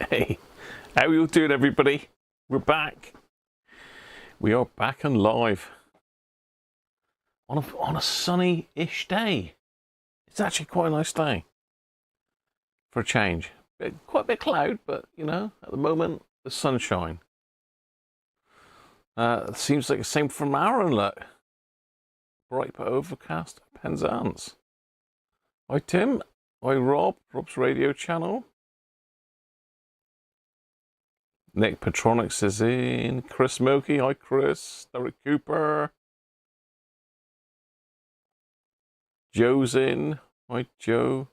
Hey, how you doing, everybody? We're back. We are back and live on a sunny-ish day. It's actually quite a nice day for a change. Quite a bit of cloud, but you know, at the moment, the sunshine. Seems like the same from Aaron. Look, bright but overcast. Penzance. Hi Tim. Hi Rob. Rob's radio channel. Nick Petronics is in. Chris Milky. Hi Chris. Derek Cooper. Joe's in. Hi Joe.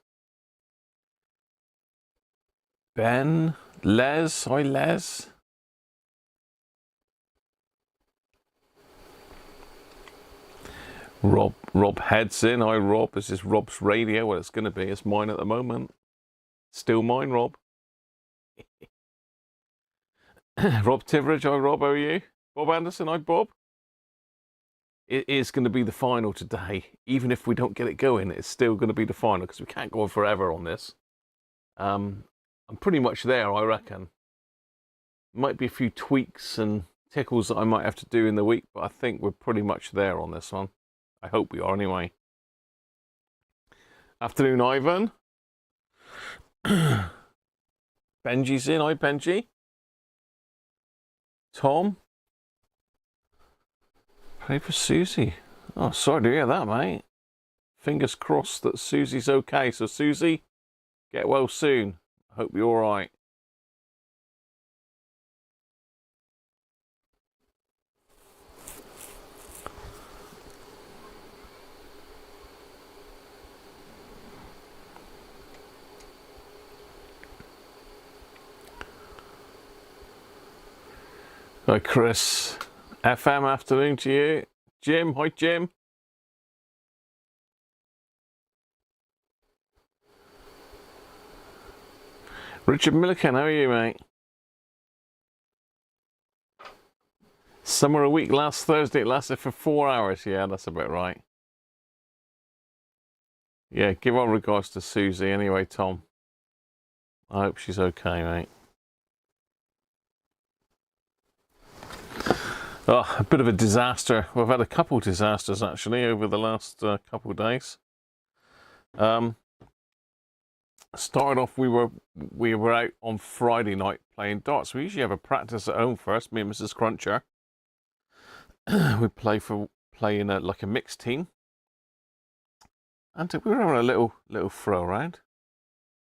Ben. Les. Hi Les. Rob heads in. Hi Rob. This is Rob's radio. Well, it's going to be. It's mine at the moment. Still mine, Rob. Rob Tiveridge. Hi Rob. How are you? Bob Anderson. Hi Bob. It is going to be the final today. Even if we don't get it going, it's still going to be the final because we can't go on forever on this. I'm pretty much there, I reckon. Might be a few tweaks and tickles that I might have to do in the week, but I think we're pretty much there on this one. I hope we are anyway. Afternoon, Ivan. Benji's in. Hi, Benji. Tom. Pray for Susie. Oh, sorry to hear that, mate. Fingers crossed that Susie's okay. So, Susie, get well soon. I hope you're all right. Hi, Chris. FM afternoon to you. Jim. Hi, Jim. Richard Milliken, how are you, mate? Summer a week last Thursday. It lasted for 4 hours. Yeah, that's about right. Yeah, give our regards to Susie anyway, Tom. I hope she's okay, mate. Oh, a bit of a disaster. We've had a couple of disasters, actually, over the last couple of days. Started off, we were out on Friday night playing darts. We usually have a practice at home first, me and Mrs. Cruncher. We play in like a mixed team. And we were having a little throw around.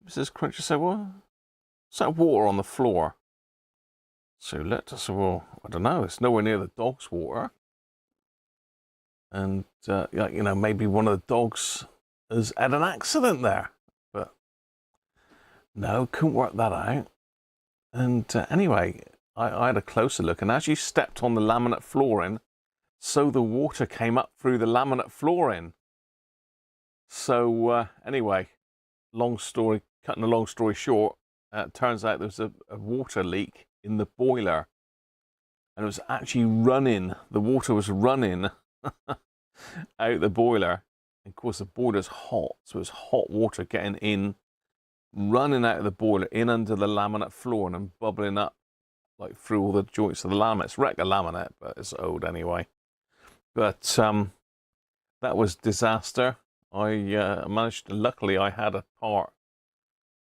Mrs. Cruncher said, well, what's that water on the floor? So let us, well, I don't know, it's nowhere near the dog's water. And, you know, maybe one of the dogs has had an accident there. But no, couldn't work that out. And anyway, I had a closer look, and as you stepped on the laminate flooring, so the water came up through the laminate flooring. So anyway, cutting a long story short, it turns out there was a water leak in the boiler, and it was actually running. The water was running out the boiler. And of course, the boiler's hot, so it's hot water getting in, running out of the boiler, in under the laminate floor, and bubbling up like through all the joints of the laminate. It's wrecked the laminate, but it's old anyway. But that was disaster. I managed to, luckily I had a part.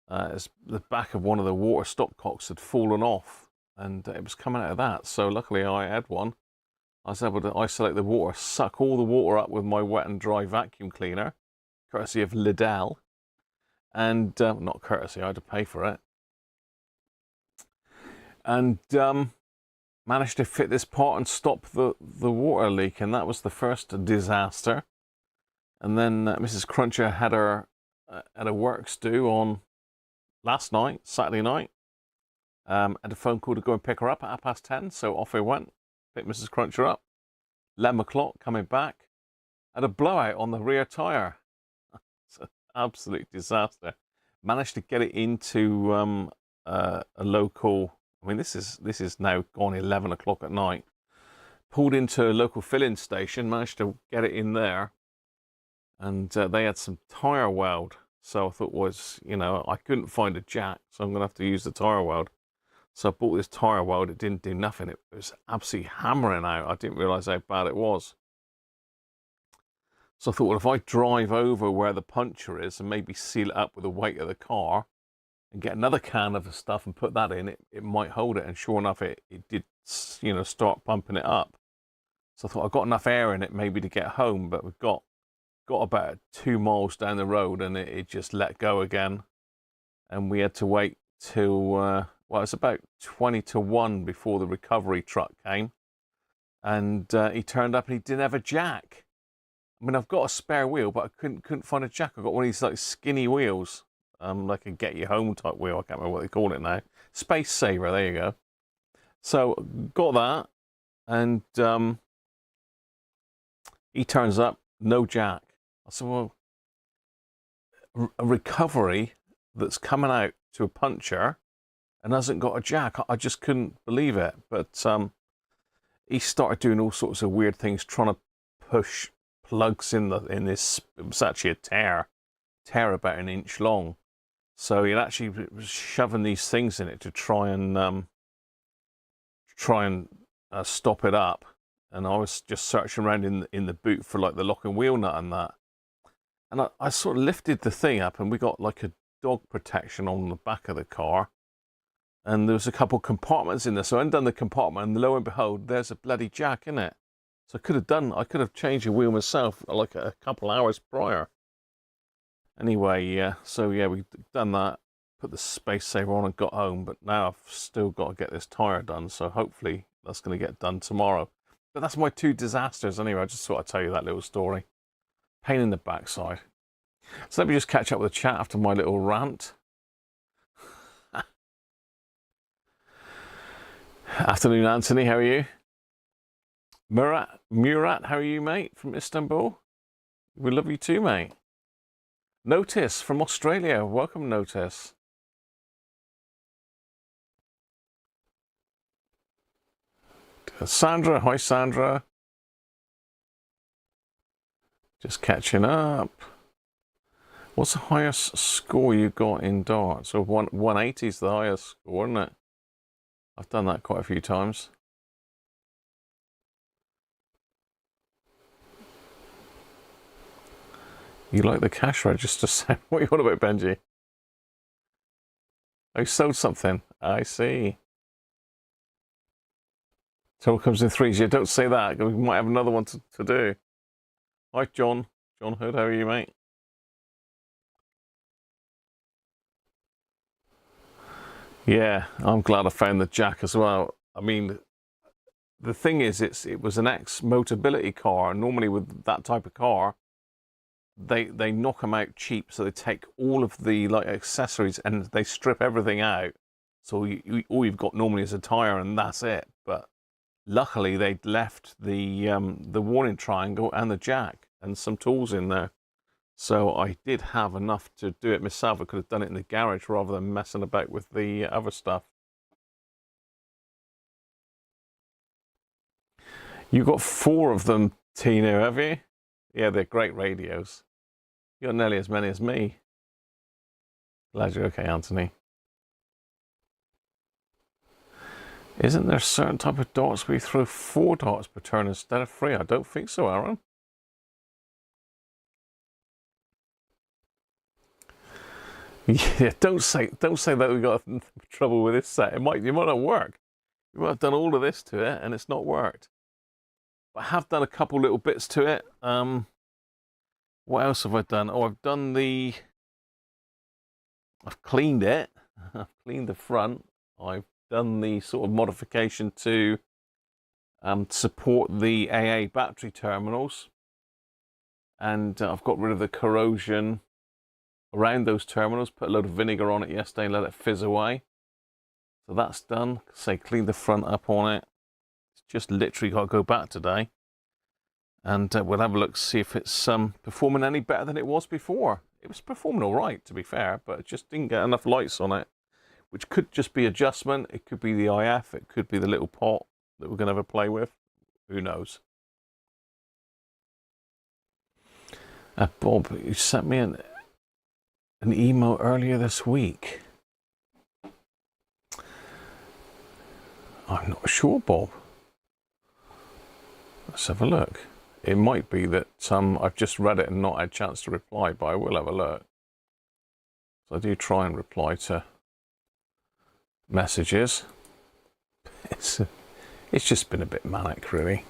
The back of one of the water stopcocks had fallen off, and it was coming out of that. So luckily I had one. I was able to isolate the water, suck all the water up with my wet and dry vacuum cleaner, courtesy of Liddell. And not courtesy, I had to pay for it. And managed to fit this part and stop the water leak, and that was the first disaster. And then Mrs. Cruncher had her works due on last night, Saturday night. Had a phone call to go and pick her up at 10:30, so off I went. Picked Mrs. Cruncher up. 11 o'clock, coming back. Had a blowout on the rear tyre. It's an absolute disaster. Managed to get it into a local, I mean, this is now gone 11 o'clock at night. Pulled into a local filling station, managed to get it in there. And they had some tyre weld So I thought you know, I couldn't find a jack, so I'm going to have to use the tire weld. So I bought this tire weld. It didn't do nothing. It was absolutely hammering out. I didn't realize how bad it was. So I thought, well, if I drive over where the puncture is and maybe seal it up with the weight of the car and get another can of the stuff and put that in, it might hold it. And sure enough, it did, you know, start pumping it up. So I thought I've got enough air in it maybe to get home, but we've got about 2 miles down the road and it just let go again. And we had to wait till, well, it's about 20 to 1 before the recovery truck came. And he turned up and he didn't have a jack. I mean, I've got a spare wheel, but I couldn't find a jack. I've got one of these like skinny wheels, like a get you home type wheel. I can't remember what they call it now. Space Saver, there you go. So got that, and he turns up, no jack. I said, well, a recovery that's coming out to a puncture and hasn't got a jack. I just couldn't believe it. But he started doing all sorts of weird things, trying to push plugs in this. It was actually a tear about 1 inch long. So he actually was shoving these things in it to try and stop it up. And I was just searching around in the boot for like the lock and wheel nut and that. And I sort of lifted the thing up, and we got like a dog protection on the back of the car. And there was a couple compartments in there. So I undone the compartment, and lo and behold, there's a bloody jack in it. So I could have changed the wheel myself like a couple hours prior. Anyway, yeah, so yeah, we've done that, put the Space Saver on and got home, but now I've still got to get this tire done, so hopefully that's going to get done tomorrow. But that's my 2 disasters anyway. I just thought I'd tell you that little story. Pain in the backside. So let me just catch up with the chat after my little rant. Afternoon, Anthony, how are you? Murat, how are you, mate, from Istanbul? We love you too, mate. Notice from Australia, welcome, Notice. Sandra, hi, Sandra. Just catching up. What's the highest score you got in darts? So 180 is the highest score, isn't it? I've done that quite a few times. You like the cash register? What are you on about, Benji? I sold something. I see. So it comes in 3s. Yeah, don't say that. We might have another one to do. Hi, John. John Hood, how are you, mate? Yeah, I'm glad I found the jack as well. I mean, the thing is, it was an ex-Motability car. Normally with that type of car, they knock them out cheap. So they take all of the like accessories and they strip everything out. So all you've got normally is a tire and that's it. But luckily they'd left the warning triangle and the jack and some tools in there. So I did have enough to do it myself. I could have done it in the garage rather than messing about with the other stuff. You got 4 of them, Tino, have you? Yeah, they're great radios. You got nearly as many as me. Glad you're okay, Anthony. Isn't there a certain type of darts where you throw 4 darts per turn instead of 3? I don't think so, Aaron. Yeah, don't say that we got trouble with this set. It might not work. You might have done all of this to it and it's not worked. But I have done a couple little bits to it. What else have I done? Oh, I've cleaned it. I've cleaned the front. I've done the sort of modification to support the AA battery terminals. And I've got rid of the corrosion around those terminals, put a load of vinegar on it yesterday and let it fizz away. So that's done. Say, clean the front up on it. It's just literally got to go back today. And we'll have a look, see if it's performing any better than it was before. It was performing all right, to be fair, but it just didn't get enough lights on it, which could just be adjustment. It could be the IF. It could be the little pot that we're going to have a play with. Who knows? Bob, you sent me an an email earlier this week. I'm not sure, Bob. Let's have a look. It might be that I've just read it and not had a chance to reply, but I will have a look. So I do try and reply to messages. It's just been a bit manic, really.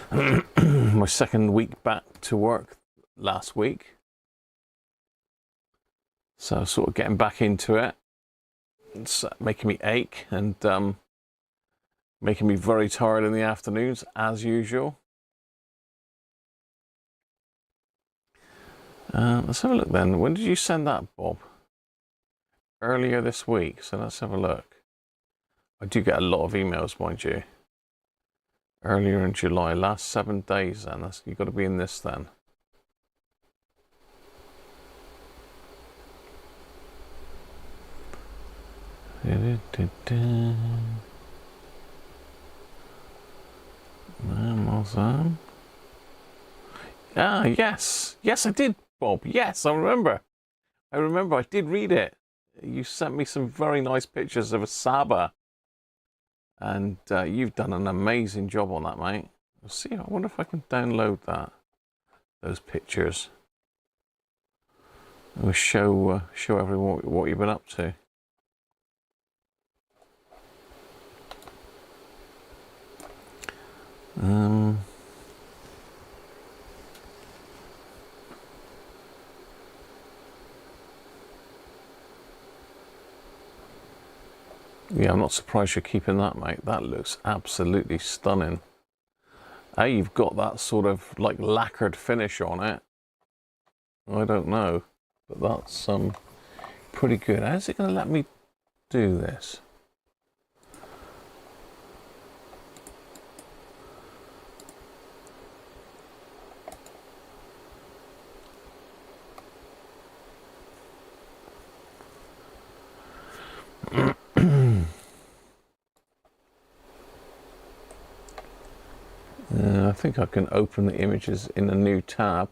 My second week back to work last week. So sort of getting back into it. It's making me ache and making me very tired in the afternoons, as usual. Let's have a look then. When did you send that, Bob? Earlier this week. So let's have a look. I do get a lot of emails, mind you. Earlier in July, last 7 days then. You've got to be in this then. Ah, yes. Yes, I did, Bob. Yes, I remember. I did read it. You sent me some very nice pictures of a Saba. And you've done an amazing job on that, mate. Let's see, I wonder if I can download those pictures. We'll show everyone what you've been up to. Yeah, I'm not surprised you're keeping that, mate. That looks absolutely stunning. Hey, you've got that sort of like lacquered finish on it. I don't know, but that's pretty good. How's it going to let me do this? I think I can open the images in a new tab.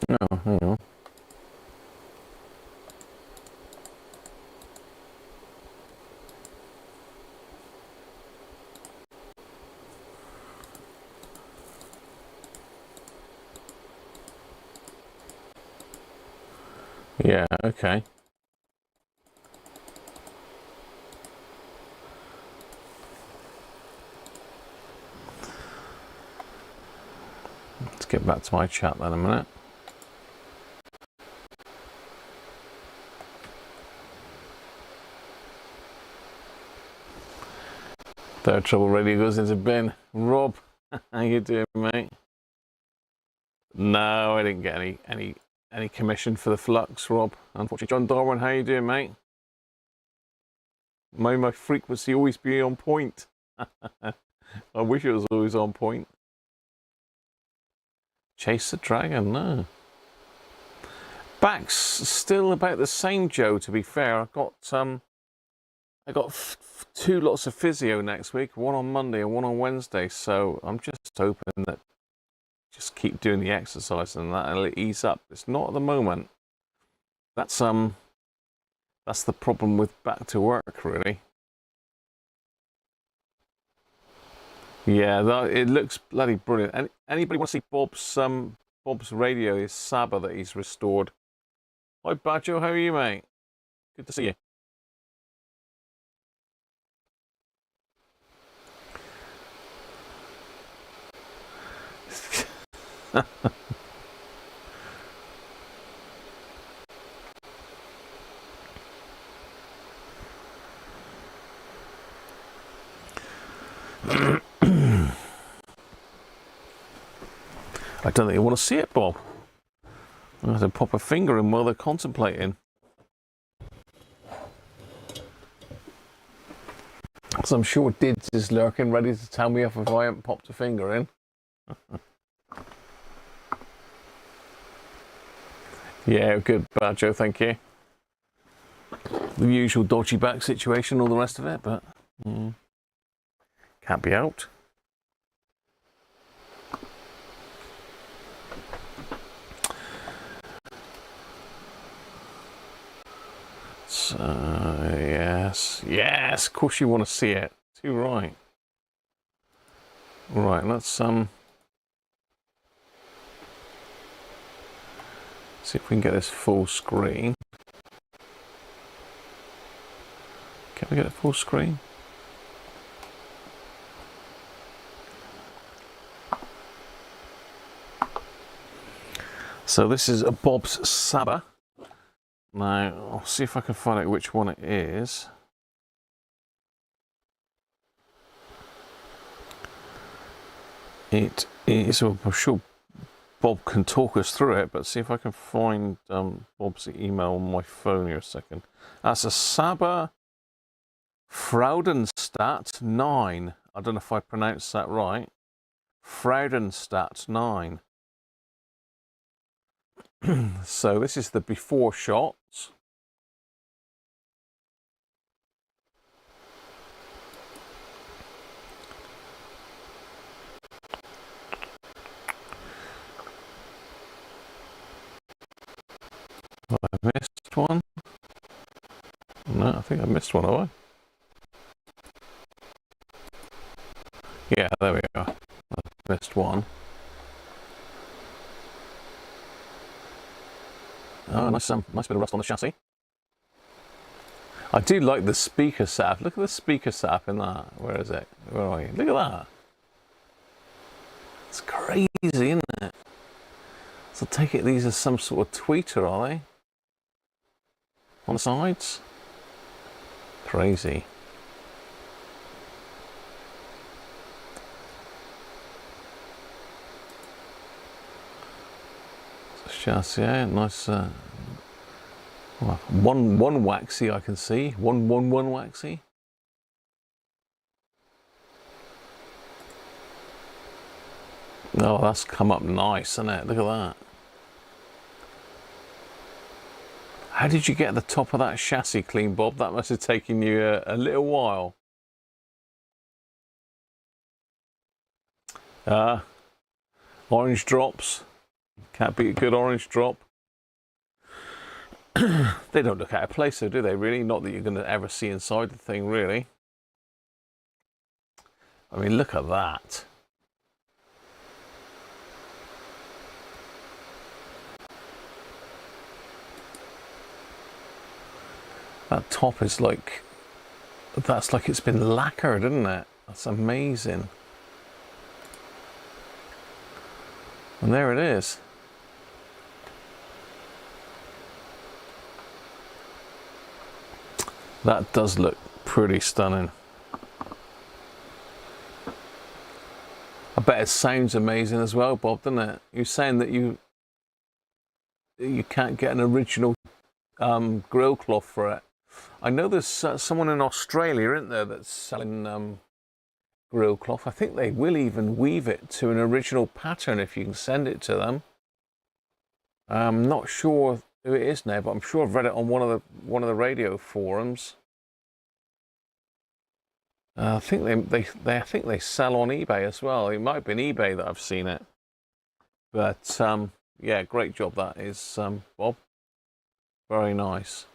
No, hang on. Yeah, okay. Let's get back to my chat then a minute. Third trouble radio goes into bin. Rob, how you doing, mate? No, I didn't get any commission for the flux, Rob. Unfortunately, John Darwin, how you doing, mate? May my frequency always be on point. I wish it was always on point. Chase the dragon, no. Back's still about the same, Joe, to be fair. I got 2 lots of physio next week, one on Monday and one on Wednesday, so I'm just hoping that just keep doing the exercise and that and it'll ease up. It's not at the moment. That's the problem with back to work, really. Yeah, it looks bloody brilliant. Anybody want to see Bob's radio, his Saba that he's restored? Hi, Badjo, how are you, mate? Good to see you. I don't think you want to see it, Bob. I have to pop a finger in while they're contemplating. So I'm sure Dids is lurking, ready to tell me off if I haven't popped a finger in. Yeah, good, Badjo, thank you. The usual dodgy back situation, all the rest of it, but can't be helped. Yes, yes, of course you want to see it. Too right. Right, let's see if we can get this full screen. Can we get it full screen? So this is a Bob's Saba. Now, I'll see if I can find out which one it is. It is, well, I'm sure Bob can talk us through it, but see if I can find Bob's email on my phone here a second. That's a Saba Fraudenstadt 9. I don't know if I pronounced that right. Fraudenstadt 9. So this is the before shots. Have I missed one? No, I think I missed one, have I? Yeah, there we are. I missed one. Oh, nice bit of rust on the chassis. I do like the speaker sap. Look at the speaker sap in that. Where is it? Where are you? Look at that. It's crazy, isn't it? So take it these are some sort of tweeter, are they? On the sides? Crazy. Chassis, yeah, nice. One waxy I can see. One waxy. Oh, that's come up nice, isn't it? Look at that. How did you get the top of that chassis clean, Bob? That must have taken you a little while. Orange drops. Can't beat a good orange drop. They don't look out of place, though, do they, really? Not that you're going to ever see inside the thing, really. I mean, look at that. That top is like, that's like it's been lacquered, isn't it? That's amazing. And there it is. That does look pretty stunning. I bet it sounds amazing as well, Bob, doesn't it? You're saying that you can't get an original grill cloth for it. I know there's someone in Australia, isn't there, that's selling grill cloth. I think they will even weave it to an original pattern if you can send it to them. I'm not sure who it is now, but I'm sure I've read it on one of the radio forums. I think I think they sell on eBay as well. It might have been eBay that I've seen it. But yeah, great job that is, Bob. Very nice.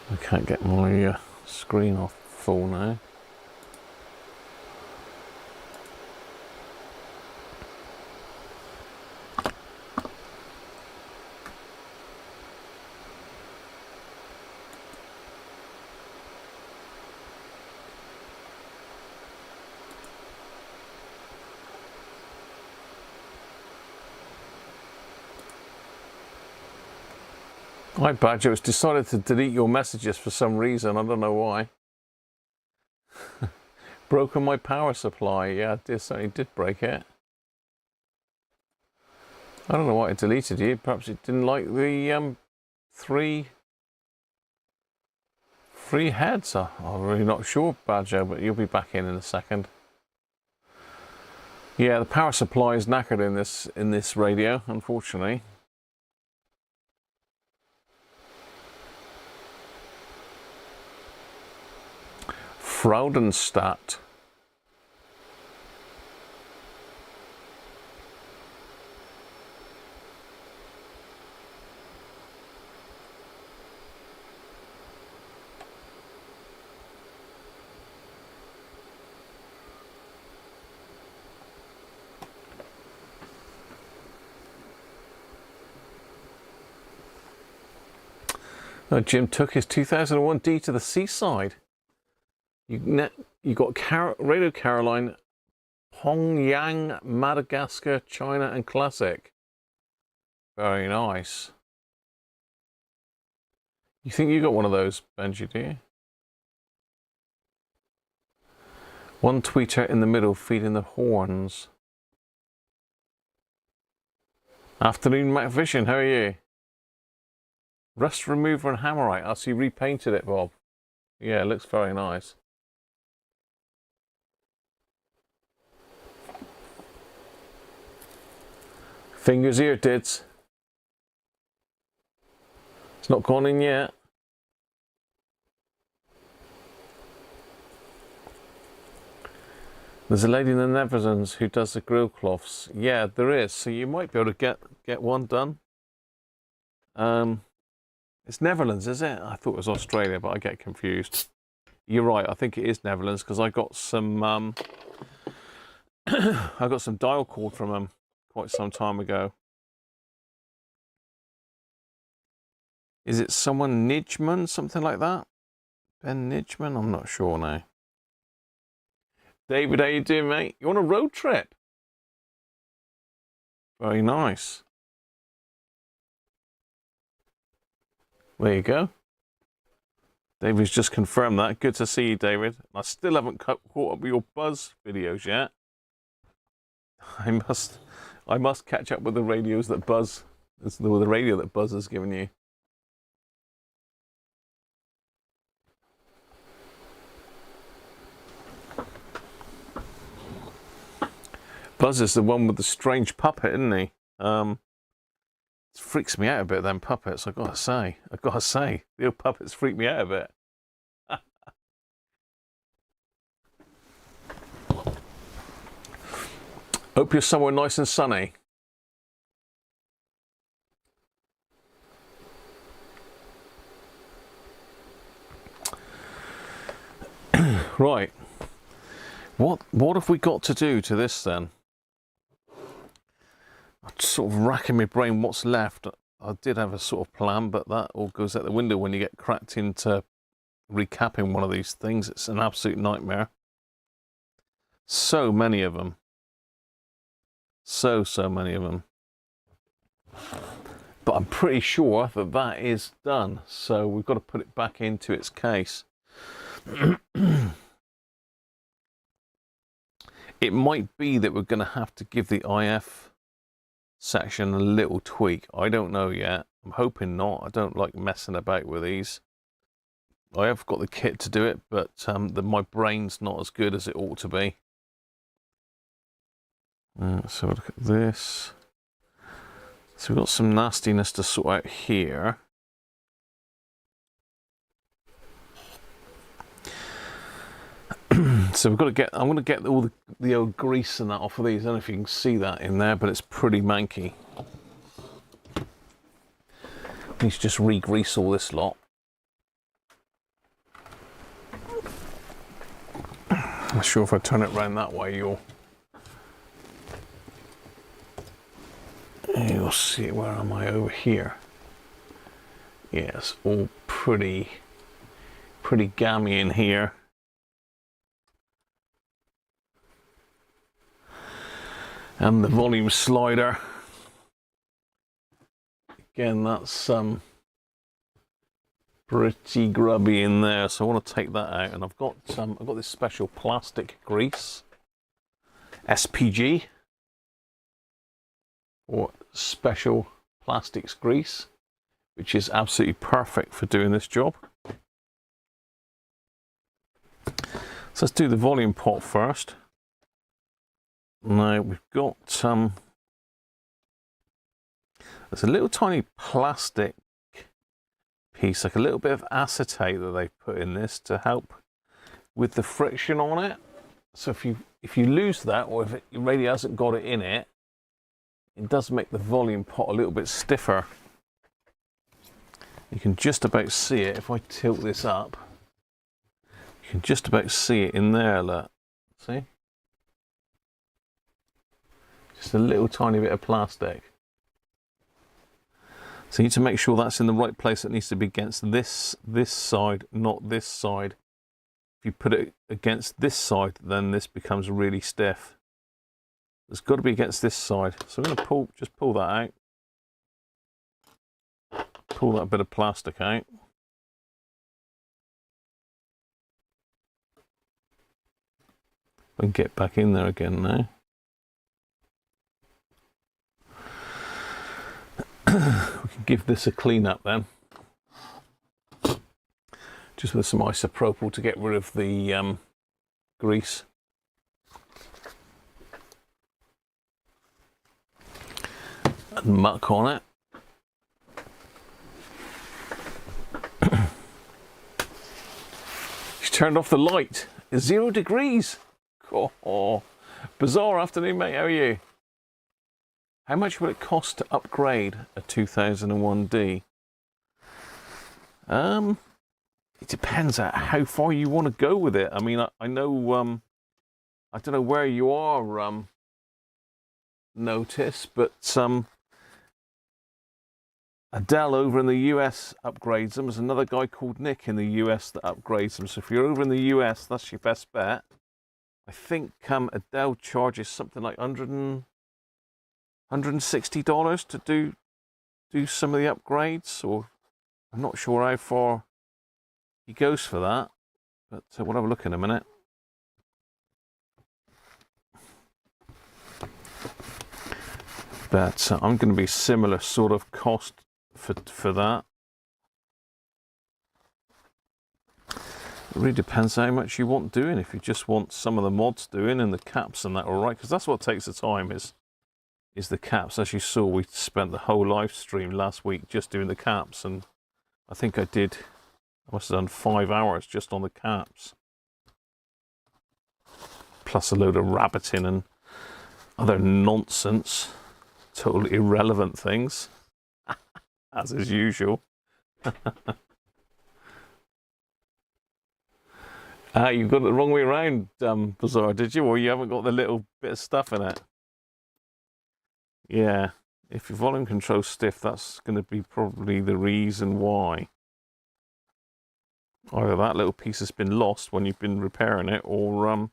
I can't get my screen off full now. Hi Badger, it's decided to delete your messages for some reason, I don't know why. Broken my power supply, yeah, it certainly did break it. I don't know why it deleted you, perhaps it didn't like the three heads. I'm really not sure, Badger, but you'll be back in a second. Yeah, the power supply is knackered in this radio, unfortunately. Fraudenstadt. Jim took his 2001D to the seaside. You got Radio Caroline, Pyongyang, Madagascar, China, and Classic. Very nice. You think you got one of those, Benji, do you? One tweeter in the middle feeding the horns. Afternoon, MacVision, how are you? Rust remover and hammerite. I see you repainted it, Bob. Yeah, it looks very nice. Fingers here, Dids. It's not gone in yet. There's a lady in the Netherlands who does the grill cloths. Yeah, there is. So you might be able to get one done. It's Netherlands, is it? I thought it was Australia, but I get confused. You're right. I think it is Netherlands because I got some. I got some dial cord from them quite some time ago. Is it someone Nijman, something like that? Ben Nijman? I'm not sure now. David, how you doing, mate? You on a road trip? Very nice. There you go. David's just confirmed that. Good to see you, David. I still haven't caught up with your Buzz videos yet. I must catch up with the radios that Buzz, the radio that Buzz has given you. Buzz is the one with the strange puppet, isn't he? It freaks me out a bit, them puppets, I gotta say. The old puppets freak me out a bit. Hope you're somewhere nice and sunny. Right. What have we got to do to this then? I'm sort of racking my brain what's left. I did have a sort of plan, but that all goes out the window when you get cracked into recapping one of these things. It's an absolute nightmare. So many of them. So many of them. But I'm pretty sure that that is done. So we've got to put it back into its case. It might be that we're going to have to give the IF section a little tweak. I don't know yet. I'm hoping not. I don't like messing about with these. I have got the kit to do it, but my brain's not as good as it ought to be. So look at this. So we've got some nastiness to sort out here. So we've got to get, I'm going to get all the old grease and that off of these. I don't know if you can see that in there, but it's pretty manky. Need to just re-grease all this lot. I'm not sure if I turn it around that way, you'll see. Where am I? Over here. Yeah, it's all pretty gammy in here. And the volume slider, again, that's pretty grubby in there, so I want to take that out. And I've got this special plastic grease, SPG, or special plastics grease, which is absolutely perfect for doing this job. So let's do the volume pot first. Now we've got there's a little tiny plastic piece, like a little bit of acetate that they put in this to help with the friction on it. So if you lose that, or if your radio hasn't got it in it, it does make the volume pot a little bit stiffer. You can just about see it if I tilt this up. You can just about see it in there, look. See? Just a little tiny bit of plastic. So you need to make sure that's in the right place. It needs to be against this side, not this side. If you put it against this side, then this becomes really stiff. It's got to be against this side. So I'm going to just pull that out. Pull that bit of plastic out. And get back in there again now. We can give this a clean up then. Just with some isopropyl to get rid of the grease. And muck on it. She's turned off the light. It's 0 degrees. Oh, bizarre afternoon, mate. How are you? How much would it cost to upgrade a 2001D? It depends on how far you want to go with it. I mean, I know, I don't know where you are, Notice, but Adele over in the US upgrades them. There's another guy called Nick in the US that upgrades them. So if you're over in the US, that's your best bet. I think Adele charges something like $160 to do some of the upgrades, or I'm not sure how far he goes for that, but we'll have a look in a minute. But I'm going to be similar sort of cost for that. It really depends how much you want doing. If you just want some of the mods doing and the caps and that, all right, because that's what takes the time is the caps. As you saw, we spent the whole live stream last week just doing the caps, and I think I must have done 5 hours just on the caps, plus a load of rabbiting and other nonsense, totally irrelevant things, as is usual. You got it the wrong way around, Bazaar, did you? Or you haven't got the little bit of stuff in it? Yeah, if your volume control's stiff, that's going to be probably the reason why. Either that little piece has been lost when you've been repairing it, or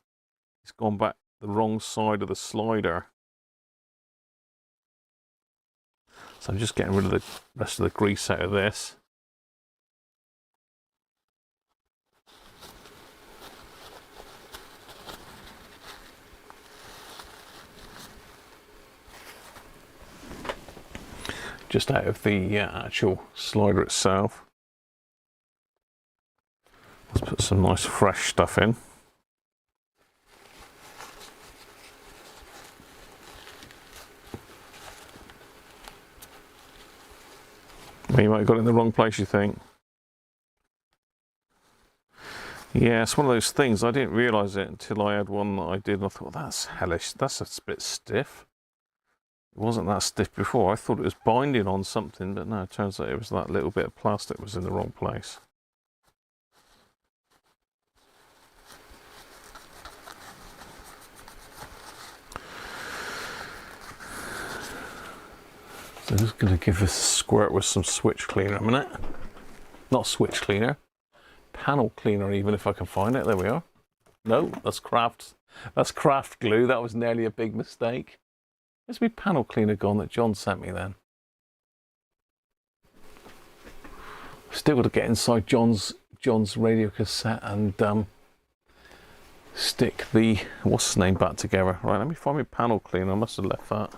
it's gone back the wrong side of the slider. So I'm just getting rid of the rest of the grease out of this. Just out of the actual slider itself. Let's put some nice fresh stuff in. Well, you might have got it in the wrong place, you think. Yeah, it's one of those things. I didn't realise it until I had one that I did, and I thought, that's hellish. That's a bit stiff. It wasn't that stiff before. I thought it was binding on something, but no, it turns out it was that little bit of plastic was in the wrong place. So I'm just going to give this a squirt with some switch cleaner a minute. Not switch cleaner, panel cleaner, even if I can find it. There we are. No, that's craft glue. That was nearly a big mistake. Where's my panel cleaner gone that John sent me then? Still got to get inside John's radio cassette and stick the what's his name back together. Right, let me find my panel cleaner. I must have left that.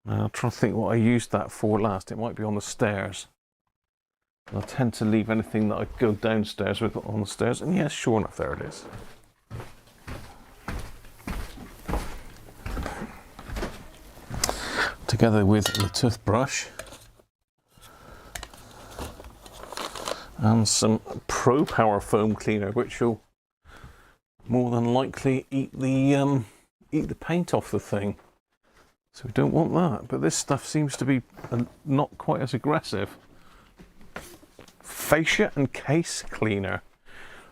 Now, I'm trying to think what I used that for last. It might be on the stairs. I tend to leave anything that I go downstairs with on the stairs. And yes, sure enough, there it is. Together with the toothbrush and some Pro Power foam cleaner, which will more than likely eat the paint off the thing. So we don't want that. But this stuff seems to be not quite as aggressive. Fascia and case cleaner.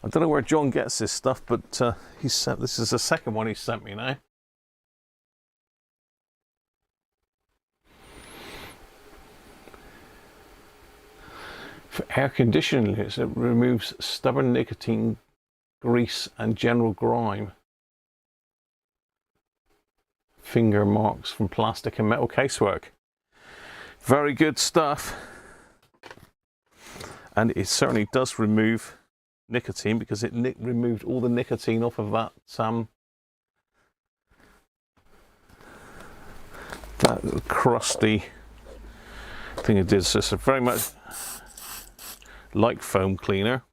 I don't know where John gets this stuff, but he sent. This is the second one he sent me now. For air conditioning, it removes stubborn nicotine, grease and general grime. Finger marks from plastic and metal casework. Very good stuff. And it certainly does remove nicotine, because it removed all the nicotine off of that that crusty thing it did. So it's a very much like foam cleaner.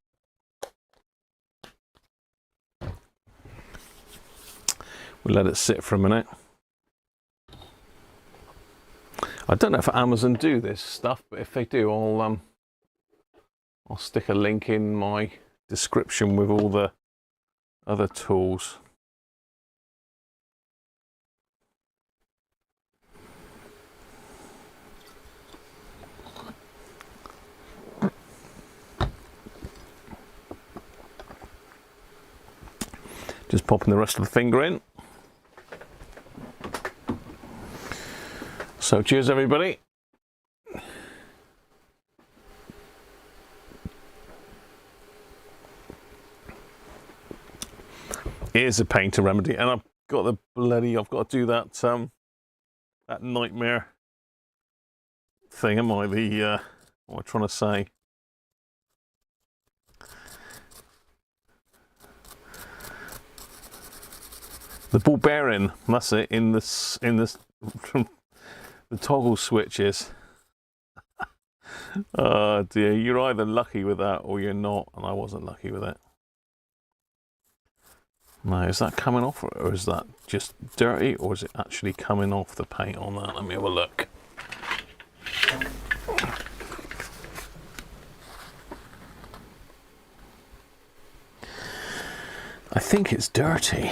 We'll let it sit for a minute. I don't know if Amazon do this stuff, but if they do, I'll stick a link in my description with all the other tools. Just popping the rest of the finger in. So cheers everybody. It is a pain to remedy, and I've got to do that that nightmare thing. Am I what am I trying to say? The ball bearing, that's it, in this the toggle switches. Oh dear, you're either lucky with that or you're not, and I wasn't lucky with it. Now, is that coming off, or is that just dirty, or is it actually coming off the paint on that? Let me have a look. I think it's dirty.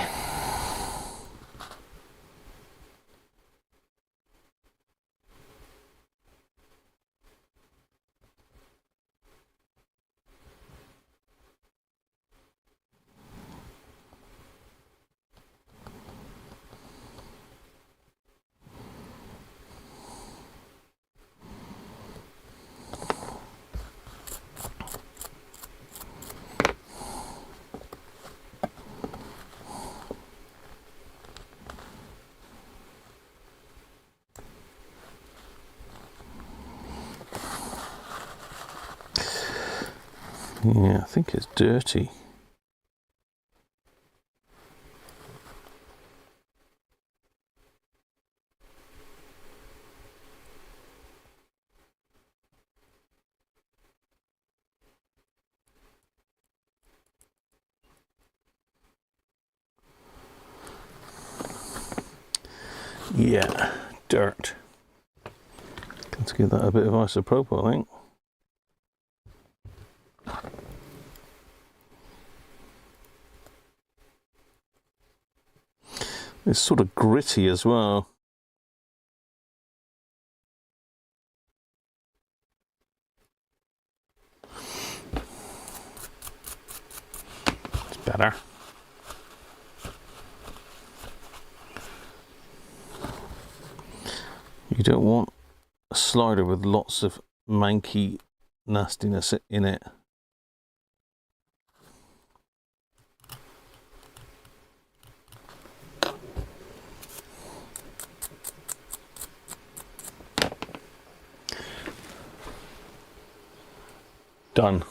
Yeah, I think it's dirty. Yeah, dirt. Let's give that a bit of isopropyl, I think. It's sort of gritty as well. It's better. You don't want a slider with lots of manky nastiness in it. Done.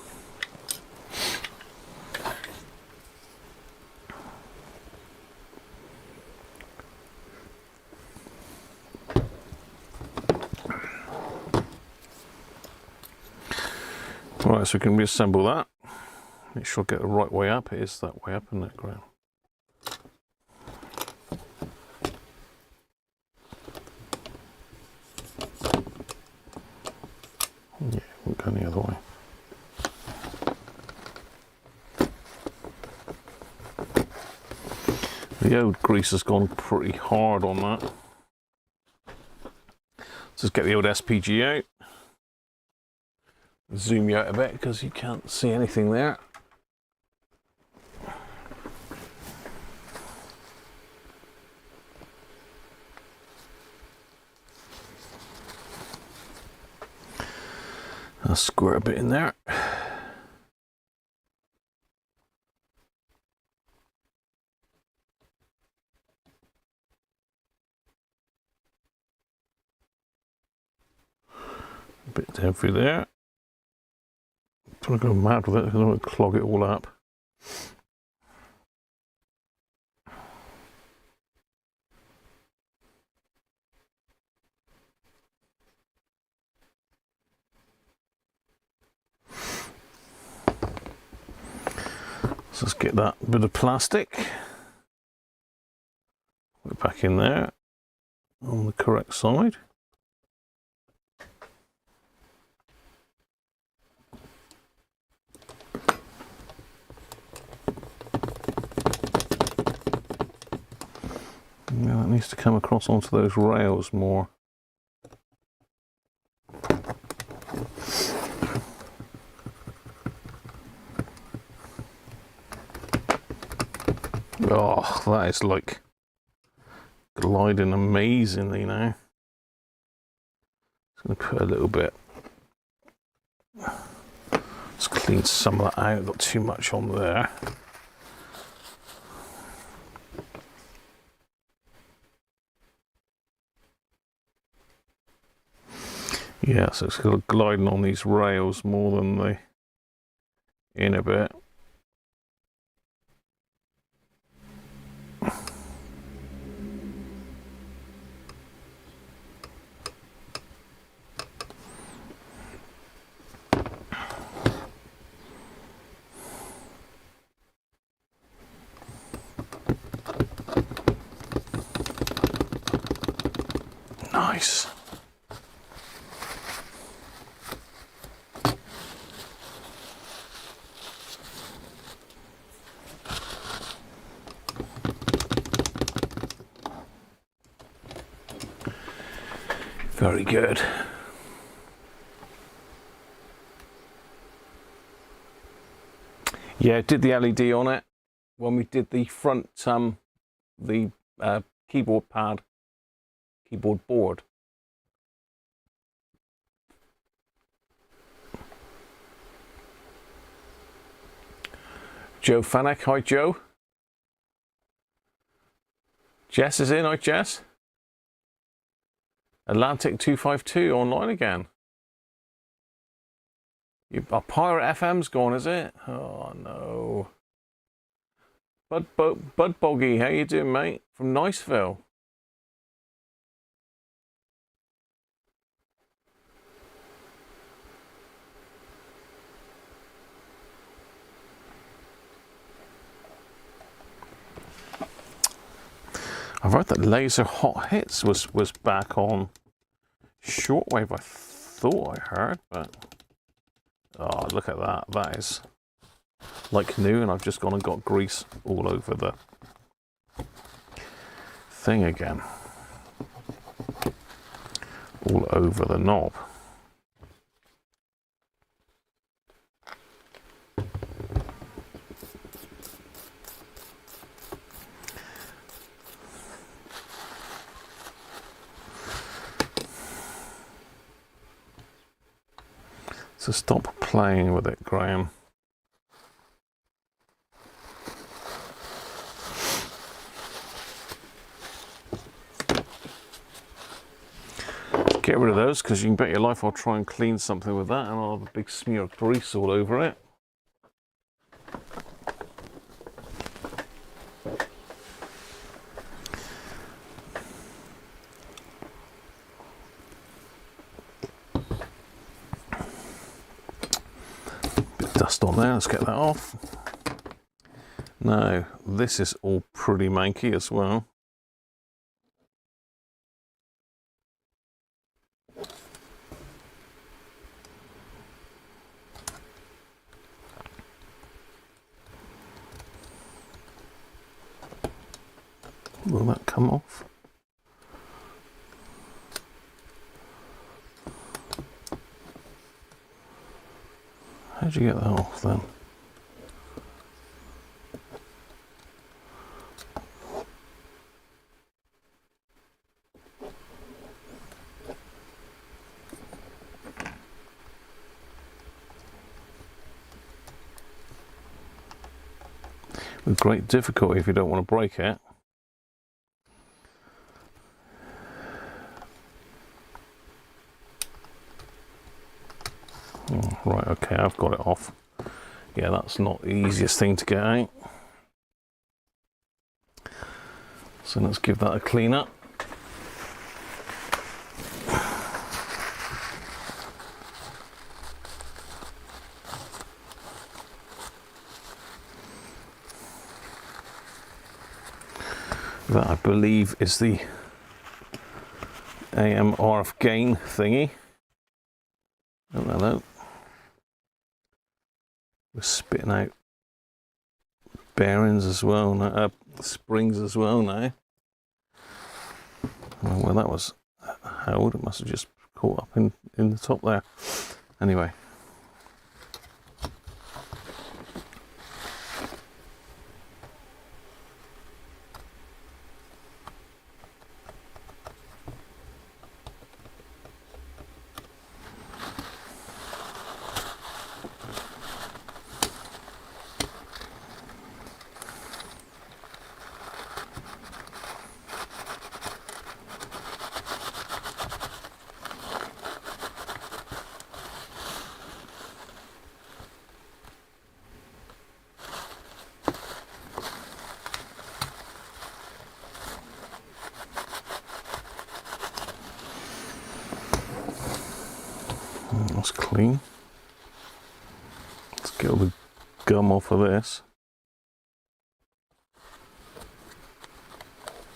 Right, so we can reassemble that. Make sure I get the right way up. It is that way up, isn't it, Graham? Yeah, we'll go the other way. The old grease has gone pretty hard on that. Let's just get the old SPG out. Zoom you out a bit because you can't see anything there. I'll squirt a bit in there. A bit down through there. I'm going to go mad with it, I don't want to clog it all up. So let's get that bit of plastic. Put it back in there on the correct side. Yeah, that needs to come across onto those rails more. Oh, that is like gliding amazingly now. Just going to put a little bit. Let's clean some of that out, not too much on there. Yeah, so it's gliding on these rails more than the inner bit. Nice. Very good. Yeah, did the LED on it when we did the front, the keyboard pad, keyboard board. Joe Fanek, hi Joe. Jess is in, hi Jess. Atlantic 252 online again. Our Pirate FM's gone, is it? Oh no. Bud Boggy, how you doing, mate? From Niceville. I've heard that Laser Hot Hits was back on shortwave, I thought I heard, but oh, look at that. That is like new, and I've just gone and got grease all over the thing again. All over the knob. So stop playing with it, Graham. Get rid of those, because you can bet your life I'll try and clean something with that and I'll have a big smear of grease all over it. Dust on there, let's get that off. Now, this is all pretty manky as well. Will that come off? How'd you get that off then? with great difficulty if you don't want to break it. Oh, right, okay, I've got it off. Yeah, that's not the easiest thing to get out. So let's give that a clean up. That, I believe, is the AM RF gain thingy. Oh, hello. We're spitting out bearings as well now, springs as well now. Oh, well, that was held. It must have just caught up in the top there. Anyway. That's clean. Let's get all the gum off of this.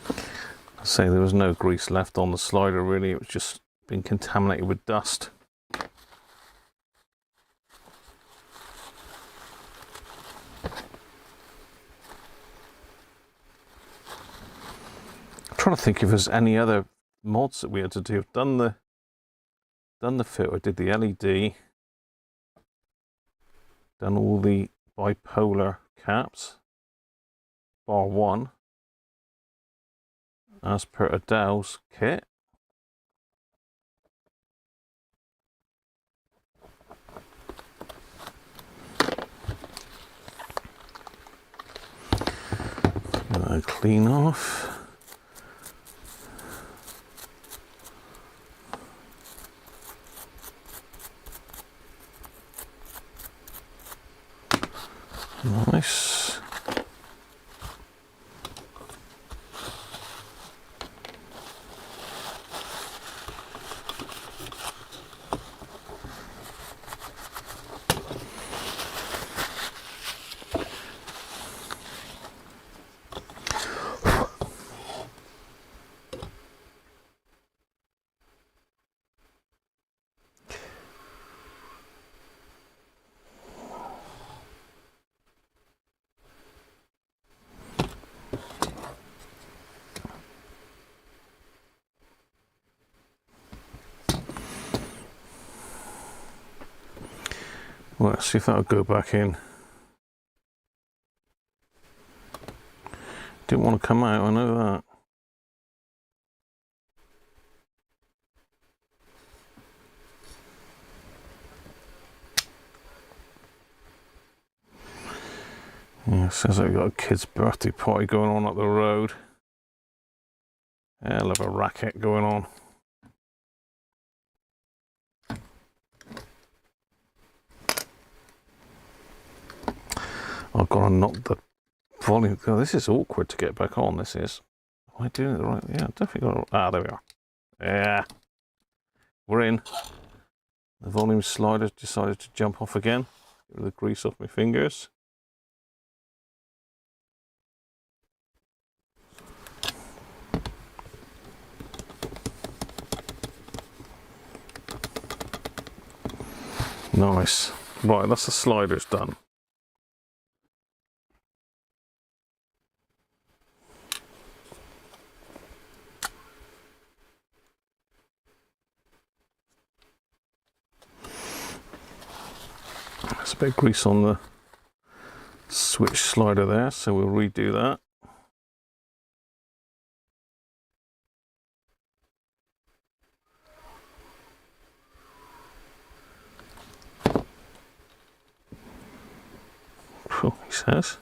I say there was no grease left on the slider really, it was just been contaminated with dust. I'm trying to think if there's any other mods that we had to do. I've done the filter, did the LED, done all the bipolar caps, bar one, as per Adele's kit. Clean off. Nice. Well, let's see if that'll go back in. Didn't want to come out, I know that. Yeah, sounds like we've got a kid's birthday party going on up the road. Hell of a racket going on. I've got to knock the volume. Oh, this is awkward to get back on. This is. Am I doing it the right? Yeah, definitely got to. Ah, there we are. Yeah, we're in. The volume slider decided to jump off again. Get the grease off my fingers. Nice. Right, that's the sliders done. There's a bit of grease on the switch slider there, so we'll redo that. He says.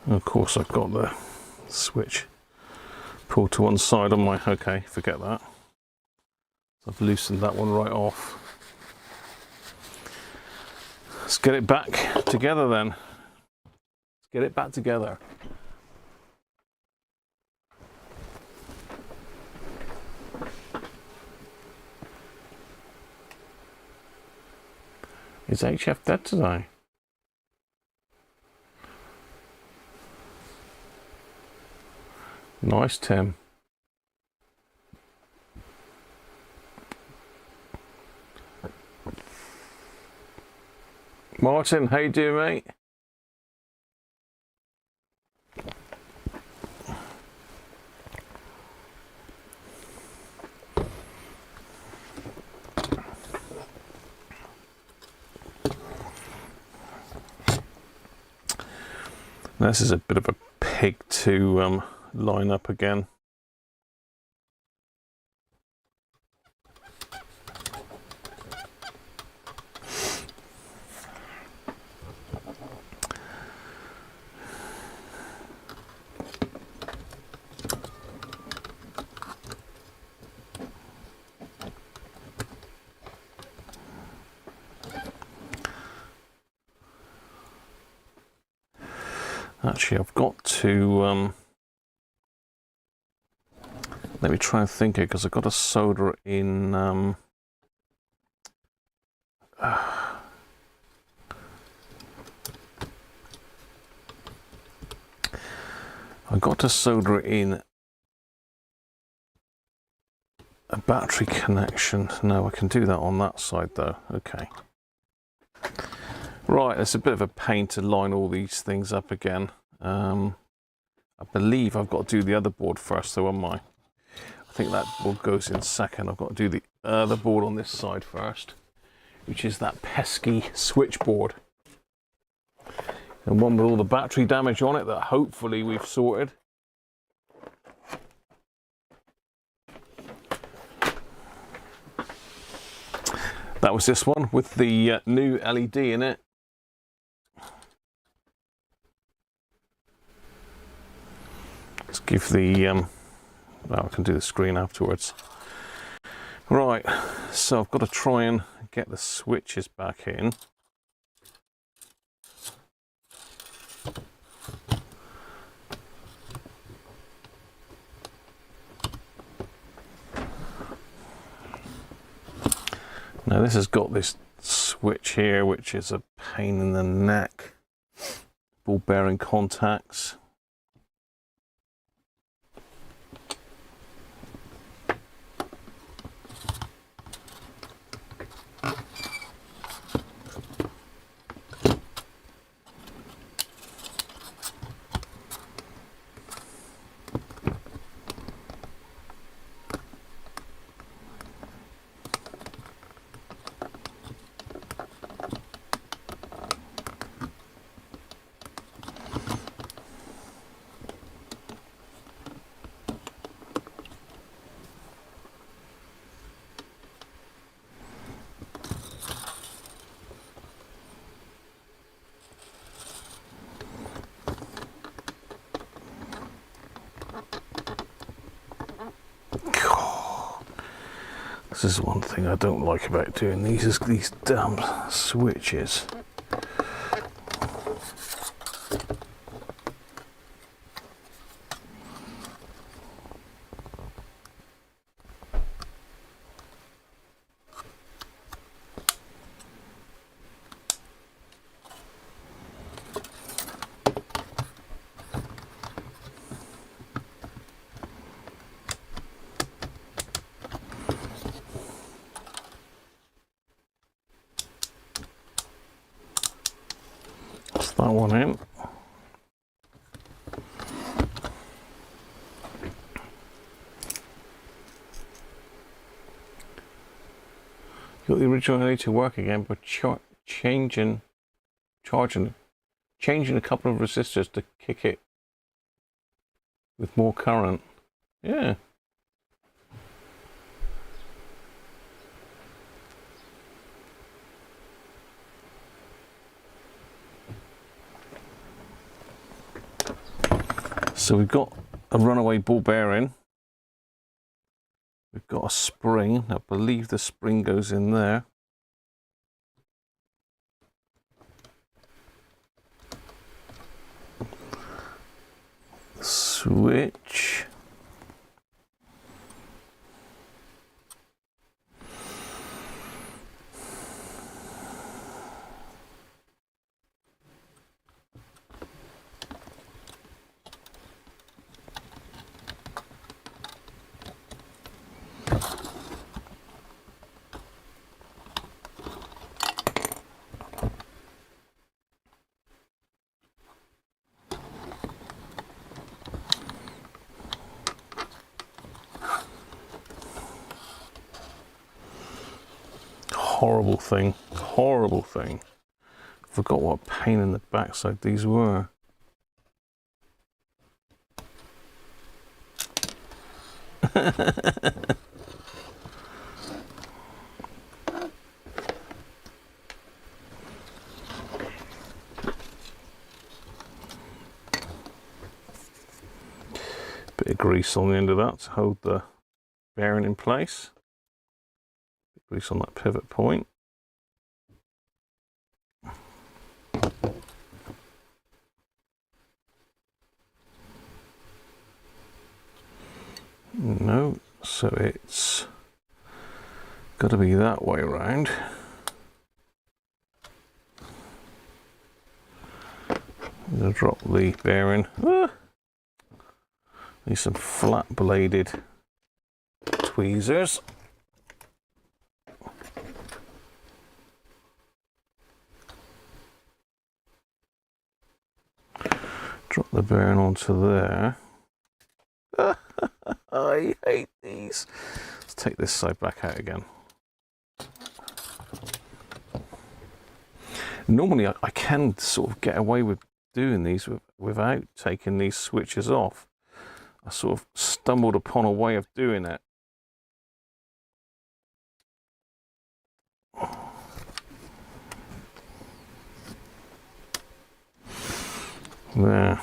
And of course I've got the switch pulled to one side on my, okay, forget that. I've loosened that one right off. Let's get it back together then. Let's get it back together. Is HF dead today? Nice, Tim. Martin, how you doing, mate? This is a bit of a pig to line up again. Actually, I've got to, let me try and think it, because I've got to solder it in, I've got to solder it in a battery connection. No, I can do that on that side though. Okay. Right, it's a bit of a pain to line all these things up again. I believe I've got to do the other board first, though, am I? I think that board goes in second. I've got to do the other board on this side first, which is that pesky switchboard. And one with all the battery damage on it that hopefully we've sorted. That was this one with the new LED in it. Let's give the, well, I can do the screen afterwards. Right, so I've got to try and get the switches back in. Now this has got this switch here, which is a pain in the neck. Ball bearing contacts. This is one thing I don't like about doing these damn switches. That one in. Got the original LED to work again, but changing a couple of resistors to kick it with more current. Yeah. So we've got a runaway ball bearing. We've got a spring. I believe the spring goes in there. Switch. Horrible thing, horrible thing. Forgot what a pain in the backside these were. Bit of grease on the end of that to hold the bearing in place. Grease on that pivot point. No, so it's got to be that way around. I'm going to drop the bearing. Need some flat bladed tweezers. Drop the bearing onto there. I hate these. Let's take this side back out again. Normally I can sort of get away with doing these without taking these switches off. I sort of stumbled upon a way of doing it. There.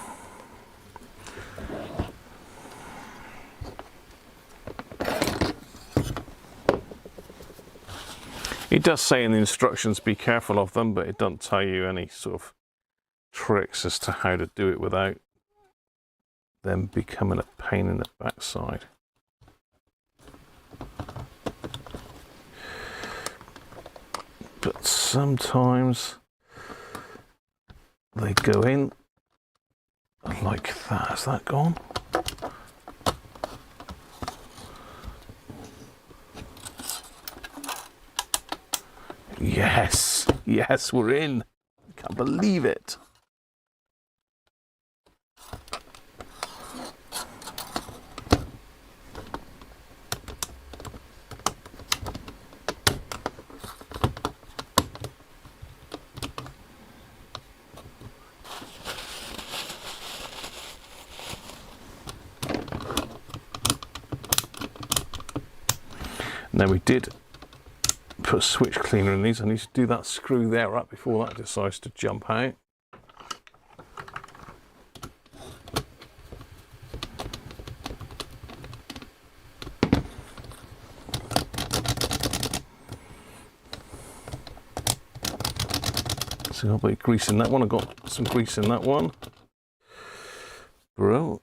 It does say in the instructions be careful of them, but it doesn't tell you any sort of tricks as to how to do it without them becoming a pain in the backside. But sometimes they go in like that. Is that gone? Yes, yes, we're in. I can't believe it. Now we did put a switch cleaner in these. I need to do that screw there up before that decides to jump out. So I'll be grease in that one. I got some grease in that one. Bro.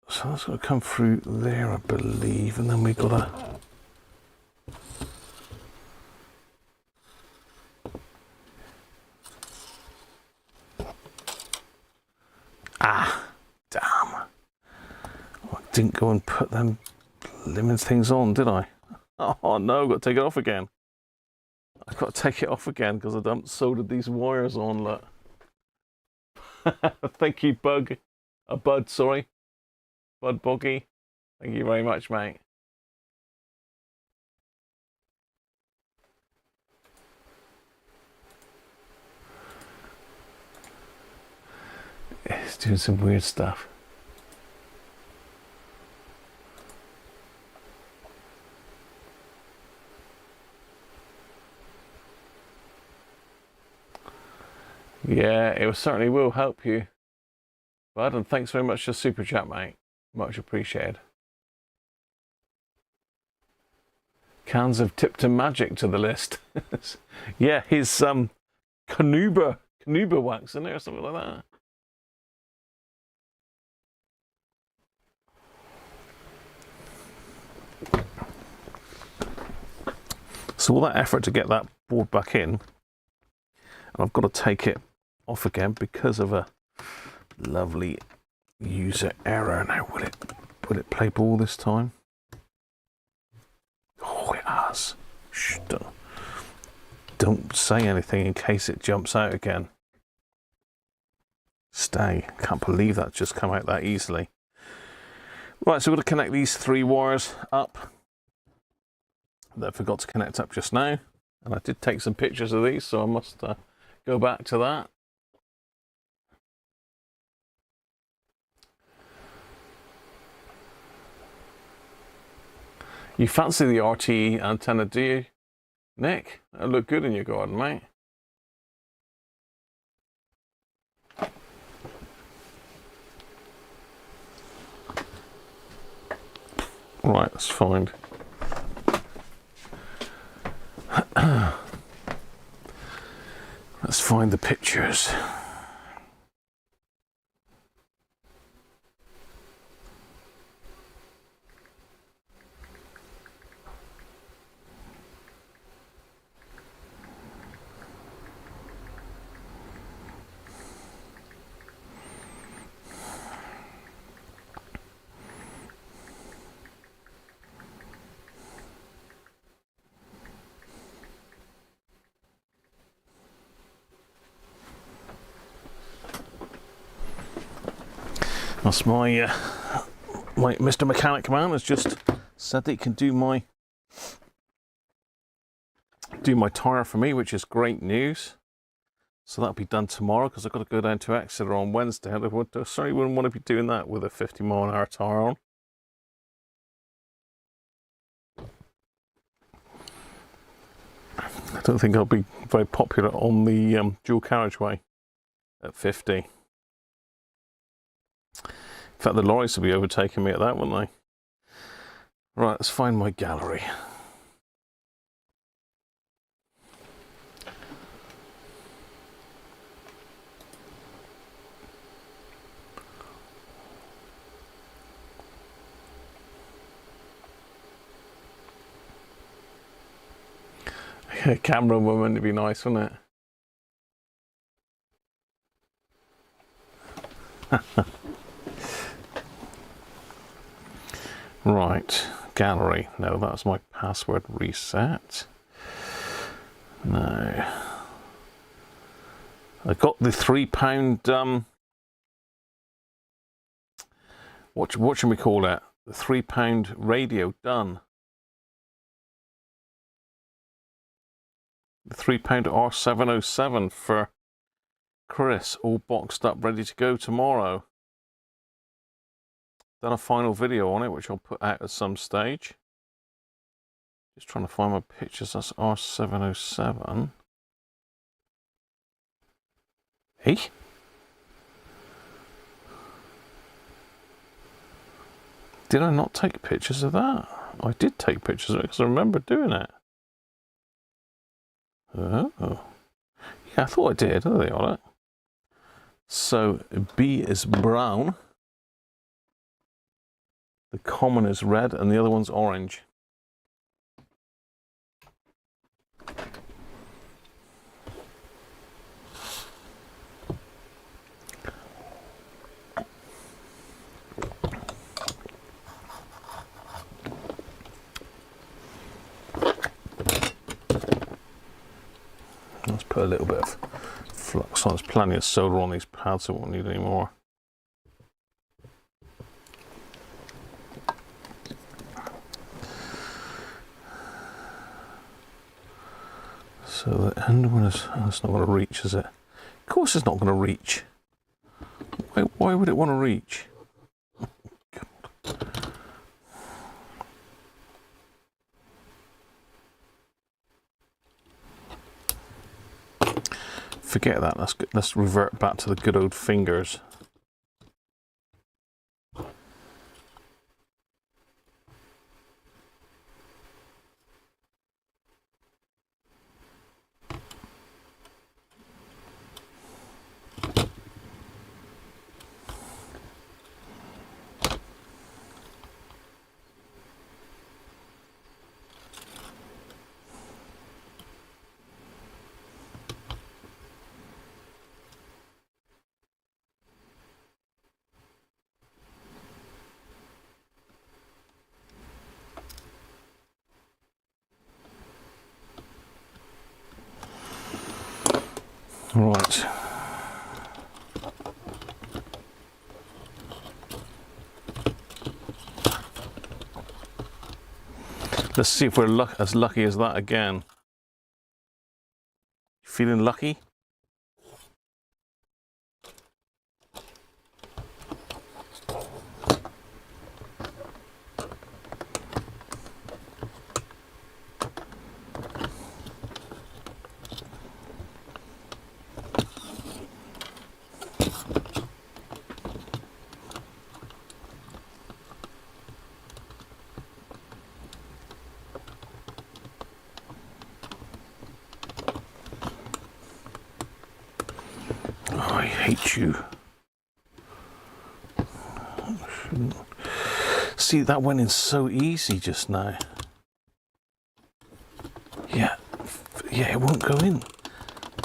So that's got to come through there, I believe, and then we got to didn't go and put them lemons things on, did I? Oh no, I've got to take it off again. I've got to take it off again because I haven't soldered these wires on, look. Thank you, Bud, sorry. Bud Boggy. Thank you very much, mate. It's doing some weird stuff. Yeah, it certainly will help you. bud, and thanks very much for super chat, mate. Much appreciated. Cans of Tipton Magic to the list. Yeah, his Canuba wax in there or something like that. So all that effort to get that board back in, and I've got to take it off again because of a lovely user error. Now, will it play ball this time? Oh, it has. Shh, don't say anything in case it jumps out again. Stay. Can't believe that just come out that easily. Right, so we're going to connect these 3 wires up that I forgot to connect up just now. And I did take some pictures of these, so I must go back to that. You fancy the RTE antenna, do you, Nick? That'll look good in your garden, mate. Right, let's find. Let's find the pictures. That's my Mr. Mechanic Man has just said that he can do my tyre for me, which is great news. So that'll be done tomorrow because I've got to go down to Exeter on Wednesday. I certainly wouldn't want to be doing that with a 50-mile-an-hour tyre on. I don't think I'll be very popular on the dual carriageway at 50. In fact, the lorries will be overtaking me at that, wouldn't they? Right, let's find my gallery. A camera woman would be nice, wouldn't it? Right, gallery. No, that's my password reset. No. I got the £3, what should we call it? The £3 radio done. The £3 R707 for Chris, all boxed up, ready to go tomorrow. Done a final video on it, which I'll put out at some stage. Just trying to find my pictures. That's R707. Hey? Did I not take pictures of that? I did take pictures of it because I remember doing it. Oh. Yeah, I thought I did. There they are. So B is brown. The common is red and the other one's orange. Let's put a little bit of flux on. There's plenty of solder on these pads, so I won't need any more. So the end one is, oh, it's not going to reach, is it? Of course it's not going to reach. Why would it want to reach? Forget that, let's revert back to the good old fingers. Right. Let's see if we're as lucky as that again. Feeling lucky? I hate you. See, that went in so easy just now. Yeah, it won't go in.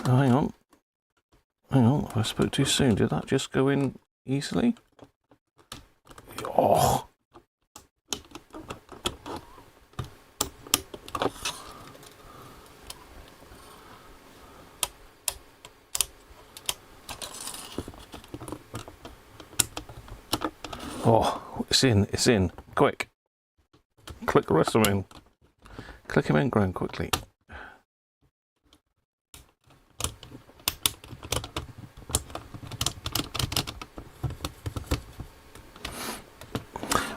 Oh, hang on. I spoke too soon. Did that just go in easily? Oh. Oh, it's in, quick. Click the rest of them in. Click them in, Graham, quickly.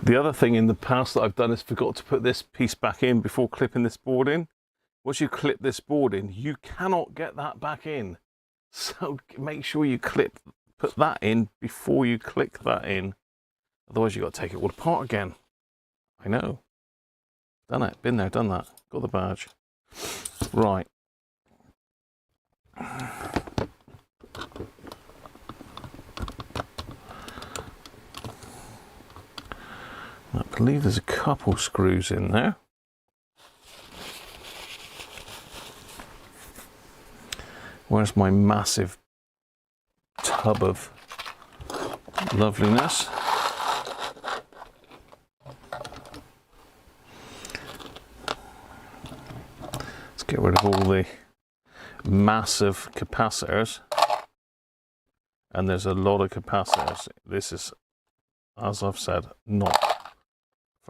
The other thing in the past that I've done is forgot to put this piece back in before clipping this board in. Once you clip this board in, you cannot get that back in. So make sure you put that in before you click that in. Otherwise, you've got to take it all apart again. I know. Done it. Been there, done that. Got the badge. Right. I believe there's a couple screws in there. Where's my massive tub of loveliness? Get rid of all the massive capacitors, and there's a lot of capacitors. This is, as I've said, not a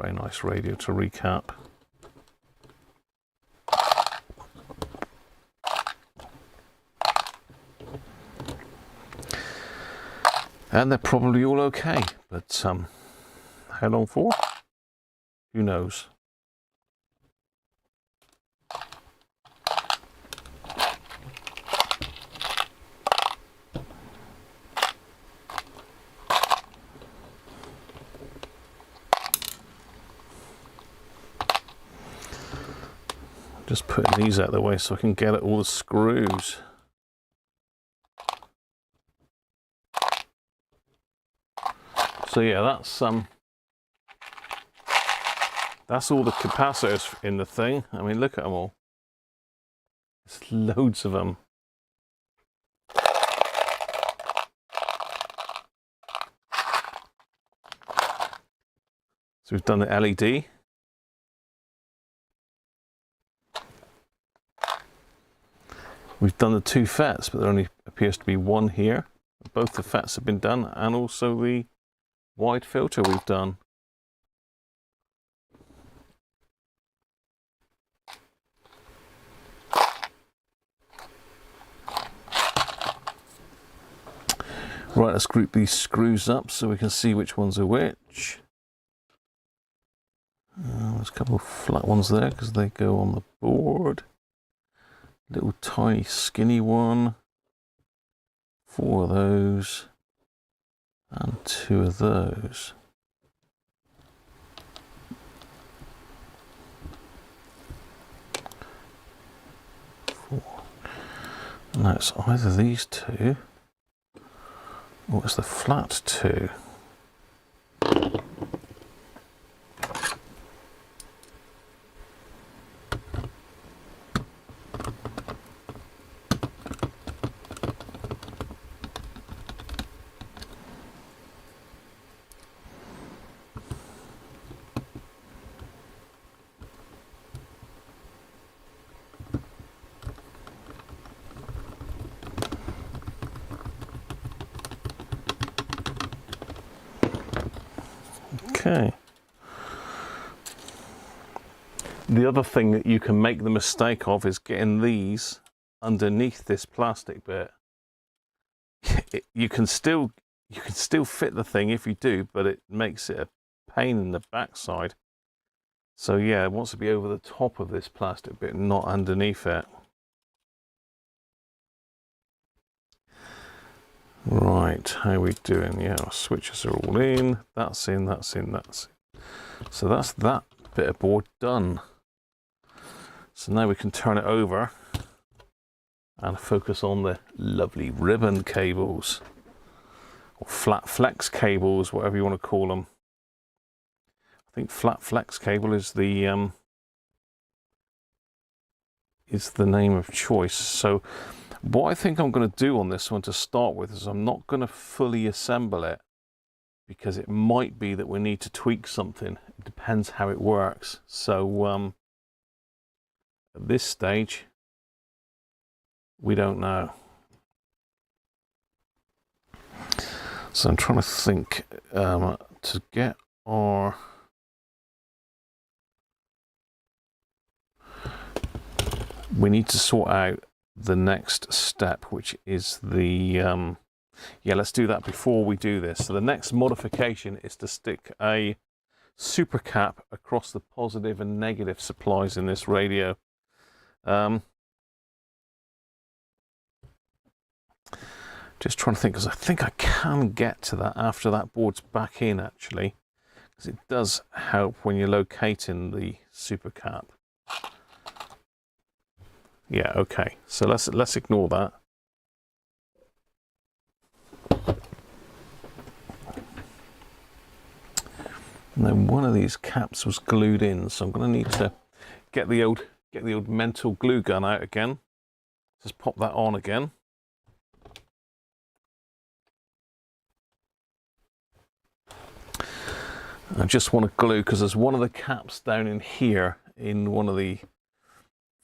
very nice radio to recap. And they're probably all okay, but how long for? Who knows? Just putting these out of the way so I can get at all the screws. So yeah, that's all the capacitors in the thing. I mean, look at them all. There's loads of them. So we've done the LED. We've done the two FETs, but there only appears to be one here. Both the FETs have been done, and also the wide filter we've done. Right, let's group these screws up so we can see which ones are which. There's a couple of flat ones there because they go on the board. Little tiny skinny one, 4 of those, and 2 of those. Now it's either these two, or it's the flat 2. Okay. The other thing that you can make the mistake of is getting these underneath this plastic bit. You can still fit the thing if you do, but it makes it a pain in the backside. So yeah, it wants to be over the top of this plastic bit, not underneath it. Right, how are we doing? Yeah, our switches are all in. That's in, that's in, that's in. So that's that bit of board done. So now we can turn it over and focus on the lovely ribbon cables, or flat flex cables, whatever you want to call them. I think flat flex cable is the name of choice. So what I think I'm going to do on this one to start with is I'm not going to fully assemble it, because it might be that we need to tweak something. It depends how it works. So at this stage, we don't know. So I'm trying to think to get our... We need to sort out the next step, which is the... yeah, let's do that before we do this. So the next modification is to stick a super cap across the positive and negative supplies in this radio. Just trying to think, because I think I can get to that after that board's back in, actually, because it does help when you're locating the super cap. Yeah, okay, so let's ignore that. And then one of these caps was glued in, so I'm going to need to get the old mental glue gun out again. Just pop that on again. I just want to glue, because there's one of the caps down in here, in one of the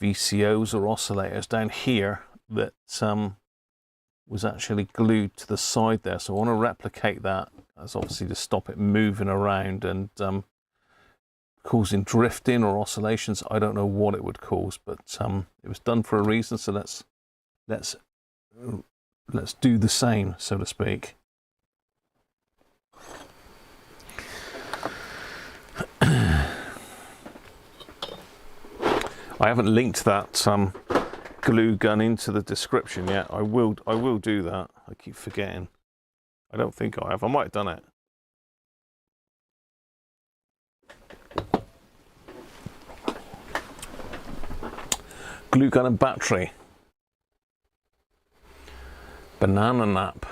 VCOs or oscillators down here, that was actually glued to the side there. So I want to replicate that, as obviously to stop it moving around and causing drifting or oscillations. I don't know what it would cause, but it was done for a reason. So let's do the same, so to speak. I haven't linked that glue gun into the description yet. I will do that. I keep forgetting. I don't think I have. I might have done it. Glue gun and battery. Banana nap.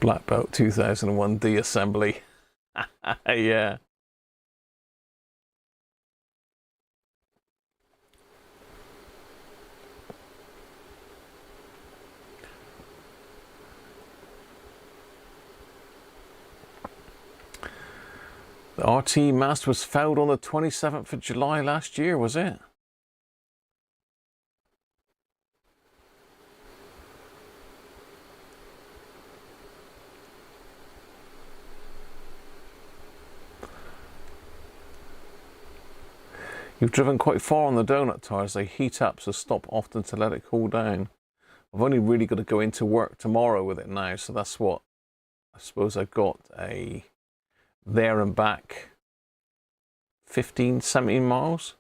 Black Belt 2001D assembly. Yeah. The RT mast was fouled on the 27th of July last year, was it? You've driven quite far on the donut tires. They heat up, so stop often to let it cool down. I've only really got to go into work tomorrow with it now, so that's what I suppose I got a there and back 15, 17 miles.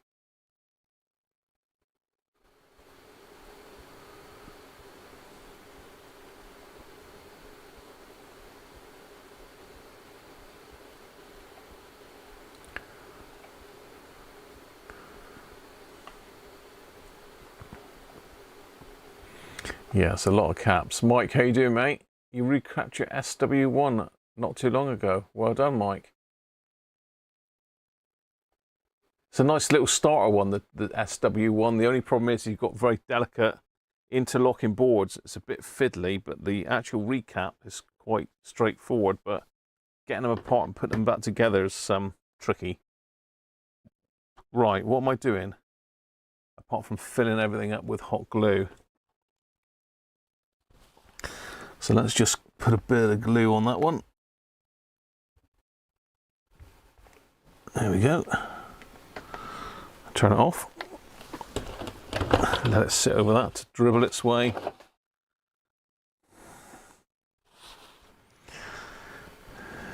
Yeah, it's a lot of caps. Mike, how you doing, mate? You recapped your SW1 not too long ago. Well done, Mike. It's a nice little starter one, the SW1. The only problem is you've got very delicate interlocking boards. It's a bit fiddly, but the actual recap is quite straightforward. But getting them apart and putting them back together is tricky. Right, what am I doing? Apart from filling everything up with hot glue. So let's just put a bit of glue on that one. There we go. Turn it off. Let it sit over that to dribble its way.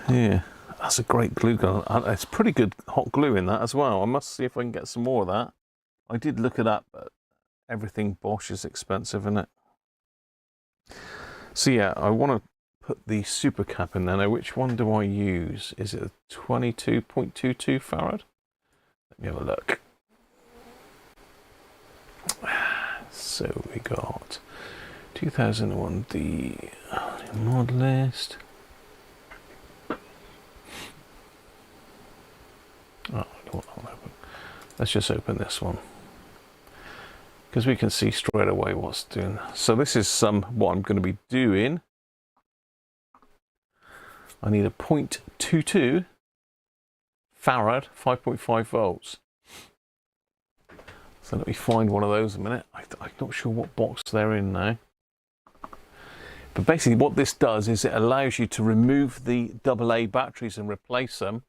Yeah, that's a great glue gun. It's pretty good hot glue in that as well. I must see if I can get some more of that. I did look it up, but everything Bosch is expensive, isn't it? So yeah, I want to put the super cap in there. Now, which one do I use? Is it a 22.22 farad? Let me have a look. So we got 2001D mod list. Oh, I don't want that one open. Let's just open this one, because we can see straight away what's doing. So this is what I'm going to be doing. I need a 0.22 farad, 5.5 volts. So let me find one of those in a minute. I'm not sure what box they're in now. But basically what this does is it allows you to remove the AA batteries and replace them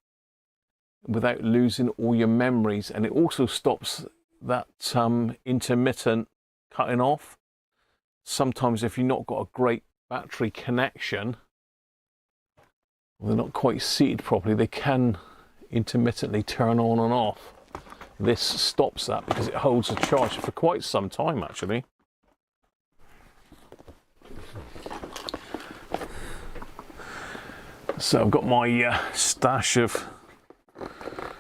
without losing all your memories, and it also stops that intermittent cutting off. Sometimes if you've not got a great battery connection, or they're not quite seated properly, they can intermittently turn on and off. This stops that because it holds the charge for quite some time actually. So I've got my stash of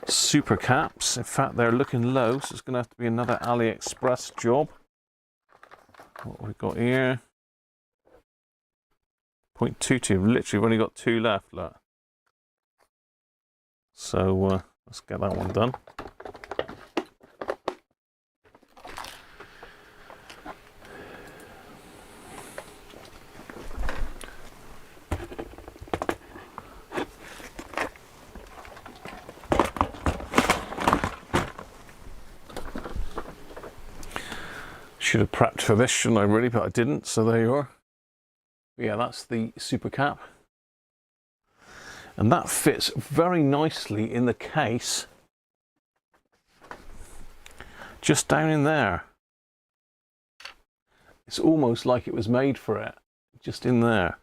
super caps. In fact, they're looking low, so it's going to have to be another AliExpress job. What have we got here? 0.22. Literally, we've only got 2 left. Look. So let's get that one done. Should have prepped for this, shouldn't I really, but I didn't, so there you are. Yeah, that's the super cap. And that fits very nicely in the case. Just down in there. It's almost like it was made for it, just in there.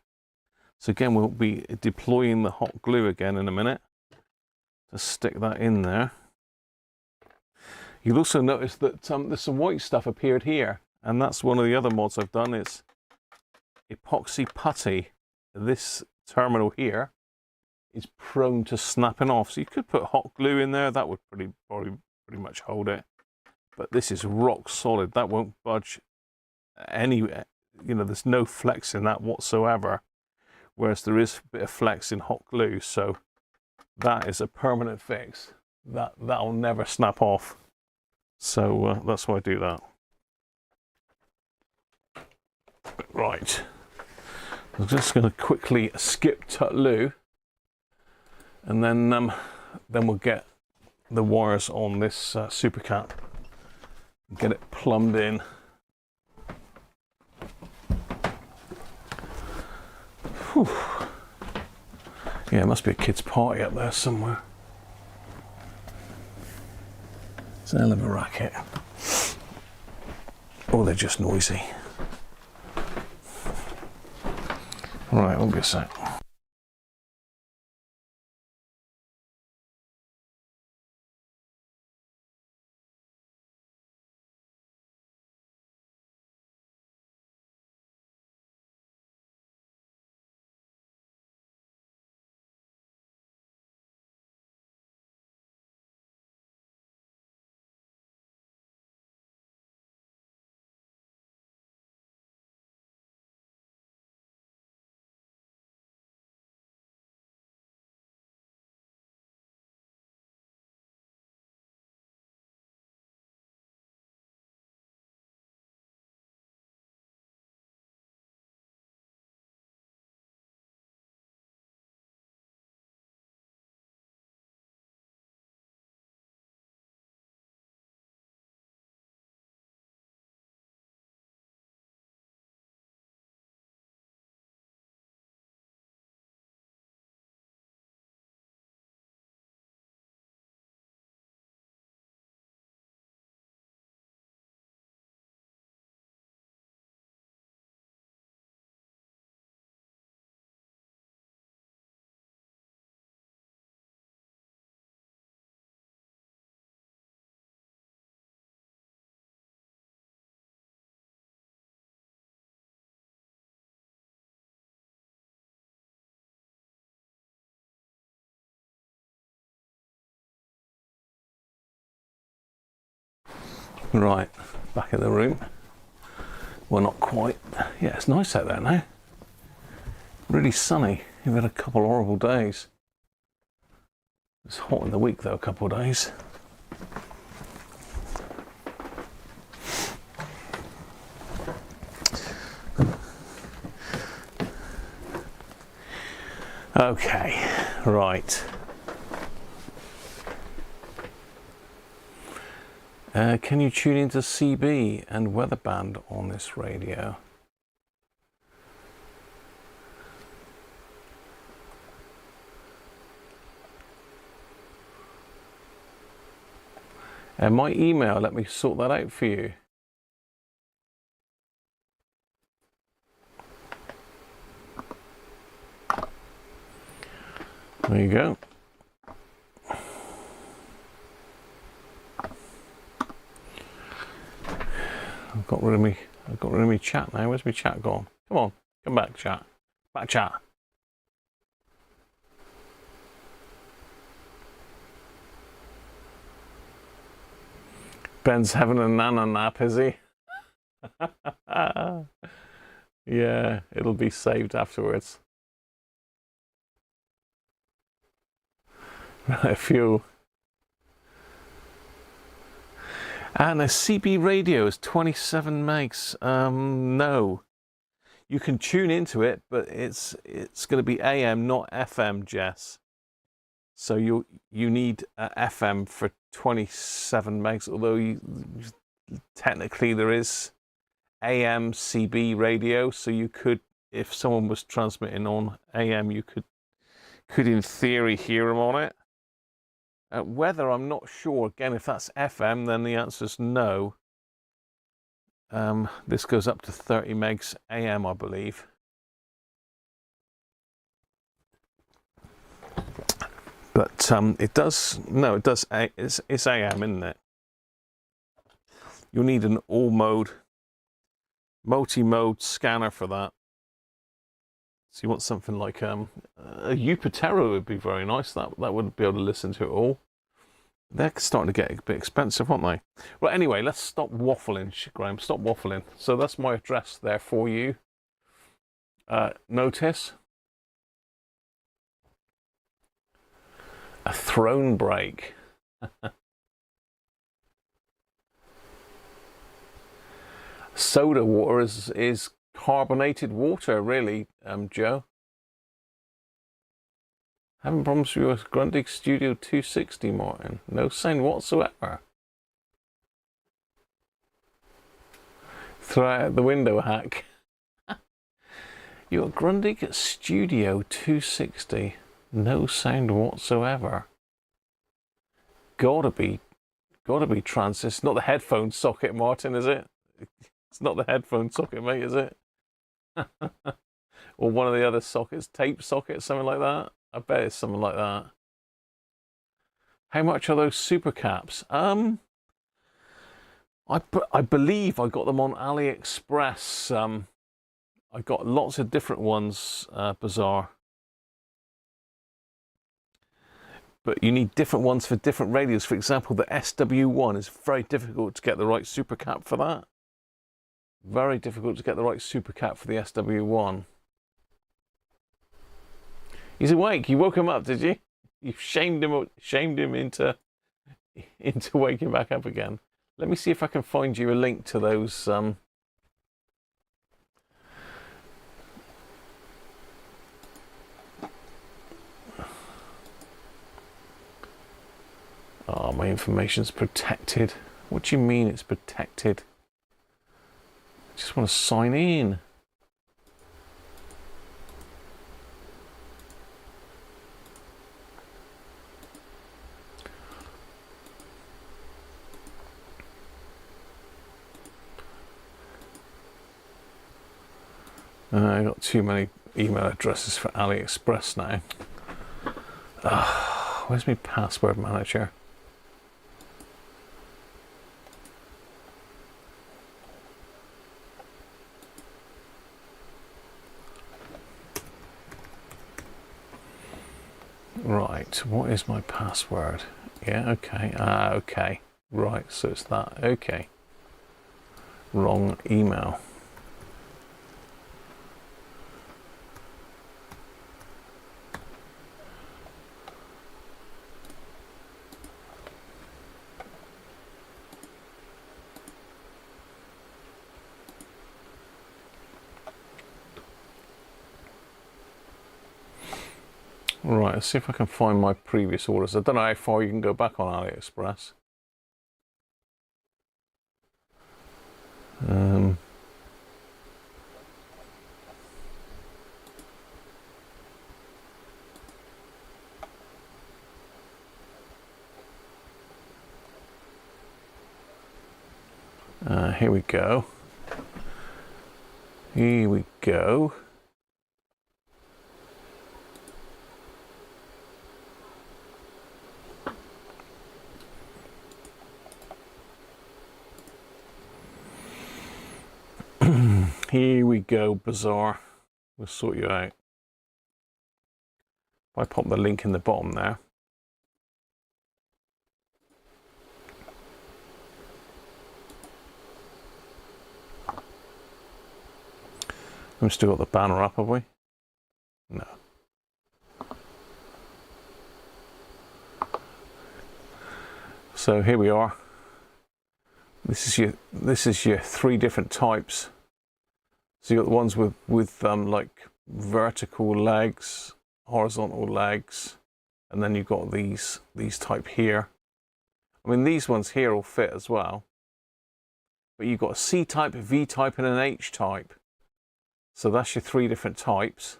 So again, we'll be deploying the hot glue again in a minute to stick that in there. You'll also notice that there's some white stuff appeared here, and that's one of the other mods I've done. It's epoxy putty. This terminal here is prone to snapping off, so you could put hot glue in there. That would probably pretty much hold it. But this is rock solid. That won't budge anywhere. You know, there's no flex in that whatsoever, whereas there is a bit of flex in hot glue. So that is a permanent fix. That'll never snap off. So that's why I do that. Right, I'm just going to quickly skip Tutlu, and then we'll get the wires on this super cap, get it plumbed in. Whew. Yeah, it must be a kid's party up there somewhere. It's a hell of a racket. Oh, they're just noisy. Right, won't be a sec. Right, back in the room. Well, not quite. Yeah, it's nice out there now. Really sunny. We've had a couple of horrible days. It's hot in the week though, a couple of days. Okay, right. Can you tune into CB and weather band on this radio? And my email, let me sort that out for you. There you go. I've got rid of me chat now. Where's my chat gone? Come on, come back, chat. Back, chat. Ben's having a nana nap, is he? Yeah, it'll be saved afterwards. Right, fuel. And a CB radio is 27 megs. No, you can tune into it, but it's going to be AM, not FM, Jess. So you need FM for 27 megs. Although technically there is AM CB radio, so you could, if someone was transmitting on AM, you could in theory hear them on it. Weather, I'm not sure. Again, if that's FM, then the answer is no. This goes up to 30 megs AM, I believe. But it does, no, it does, it's AM, isn't it? You'll need an all-mode, multi-mode scanner for that. So you want something like a Upatera would be very nice. That would be able to listen to it all. They're starting to get a bit expensive, aren't they? Well, anyway, let's stop waffling, Graham. Stop waffling. So that's my address there for you. Notice a throne break. Soda water is carbonated water, really, Joe. Having problems with your Grundig Studio 260, Martin? No sound whatsoever. Throw out the window hack. Your Grundig Studio 260, no sound whatsoever. Gotta be transistor. Not the headphone socket, Martin, is it? It's not the headphone socket, mate, is it? Or one of the other sockets, tape socket, something like that. I bet it's something like that. How much are those super caps? I believe I got them on AliExpress. I got lots of different ones, bizarre. But you need different ones for different radios. For example, the SW1 is very difficult to get the right super cap for that. Very difficult to get the right super cap for the SW1. He's awake. You woke him up, did you? You shamed him into waking back up again. Let me see if I can find you a link to those. Oh, my information's protected. What do you mean it's protected? I just want to sign in. I got too many email addresses for AliExpress now. Where's my password manager? Right, what is my password? Yeah, okay. Okay. Right, so it's that. Okay. Wrong email. Right, let's see if I can find my previous orders. I don't know how far you can go back on AliExpress. Here we go. Here we go. Here we go, Bazaar. We'll sort you out. If I pop the link in the bottom there. We've still got the banner up, have we? No. So here we are. This is your 3 different types. So you got the ones with like vertical legs, horizontal legs, and then you've got these type here. I mean, these ones here will fit as well. But you've got a C type, a V type, and an H type. So that's your 3 different types.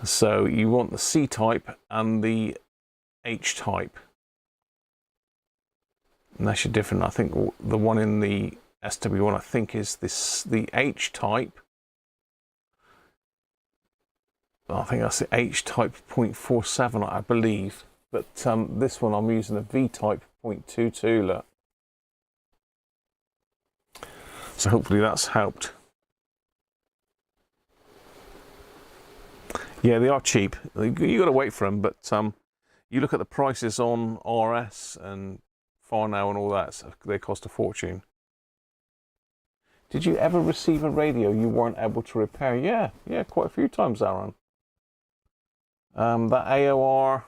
So you want the C type and the H type. And that's your different. I think the one in the SW1, I think, is the H type. I think that's the H type 0.47, I believe. But this one I'm using a V type 0.22. Look. So hopefully that's helped. Yeah, they are cheap. You got to wait for them, but you look at the prices on RS and Farnow and all that, so they cost a fortune. Did you ever receive a radio you weren't able to repair? Yeah, quite a few times, Aaron. That AOR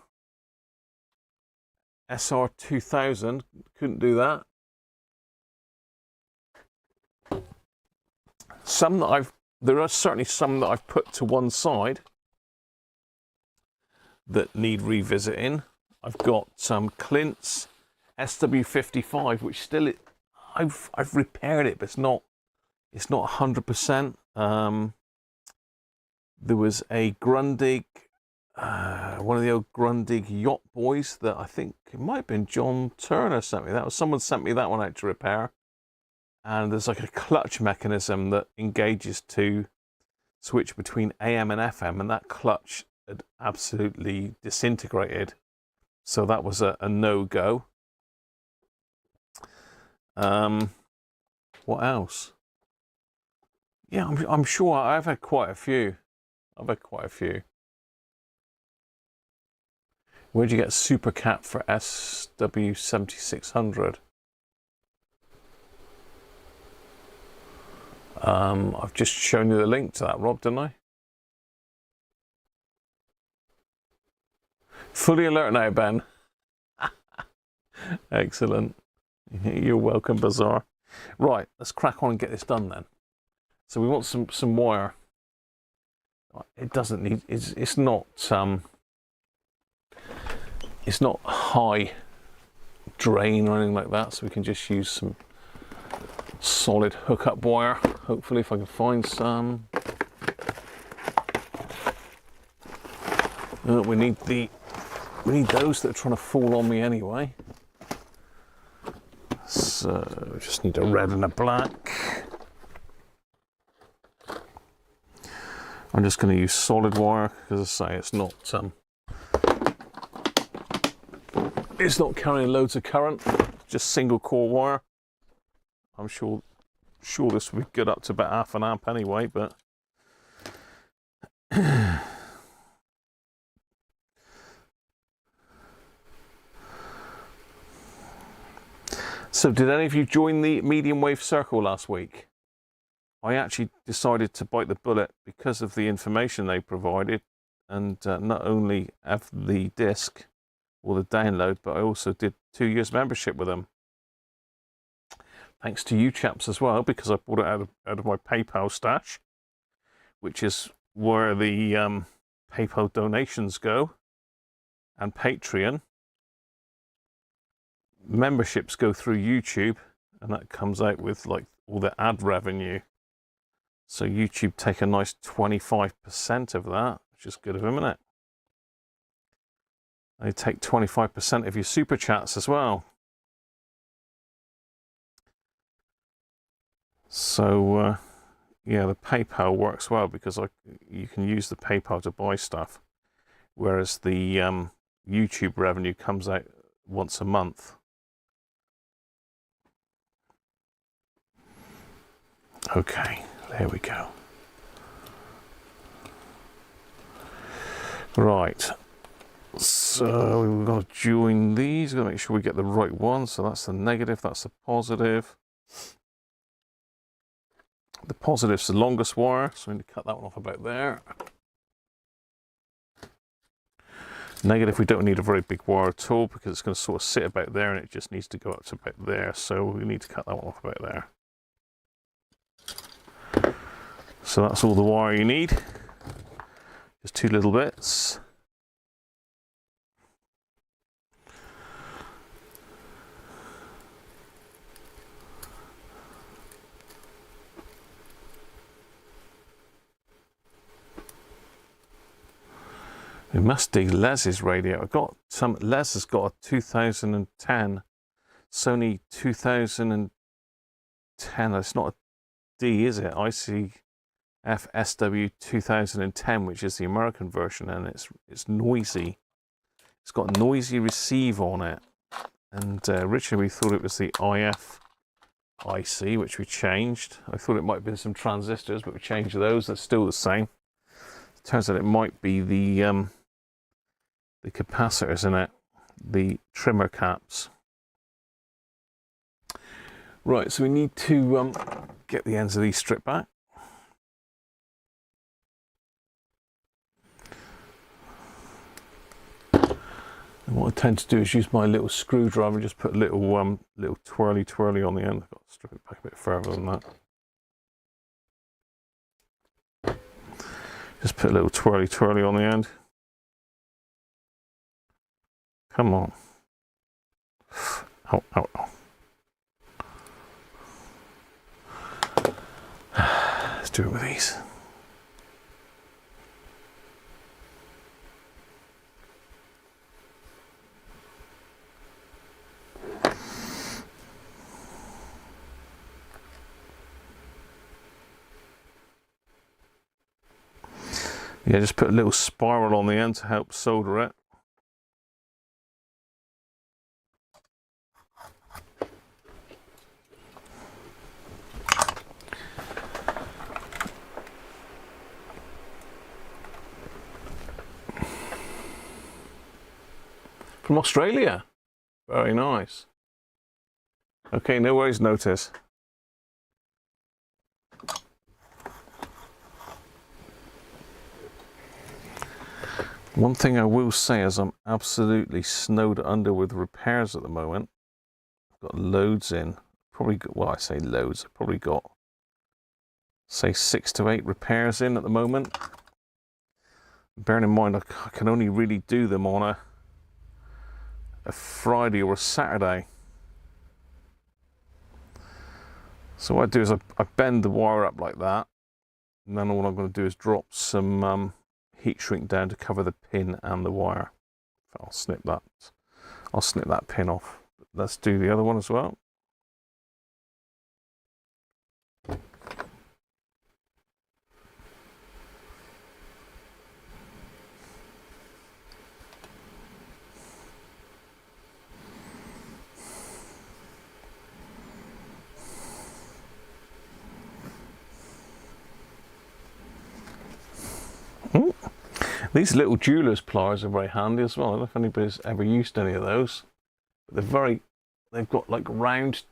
SR2000, couldn't do that. There are certainly some that I've put to one side that need revisiting. I've got some Clint's SW55, which still I've repaired it, but it's not 100%. There was a Grundig, one of the old Grundig yacht boys that I think it might have been John Turner sent me. Someone sent me that one out to repair. And there's like a clutch mechanism that engages to switch between AM and FM, and that clutch had absolutely disintegrated. So that was a no-go. What else? Yeah, I'm sure I've had quite a few. Where'd you get Super Cap for SW7600? I've just shown you the link to that, Rob, didn't I? Fully alert now, Ben. Excellent. You're welcome, Bazaar. Right, let's crack on and get this done then. So we want some wire. It doesn't need. It's not high drain or anything like that. So we can just use some solid hookup wire. Hopefully, if I can find some. We need those that are trying to fall on me anyway. So we just need a red and a black. I'm just going to use solid wire because, as I say, it's not carrying loads of current. Just single core wire. I'm sure this will be good up to about 0.5 amp anyway, but So did any of you join the medium wave circle last week? I actually decided to bite the bullet because of the information they provided, and not only have the disc or the download, but I also did 2 years membership with them. Thanks to you chaps as well, because I bought it out of my PayPal stash, which is where the PayPal donations go, and Patreon. Memberships go through YouTube, and that comes out with like all the ad revenue. So YouTube take a nice 25% of that, which is good of them, isn't it? They take 25% of your super chats as well. So yeah, the PayPal works well because you can use the PayPal to buy stuff, whereas the YouTube revenue comes out once a month. Okay, there we go. Right, so we've got to join these. We've got to make sure we get the right one. So that's the negative, that's the positive. The positive's the longest wire, so we need to cut that one off about there. Negative, we don't need a very big wire at all because it's going to sort of sit about there, and it just needs to go up to about there. So we need to cut that one off about there. So that's all the wire you need. Just 2 little bits. We must dig Les's radio. I've got some. Les has got a 2010 Sony 2010. It's not a D, is it? ICF-2010, which is the American version, and it's noisy. It's got noisy receive on it. And originally we thought it was the IC, which we changed. I thought it might have been some transistors, but we changed those. That's still the same. It turns out it might be the capacitors in it, the trimmer caps. Right, so we need to get the ends of these stripped back. And what I tend to do is use my little screwdriver and just put a little little twirly on the end. I've got to strip it back a bit further than that. Just put a little twirly on the end. Come on. Ow, ow, ow. Let's do it with these. Yeah, just put a little spiral on the end to help solder it. From Australia. Very nice. Okay, no worries, notice. One thing I will say is I'm absolutely snowed under with repairs at the moment. I've got loads in. Probably got, well, I say loads. I've probably got, say, 6 to 8 repairs in at the moment. Bearing in mind, I can only really do them on a Friday or a Saturday. So what I do is I bend the wire up like that, and then all I'm going to do is drop some heat shrink down to cover the pin and the wire. I'll snip that pin off. Let's do the other one as well. Ooh. These little jeweler's pliers are very handy as well. I don't know if anybody's ever used any of those. But they're very, they've got like round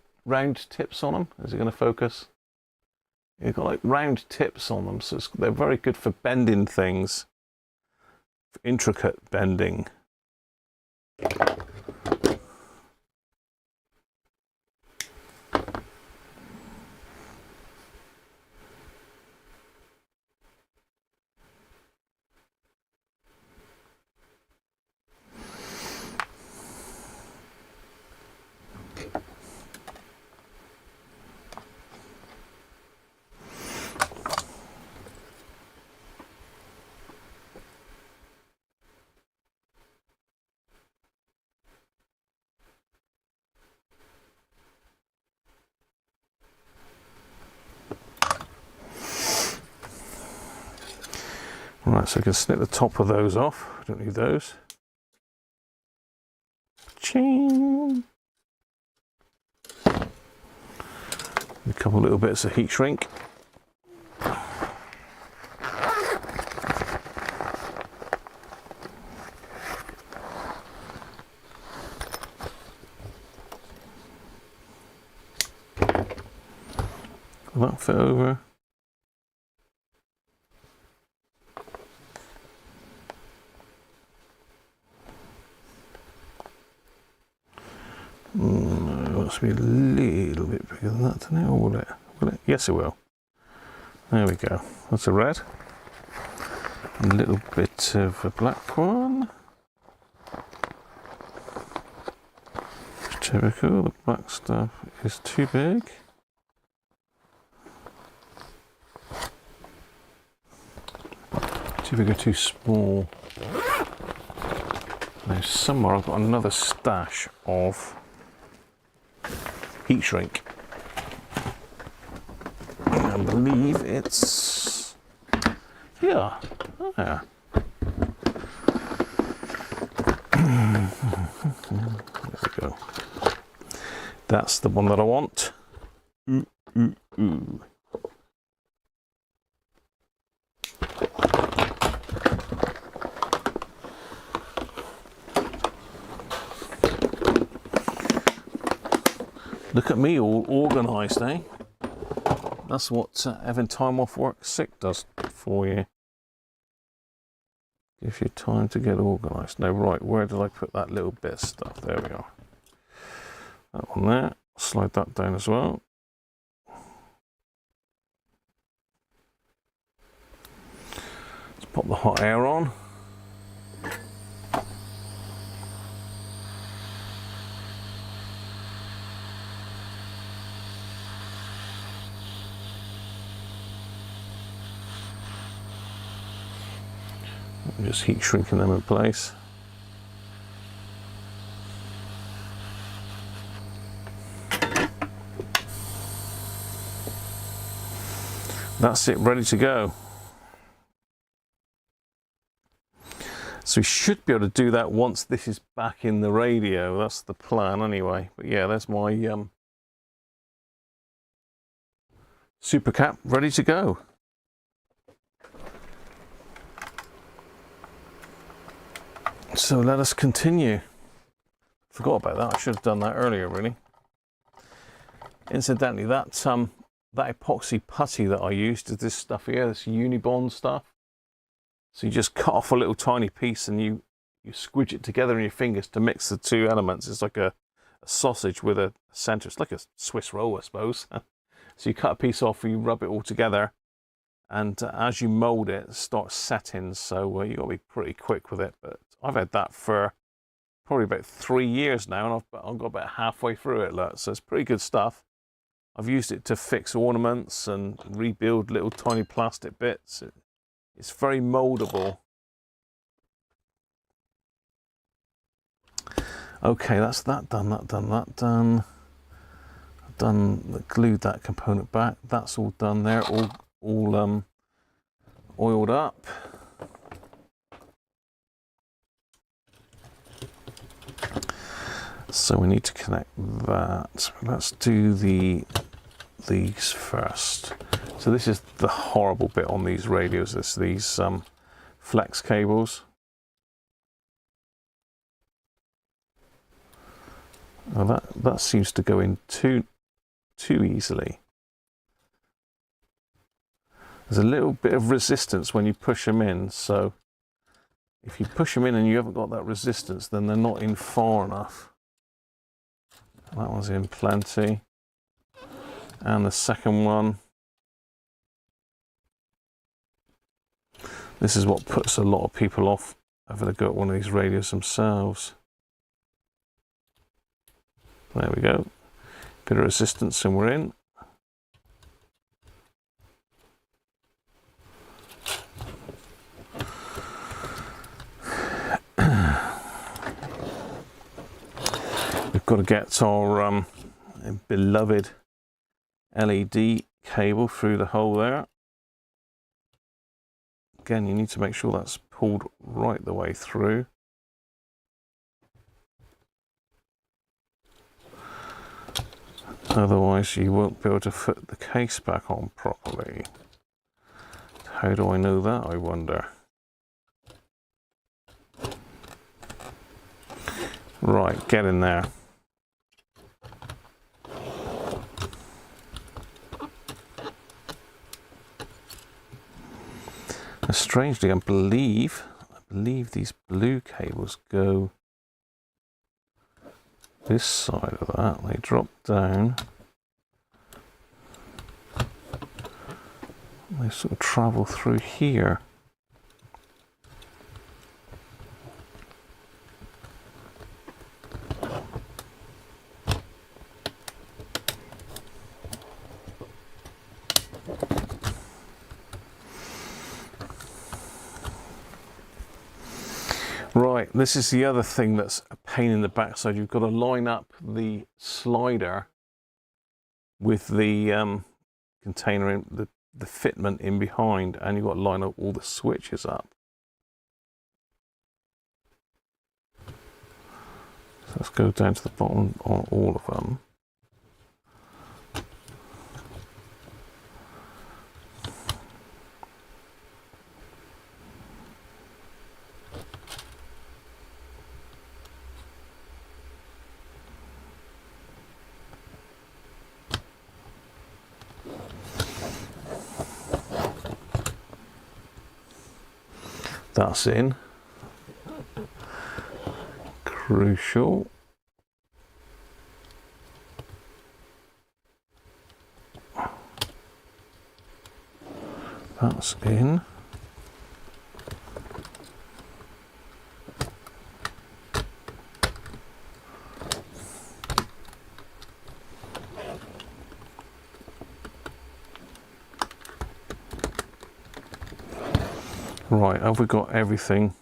tips on them. Is it going to focus? You've got like round tips on them, so they're very good for bending things, for intricate bending. Right, so I can snip the top of those off. I don't need those. Ching! A couple little bits of heat shrink. Will that fit over? It wants to be a little bit bigger than that, doesn't it? Or will it? Will it? Yes, it will. There we go. That's a red. A little bit of a black one. Typical. The black stuff is too big. Too big or too small. Now somewhere I've got another stash of heat shrink. I believe it's here. Oh, yeah. There we go. That's the one that I want. Ooh, ooh, ooh. Look at me, all organised, eh? That's what having time off work sick does for you. Gives you time to get organised. Now, right, where did I put that little bit of stuff? There we are. That one there. Slide that down as well. Let's pop the hot air on. I'm just heat shrinking them in place. That's it, ready to go. So we should be able to do that once this is back in the radio. That's the plan anyway. But yeah, that's my super cap ready to go. So let us continue. Forgot about that. I should have done that earlier, really. Incidentally, that epoxy putty that I used is this stuff here, this Unibond stuff. So you just cut off a little tiny piece and you squidge it together in your fingers to mix the two elements. It's like a sausage with a center. It's like a Swiss roll, I suppose. So you cut a piece off and you rub it all together. And as you mold it, it starts setting. So you've got to be pretty quick with it. But I've had that for probably about 3 years now, and I've got about halfway through it. Look. So it's pretty good stuff. I've used it to fix ornaments and rebuild little tiny plastic bits. It's very moldable. Okay, that's that done, that done, that done. I've done, glued that component back. That's all done there, all oiled up. So we need to connect that. Let's do these first. So this is the horrible bit on these radios. It's these flex cables. Well, that seems to go in too easily. There's a little bit of resistance when you push them in, so if you push them in and you haven't got that resistance, then they're not in far enough. That one's in plenty. And the second one. This is what puts a lot of people off having a go at one of these radios themselves. There we go. Bit of resistance and we're in. We've got to get our beloved LED cable through the hole there. Again, you need to make sure that's pulled right the way through. Otherwise, you won't be able to fit the case back on properly. How do I know that, I wonder? Right, get in there. Now, strangely, I believe these blue cables go this side of that. They drop down. They sort of travel through here. Right, this is the other thing that's a pain in the backside. You've got to line up the slider with the container in the fitment in behind, and you've got to line up all the switches up. So let's go down to the bottom on all of them. That's in. Crucial. That's in. Right, have we got everything?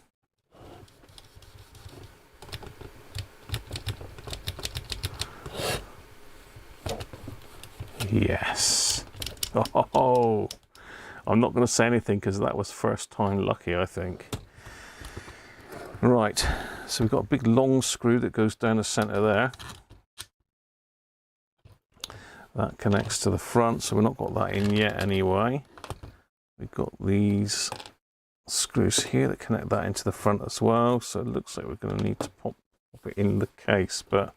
Yes. Oh, I'm not going to say anything because that was first time lucky, I think. Right, so we've got a big long screw that goes down the center there. That connects to the front, so we've not got that in yet anyway. We've got these screws here that connect that into the front as well, so it looks like we're going to need to pop it in the case, but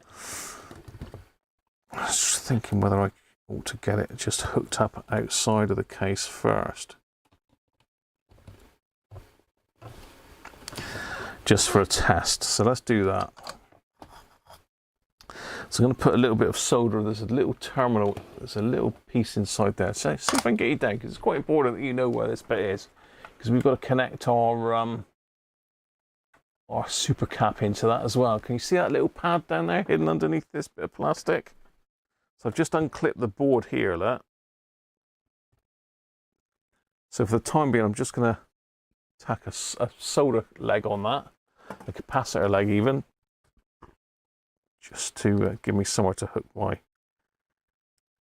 I was just thinking whether I ought to get it just hooked up outside of the case first, just for a test. So let's do that. So I'm going to put a little bit of solder. There's a little terminal, there's a little piece inside there. So see if I can get you down, because it's quite important that you know where this bit is, because we've got to connect our super cap into that as well. Can you see that little pad down there hidden underneath this bit of plastic? So I've just unclipped the board here, look. So for the time being, I'm just going to tack a solder leg on that, a capacitor leg even, just to give me somewhere to hook my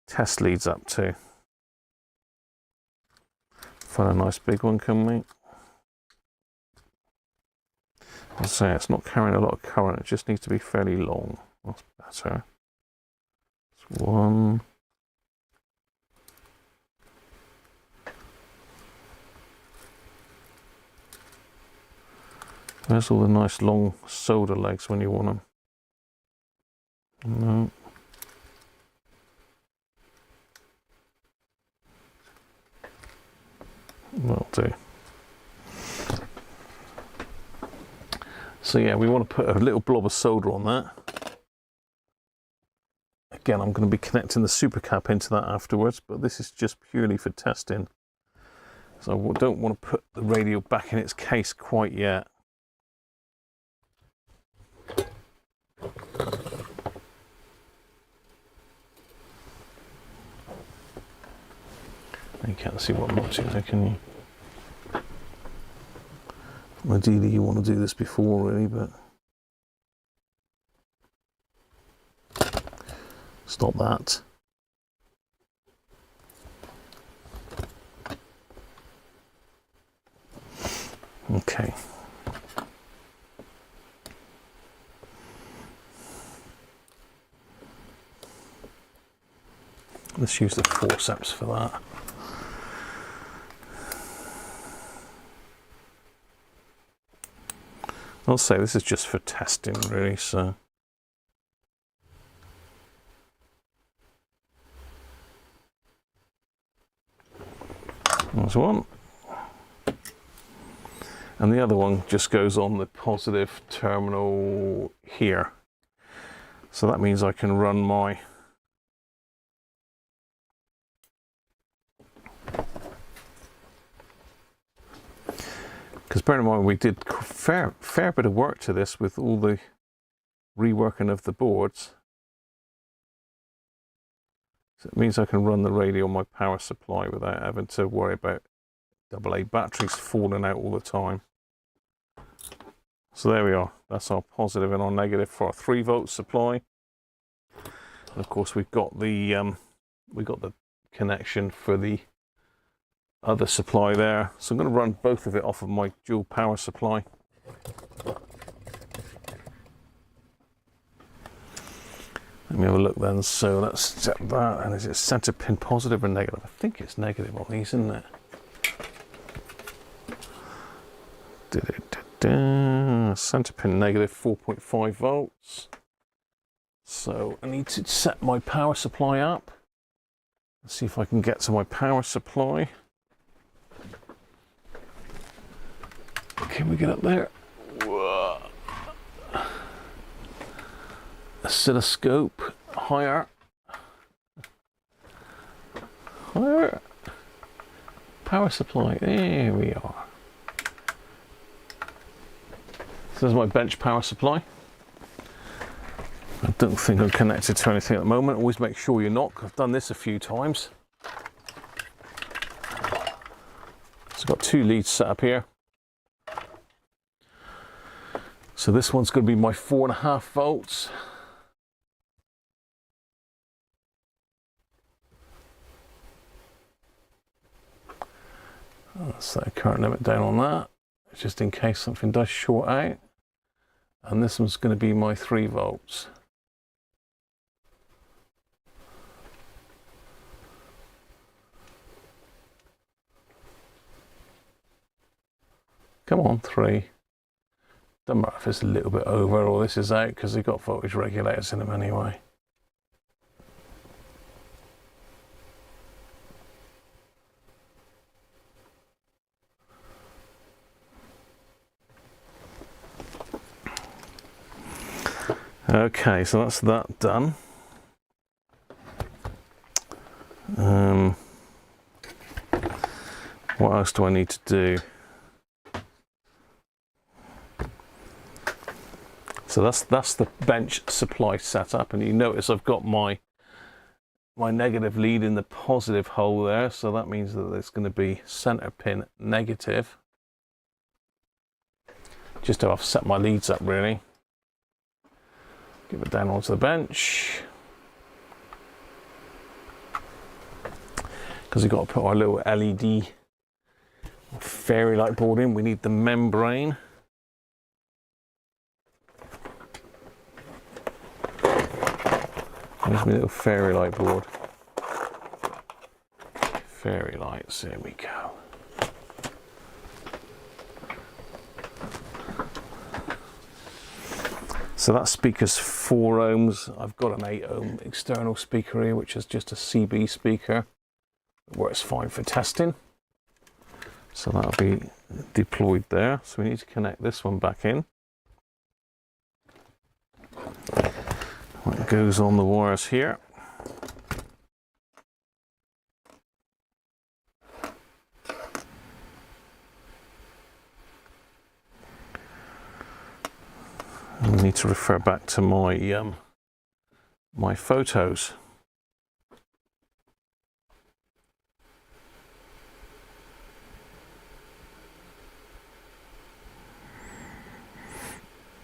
test leads up to. Find a nice big one, can we? I'll say it's not carrying a lot of current, it just needs to be fairly long. That's better. That's one. There's all the nice long solder legs when you want them. No. Will do. So yeah, we want to put a little blob of solder on that. Again, I'm going to be connecting the super cap into that afterwards, but this is just purely for testing. So I don't want to put the radio back in its case quite yet. You can't see what I'm up to there, can you? Ideally, you want to do this before, really, but stop that. Okay. Let's use the forceps for that. I'll say this is just for testing, really, so. There's one. And the other one just goes on the positive terminal here. So that means I can run my because bear in mind we did fair bit of work to this with all the reworking of the boards. So it means I can run the radio on my power supply without having to worry about AA batteries falling out all the time. So there we are. That's our positive and our negative for our 3-volt supply. And of course we've got the connection for the other supply there. So I'm going to run both of it off of my dual power supply. Let me have a look then. So let's set that. And is it center pin positive or negative? I think it's negative on these, isn't it? Center pin negative 4.5 volts. So I need to set my power supply up. Let's see if I can get to my power supply. Can we get up there? Whoa. Oscilloscope higher. Higher. Power supply. There we are. So there's my bench power supply. I don't think I'm connected to anything at the moment. Always make sure you're not. I've done this a few times. So I've got 2 leads set up here. So this one's going to be my 4.5 volts. I'll set a current limit down on that, just in case something does short out. And this one's going to be my 3 volts. Come on, 3. Doesn't matter if it's a little bit over or this is out because they've got voltage regulators in them anyway. Okay, so that's that done. What else do I need to do? So that's the bench supply setup, and you notice I've got my negative lead in the positive hole there, so that means that it's going to be center pin negative. Just to offset my leads up, really. Give it down onto the bench. Because we've got to put our little LED fairy light board in, we need the membrane. There's my little fairy light board. Fairy lights, there we go. So So that speaker's 4 ohms. I've got an 8 ohm external speaker here, which is just a CB speaker. It works fine for testing. So that'll be deployed there. So we need to connect this one back in. It goes on the wires here. I need to refer back to my my photos.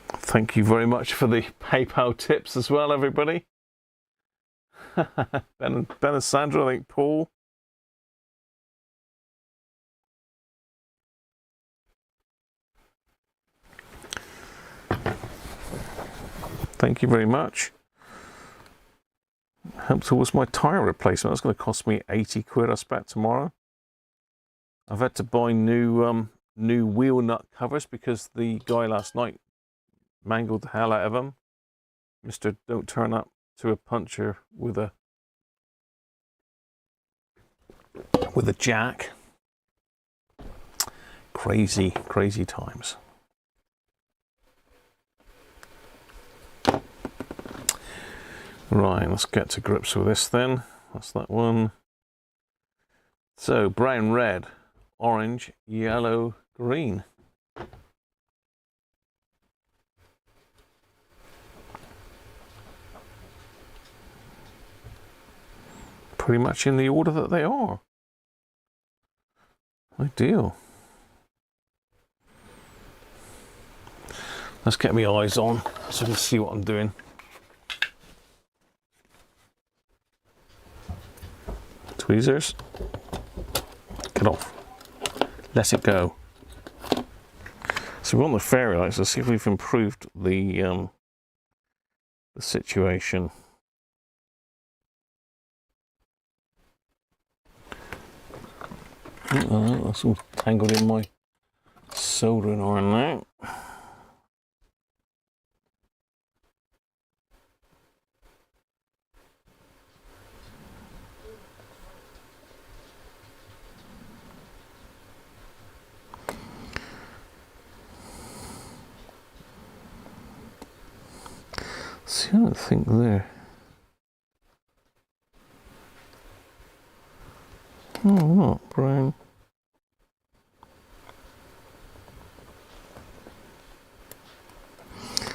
Thank you very much for the PayPal tips as well, everybody. Ben and Sandra, I think Paul. Thank you very much. Help towards my tyre replacement. That's going to cost me 80 quid, I expect, tomorrow. I've had to buy new wheel nut covers because the guy last night mangled the hell out of them. Mr. Don't turn up to a puncture with a jack. Crazy, crazy times. Right, let's get to grips with this then. That's that one. So, brown, red, orange, yellow, green. Pretty much in the order that they are. Ideal. Let's get my eyes on so I can see what I'm doing. Tweezers. Get off. Let it go. So we're on the fairy lights. Let's see if we've improved the situation. That's all tangled in my soldering iron now. See, I don't think there. Oh, not brown.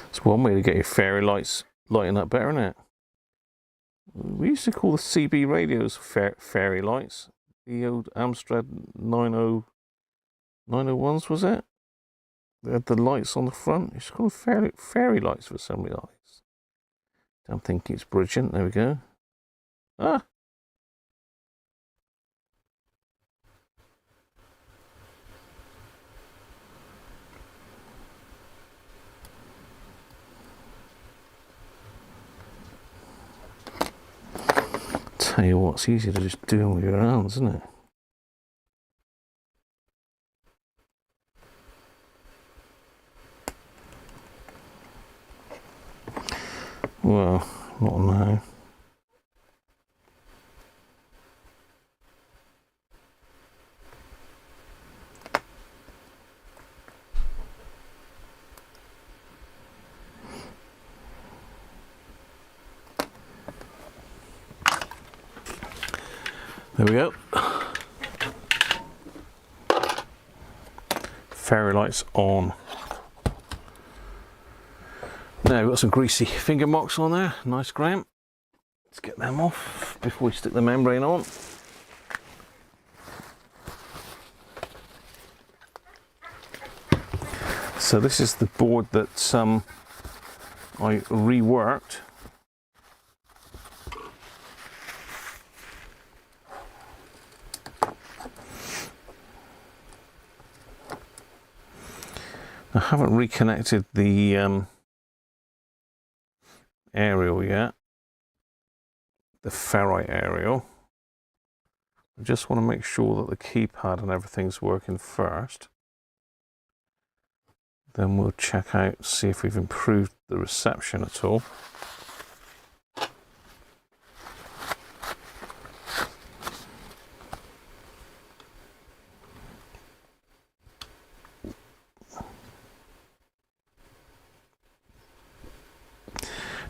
It's one way to get your fairy lights lighting up better, isn't it? We used to call the CB radios fairy lights. The old Amstrad 901s, was it? They had the lights on the front. It's called fairy lights for assembly lights. I'm thinking it's brilliant. There we go. Ah! Tell you what, it's easier to just do them with your hands, isn't it? Well, not now. There we go. Fairy lights on. Now we've got some greasy finger marks on there. Nice Graham. Let's get them off before we stick the membrane on. So this is the board that I reworked. I haven't reconnected the aerial yet, the ferrite aerial. I just want to make sure that the keypad and everything's working first Then we'll check out, see if we've improved the reception at all.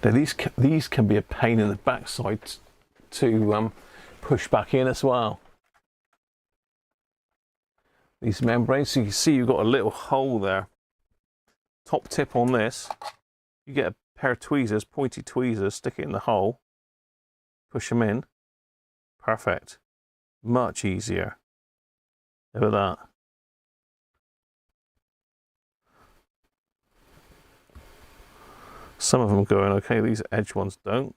Now these can be a pain in the backside to push back in as well. These membranes, so you can see you've got a little hole there. Top tip on this, you get a pair of tweezers, pointy tweezers, stick it in the hole, push them in. Perfect. Much easier. Look at that. Some of them are going okay, these edge ones don't.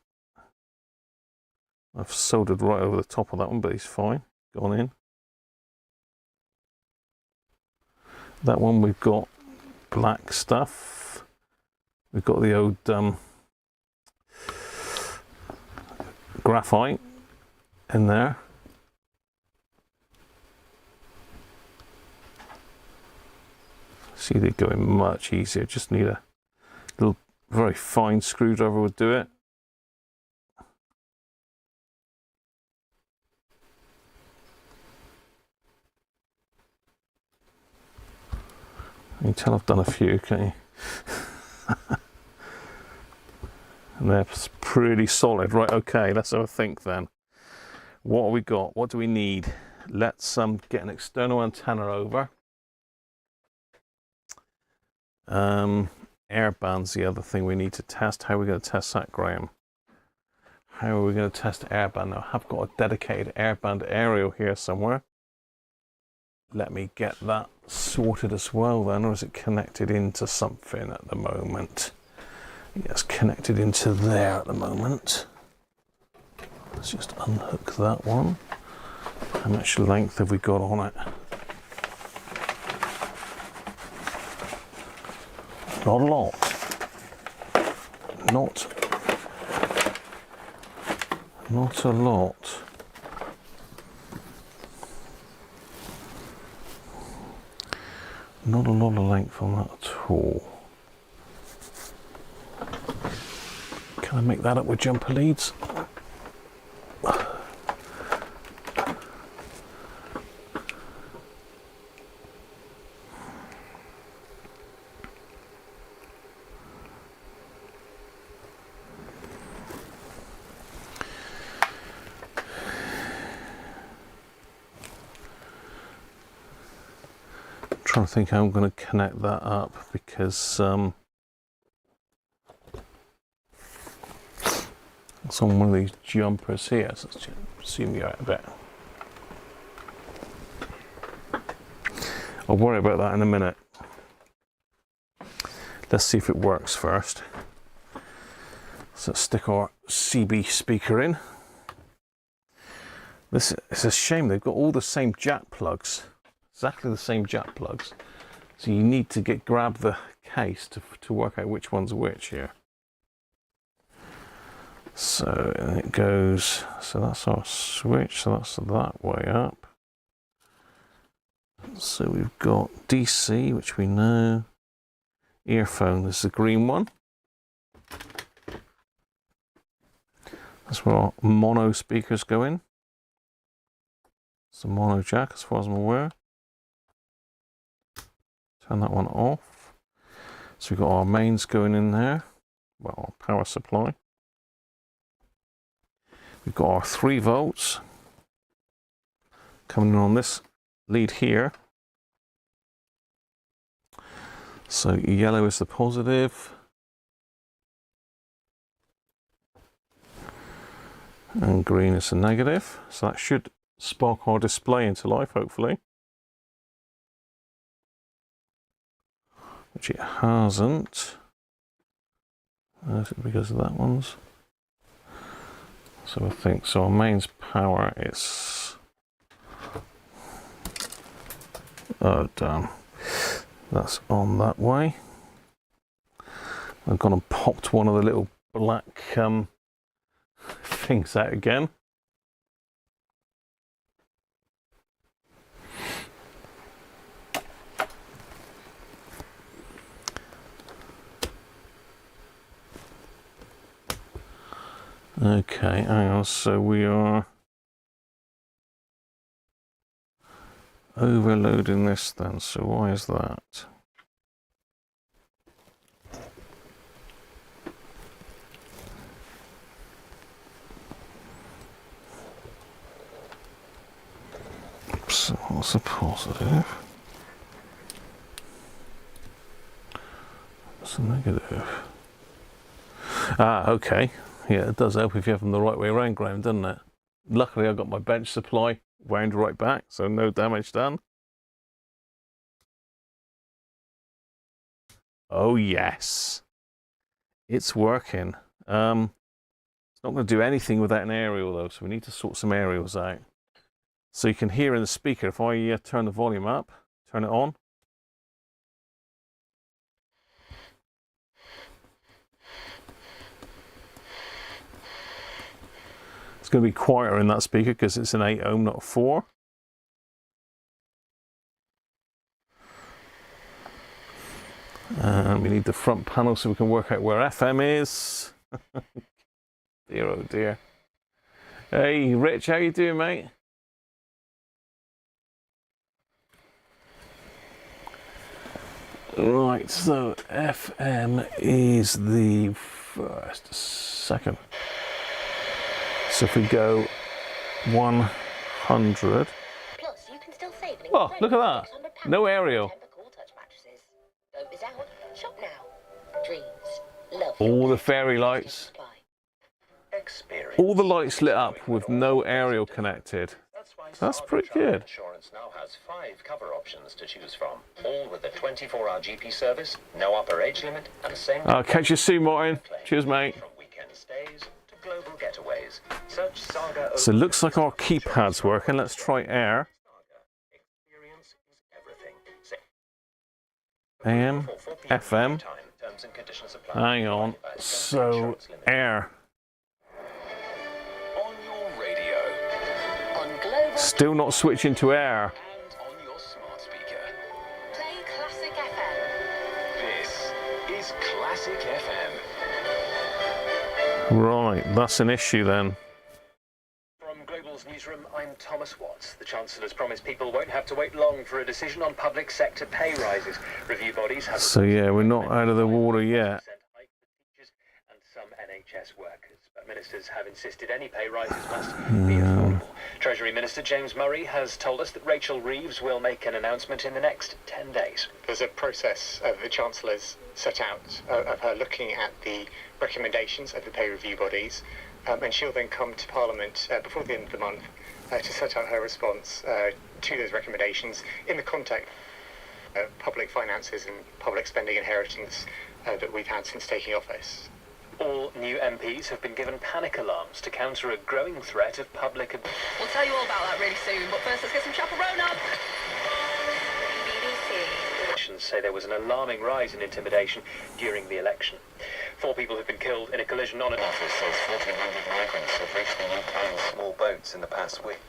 I've soldered right over the top of that one, but he's fine. Gone in. That one we've got black stuff. We've got the old graphite in there. See, they're going much easier. Just need a little very fine screwdriver would do it. You can tell I've done a few, can't you? And they're pretty solid. Right, okay, let's have a think then. What have we got? What do we need? Let's get an external antenna over. Airband's the other thing we need to test. How are we going to test that, Graham? How are we going to test airband? Now, I have got a dedicated airband aerial here somewhere. Let me get that sorted as well then, or is it connected into something at the moment? Yeah, it's connected into there at the moment. Let's just unhook that one. How much length have we got on it? Not a lot. Not a lot. Not a lot of length on that at all. Can I make that up with jumper leads? Trying to think how I'm going to connect that up, because it's on one of these jumpers here, so let's zoom you out a bit. I'll worry about that in a minute. Let's see if it works first. So let's stick our CB speaker in. This is a shame, they've got all the same jack plugs. Exactly the same jack plugs, so you need to grab the case to work out which one's which here. So it goes, so that's our switch, so that's that way up. So we've got DC, which we know. Earphone, this is the green one. That's where our mono speakers go in. It's a mono jack as far as I'm aware. Turn that one off. So we've got our mains going in there. Well, our power supply. We've got our 3 volts coming in on this lead here. So yellow is the positive. And green is the negative. So that should spark our display into life, hopefully. Which it hasn't. Is it because of that one's? So I think, so our mains power is, oh damn, that's on that way. I've gone and popped one of the little black things out again. Okay, hang on, so we are overloading this then, so why is that? So what's the positive? What's the negative? Ah, okay. Yeah, it does help if you have them the right way around ground, doesn't it? Luckily, I've got my bench supply wound right back, so no damage done. Oh, yes. It's working. It's not going to do anything without an aerial, though, so we need to sort some aerials out. So you can hear in the speaker, if I turn the volume up, turn it on. It's going to be quieter in that speaker because it's an 8 ohm, not a 4. And we need the front panel so we can work out where FM is. Dear, oh dear. Hey, Rich, how you doing, mate? Right, so FM is the second. So if we go 100. Plus, you can still save an Oh, look at that. No aerial. Don't miss out. Shop now. Dreams. Love. All the fairy lights. All the lights lit up with no aerial connected. That's pretty good. Insurance now has 5 cover options to choose from, all with a 24-hour GP service, no upper age limit, and the same. I'll catch you soon, Martin. Cheers, mate. From weekend stays to global getaways. Search Saga. So it looks like our keypad's working. Let's try air. Experience is everything. AM, FM. Hang on. So air. Still not switching to air. And on your smart speaker. Play Classic FM. This is Classic FM. Right, that's an issue then. From Global's newsroom, I'm Thomas Watts. The Chancellor's promised people won't have to wait long for a decision on public sector pay rises. Review bodies have... So yeah, we're not out of the water yet. And some NHS workers. But ministers have insisted any pay rises must be affordable. Treasury Minister James Murray has told us that Rachel Reeves will make an announcement in the next 10 days. There's a process the Chancellor's set out of her looking at the recommendations of the pay review bodies, and she'll then come to Parliament before the end of the month to set out her response to those recommendations in the context of public finances and public spending inheritance that we've had since taking office. All new MPs have been given panic alarms to counter a growing threat of public... We'll tell you all about that really soon, but first let's get some chaperone up! BBC say there was an alarming rise in intimidation during the election. 4 people have been killed in a collision on an office. Says 1,400 migrants have reached the UK in small boats in the past week.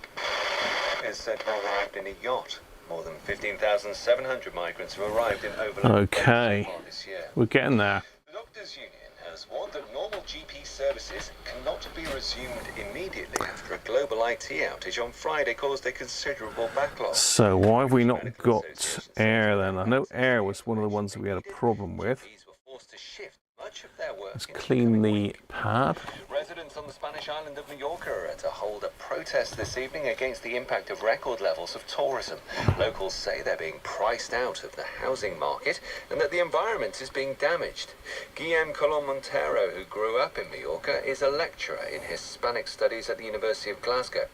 It's said they arrived in a yacht. More than 15,700 migrants have arrived in overland Okay, this year. we're getting there. The Doctors' Union has warned that normal GP services cannot be resumed immediately after a global IT outage on Friday caused a considerable backlog. So why have we not got air then? I know air was one of the ones that we had a problem with. GPs were forced to shift much of their work. Let's clean the pad. Residents on the Spanish island of Mallorca are to hold a protest this evening against the impact of record levels of tourism. Locals say they're being priced out of the housing market and that the environment is being damaged. Guillem Colon Montero, who grew up in Mallorca, is a lecturer in Hispanic Studies at the University of Glasgow.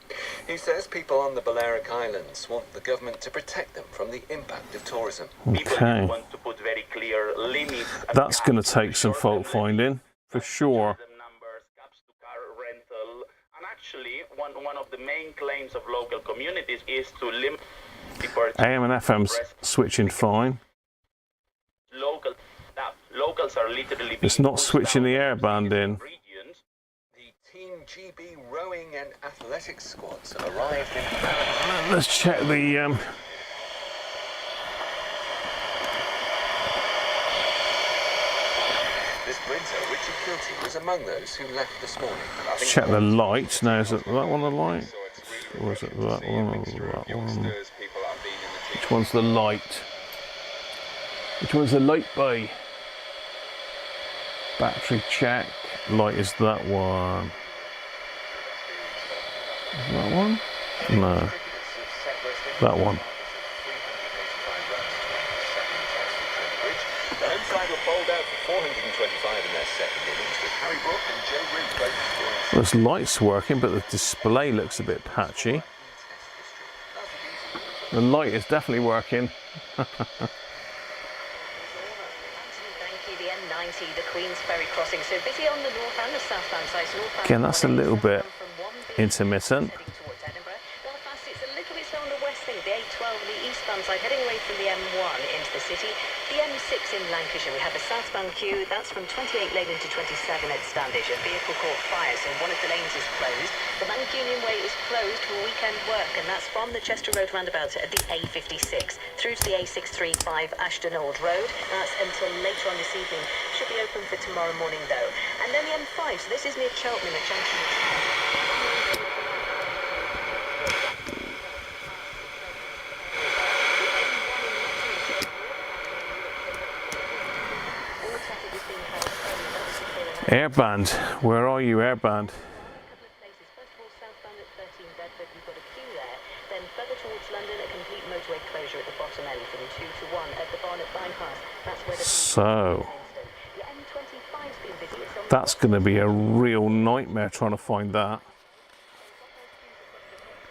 He says people on the Balearic Islands want the government to protect them from the impact of tourism. Okay. That's going to take some fault finding, for sure. And actually, one of the main claims of local communities is to limit the AM and FM's switching fine. Locals are literally... It's not switching the airband in. The Team GB rowing and athletics squads have arrived in... Let's check the... The sprinter Richard guilty was among those who left this morning. Let's check the light. Now, is it that one the light? Or is it that one or that one? Which one's the light? Which one's the light by? Battery check. Light is that one. Is that one? No. That one. The home side will fold out for 425 in their second innings, with Harry Brook and Joe Root both scoring. This light's working, but the display looks a bit patchy. The light is definitely working. Thank you. The M90, the Queensferry crossing, so busy on the north and the southbound side. Again, that's a little bit intermittent. Belfast, it's a little bit slow on the west thing. The A12 on the eastbound side, heading away from the M1 into the city. The M6 in Lancashire, we have a southbound queue. That's from 28 lane into 27 at Standish. A vehicle caught fire, so one of the lanes is closed. The Mancunian Way is closed for weekend work, and that's from the Chester Road roundabout at the A56 through to the A635 Ashton Old Road. That's until later on this evening. Should be open for tomorrow morning though. And then the M5, so this is near Cheltenham at junction. Airband, where are you, Airband? First of all, southbound at 13 Bedford, you've got a queue there. Then further towards London, a complete motorway closure at the bottom end from 2 to 1 at the Barnet bypass. That's where the So, the M25's been busy. It's on that's going to be a real nightmare trying to find that.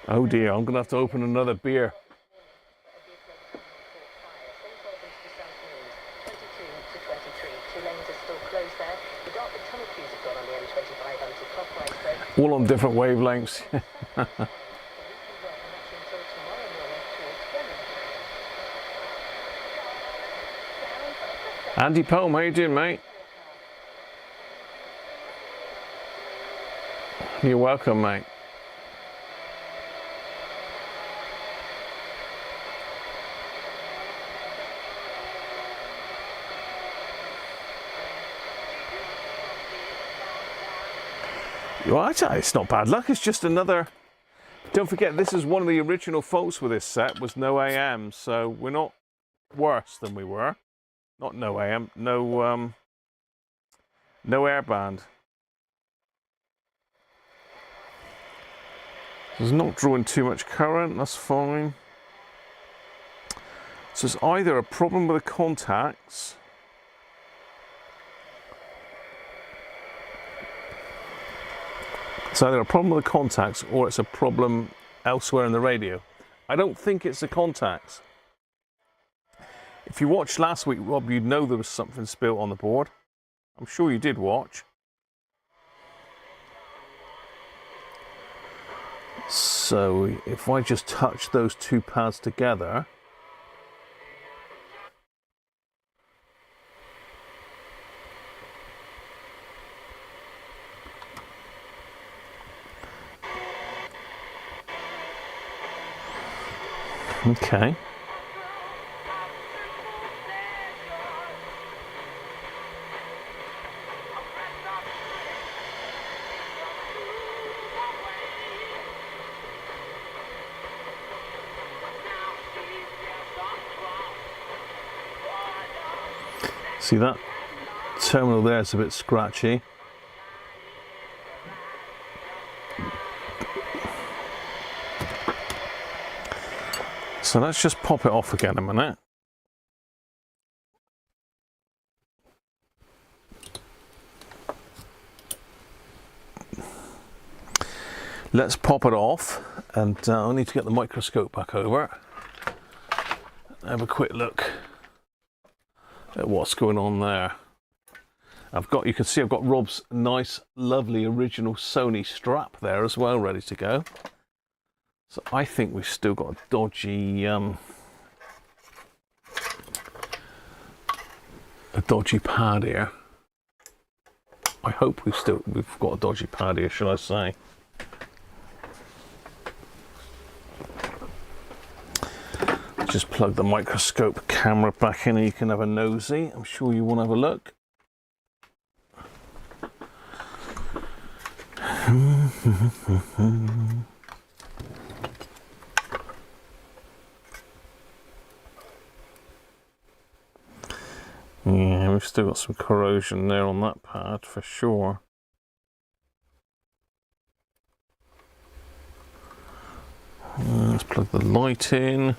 Oh dear, I'm going to have to open another beer. All on different wavelengths. Andy Poem, how you doing, mate? You're welcome, mate. Well, it's not bad luck, it's just another... Don't forget, this is one of the original faults with this set, was no AM, so we're not worse than we were. Not no AM, no airband. It's not drawing too much current, that's fine. So it's either a problem with the contacts, it's either a problem with the contacts or it's a problem elsewhere in the radio. I don't think it's the contacts. If you watched last week, Rob, you'd know there was something spilt on the board. I'm sure you did watch. So if I just touch those two pads together, okay. See that terminal there is a bit scratchy. So let's just pop it off again a minute. Let's pop it off, and I need to get the microscope back over. Have a quick look at what's going on there. You can see I've got Rob's nice, lovely, original Sony strap there as well, ready to go. So I think we've still got a dodgy pad here. I hope we've got a dodgy pad here, shall I say. Just plug the microscope camera back in and you can have a nosy. I'm sure you want to have a look. Yeah, we've still got some corrosion there on that pad for sure. Let's plug the light in.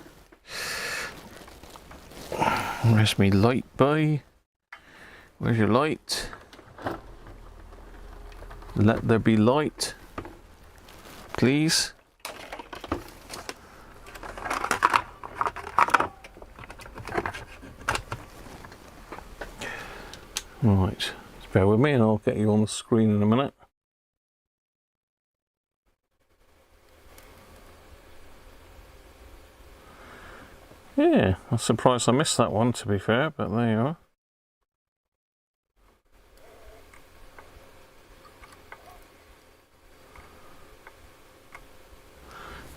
Where's my light bay? Where's your light? Let there be light, please. Right, just bear with me and I'll get you on the screen in a minute. Yeah, I'm surprised I missed that one, to be fair, but there you are.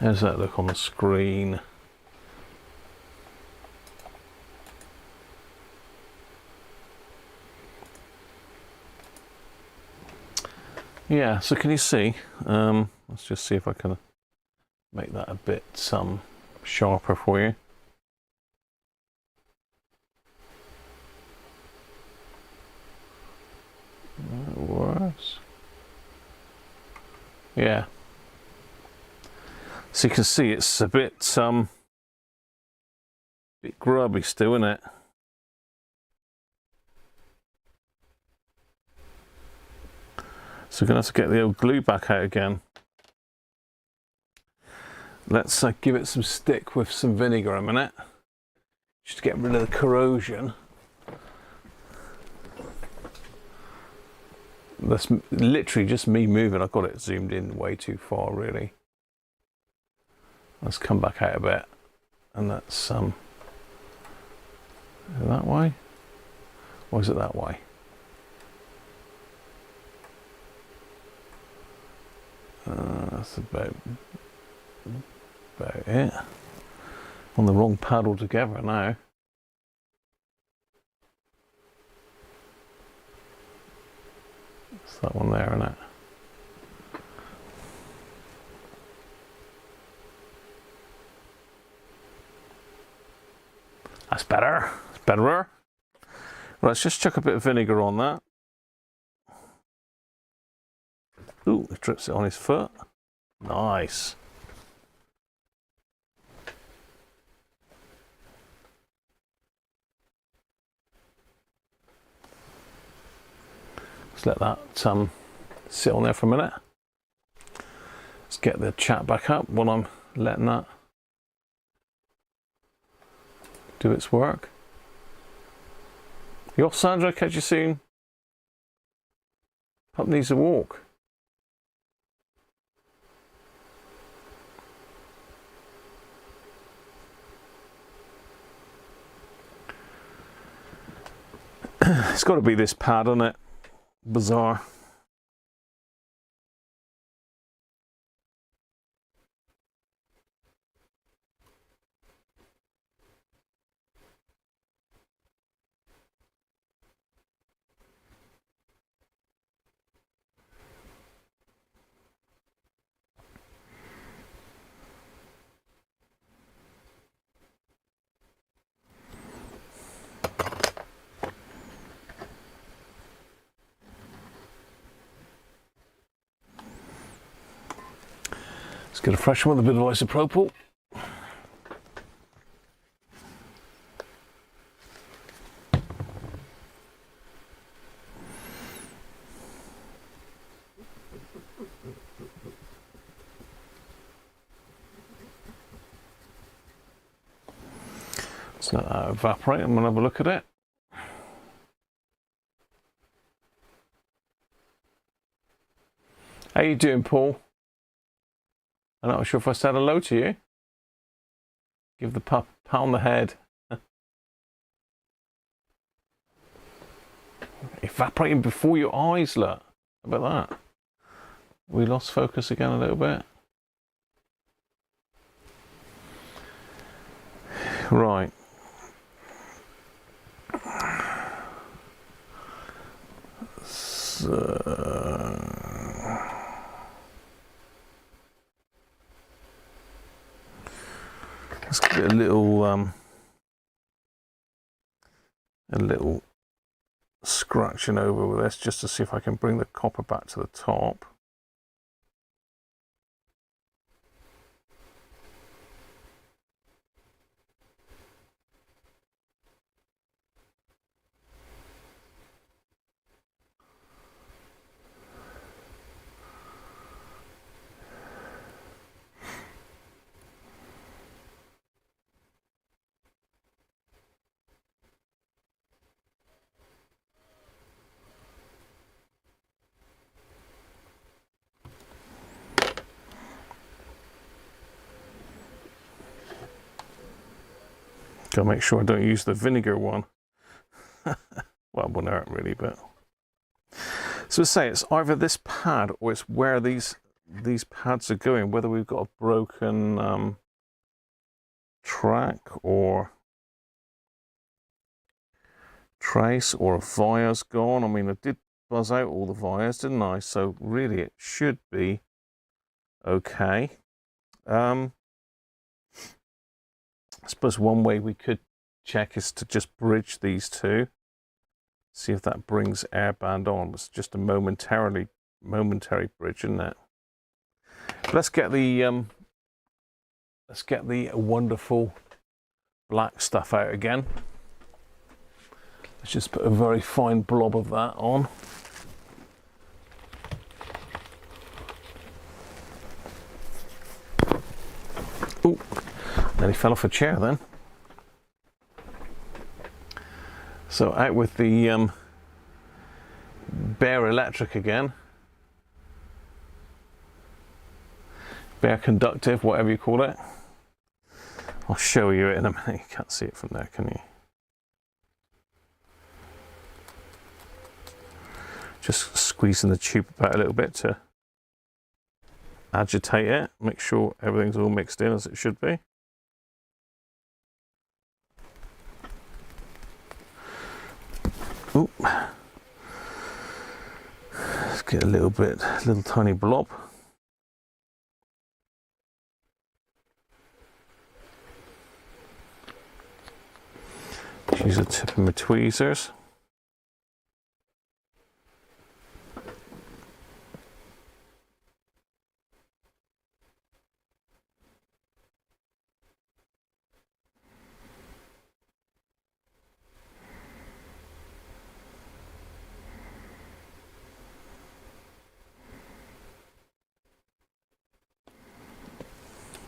How's that look on the screen? Yeah, so can you see? Let's just see if I can make that a bit sharper for you. That works. Yeah. So you can see it's a bit grubby still, isn't it? So we're going to have to get the old glue back out again. Let's give it some stick with some vinegar a minute, just to get rid of the corrosion. That's literally just me moving. I've got it zoomed in way too far, really. Let's come back out a bit, and let's that way, or is it that way? That's about it. On the wrong pad altogether now. It's that one there, isn't it? That's better. It's betterer. Right, let's just chuck a bit of vinegar on that. Ooh, he drips it on his foot. Nice. Let's let that sit on there for a minute. Let's get the chat back up while I'm letting that do its work. You off, Sandra? Catch you soon. Pup needs a walk. It's got to be this pad on it. Bizarre. Let's get a fresh one with a bit of isopropyl. Let's let that evaporate and we'll have a look at it. How you doing, Paul? I'm not sure if I said hello to you. Give the pup a pat on the head. Evaporating before your eyes, look. How about that? We lost focus again a little bit. Right. So, a little scratching over with this just to see if I can bring the copper back to the top. Gotta make sure I don't use the vinegar one. Well, it wouldn't hurt really, but. So let's say it's either this pad or it's where these pads are going, whether we've got a broken track or trace or a vire's gone. I mean, I did buzz out all the wires, didn't I? So really it should be okay. I suppose one way we could check is to just bridge these two, see if that brings Airband on. It's just a momentary bridge, isn't it? But let's get the wonderful black stuff out again. Let's just put a very fine blob of that on. Ooh. Then he fell off a chair then. So out with the bare electric again. Bare conductive, whatever you call it. I'll show you it in a minute. You can't see it from there, can you? Just squeezing the tube about a little bit to agitate it. Make sure everything's all mixed in as it should be. Ooh. Let's get a little tiny blob. Use the tip of my tweezers.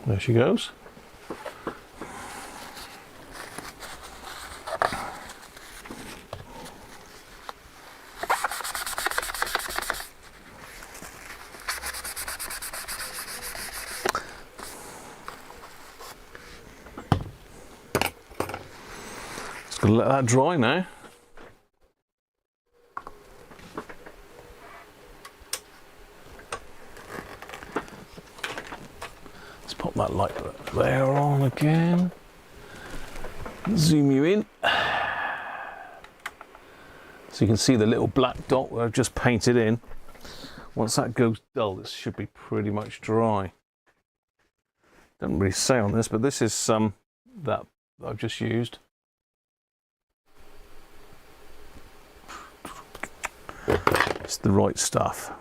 There she goes. Just gonna let that dry now. That light there on again. Zoom you in. So you can see the little black dot where I've just painted in. Once that goes dull, this should be pretty much dry. Doesn't really say on this, but this is some that I've just used. It's the right stuff.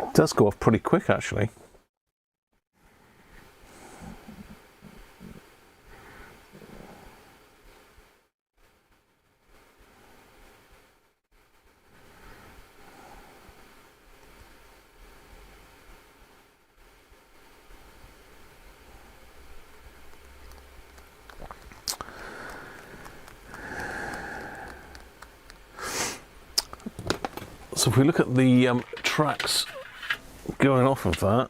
It does go off pretty quick, actually. So if we look at the tracks going off of that,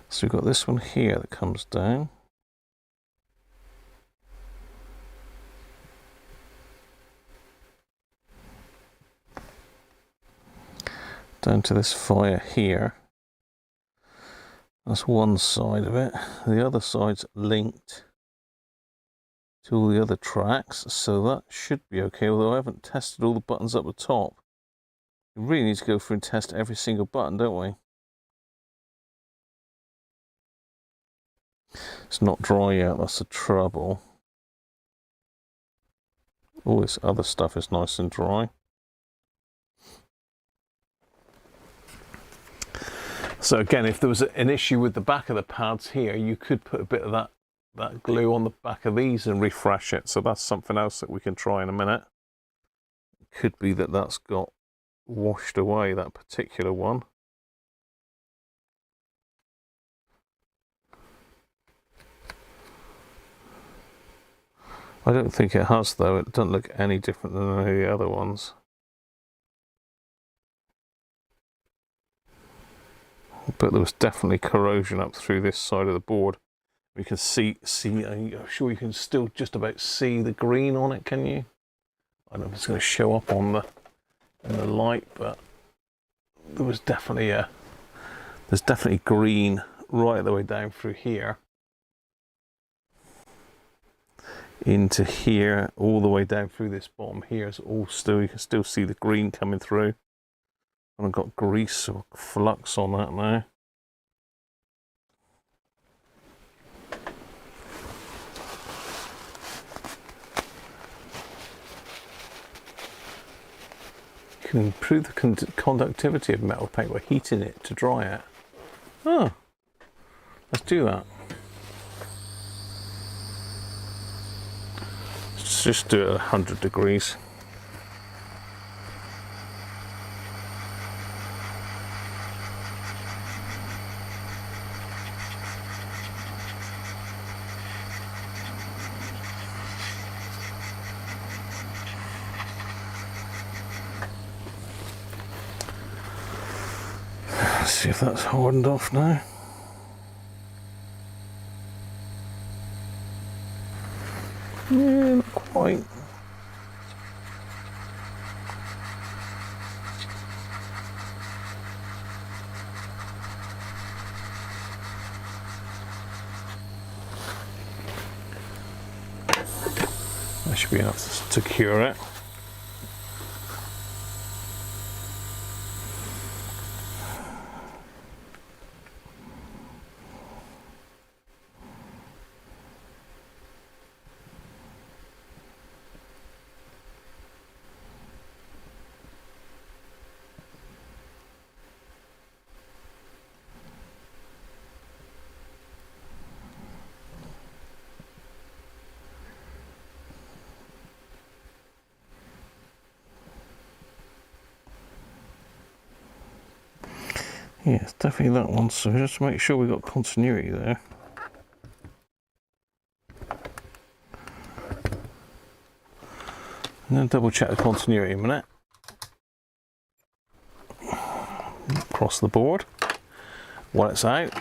so we've got this one here that comes down. Down to this fire here. That's one side of it. The other side's linked to all the other tracks, so that should be okay, although I haven't tested all the buttons up the top. We really need to go through and test every single button, don't we? It's not dry yet, that's the trouble. All this other stuff is nice and dry. So again, if there was an issue with the back of the pads here, you could put a bit of that glue on the back of these and refresh it. So that's something else that we can try in a minute. It could be that that's got washed away, that particular one. I don't think it has though, it doesn't look any different than any of the other ones. But there was definitely corrosion up through this side of the board. We can see, I'm sure you can still just about see the green on it, can you? I don't know if it's going to show up on in the light, but there was definitely there's definitely green right the way down through here. Into here, all the way down through this bottom here is all still, you can still see the green coming through. And I've got grease or flux on that now. You can improve the conductivity of metal paint by heating it to dry it. Oh, let's do that. Let's just do it at 100 degrees. Let's see if that's hardened off now. Yeah, not quite. That should be enough to cure it. Yeah, it's definitely that one, so just to make sure we've got continuity there. And then double check the continuity in a minute. Across the board. While it's out.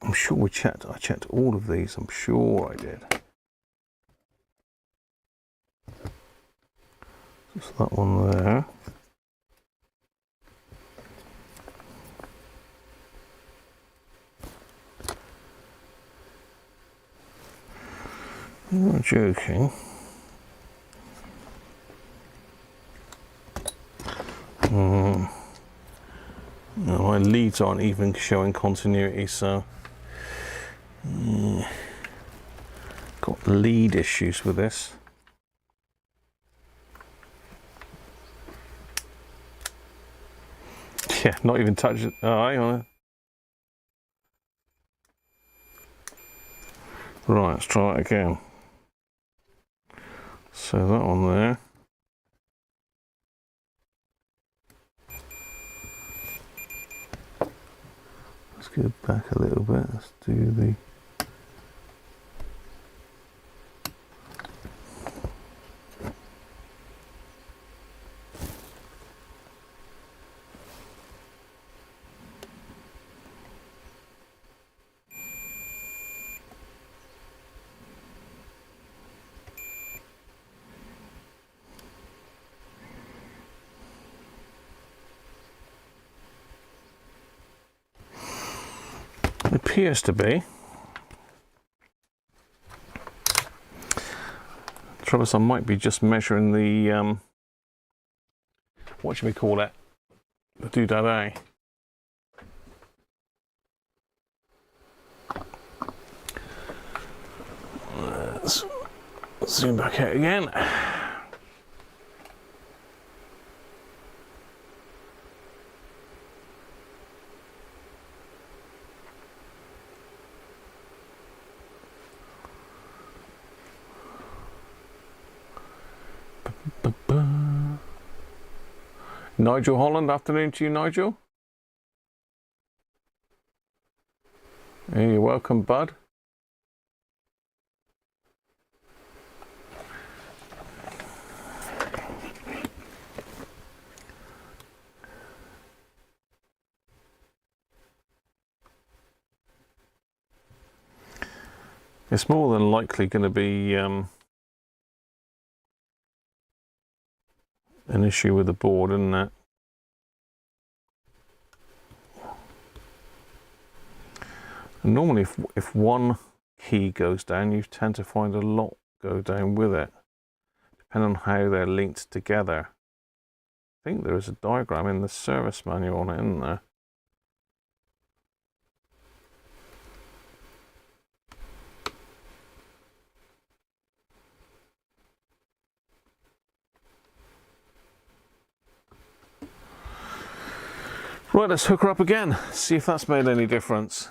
I'm sure I checked all of these, I'm sure I did. Just that one there. I'm not joking. No, my leads aren't even showing continuity, so got lead issues with this. Yeah, not even touching. Oh, hang on. Right, let's try it again. So that one there. Let's go back a little bit. Let's do the. It appears to be. trouble is I might be just measuring the, what should we call it? The doodad A. Let's zoom back out again. Nigel Holland, afternoon to you, Nigel. Hey, you're welcome, bud. It's more than likely going to be an issue with the board, isn't it? And normally if one key goes down, you tend to find a lot go down with it, depending on how they're linked together. I think there is a diagram in the service manual on it, isn't there? Right, let's hook her up again, see if that's made any difference.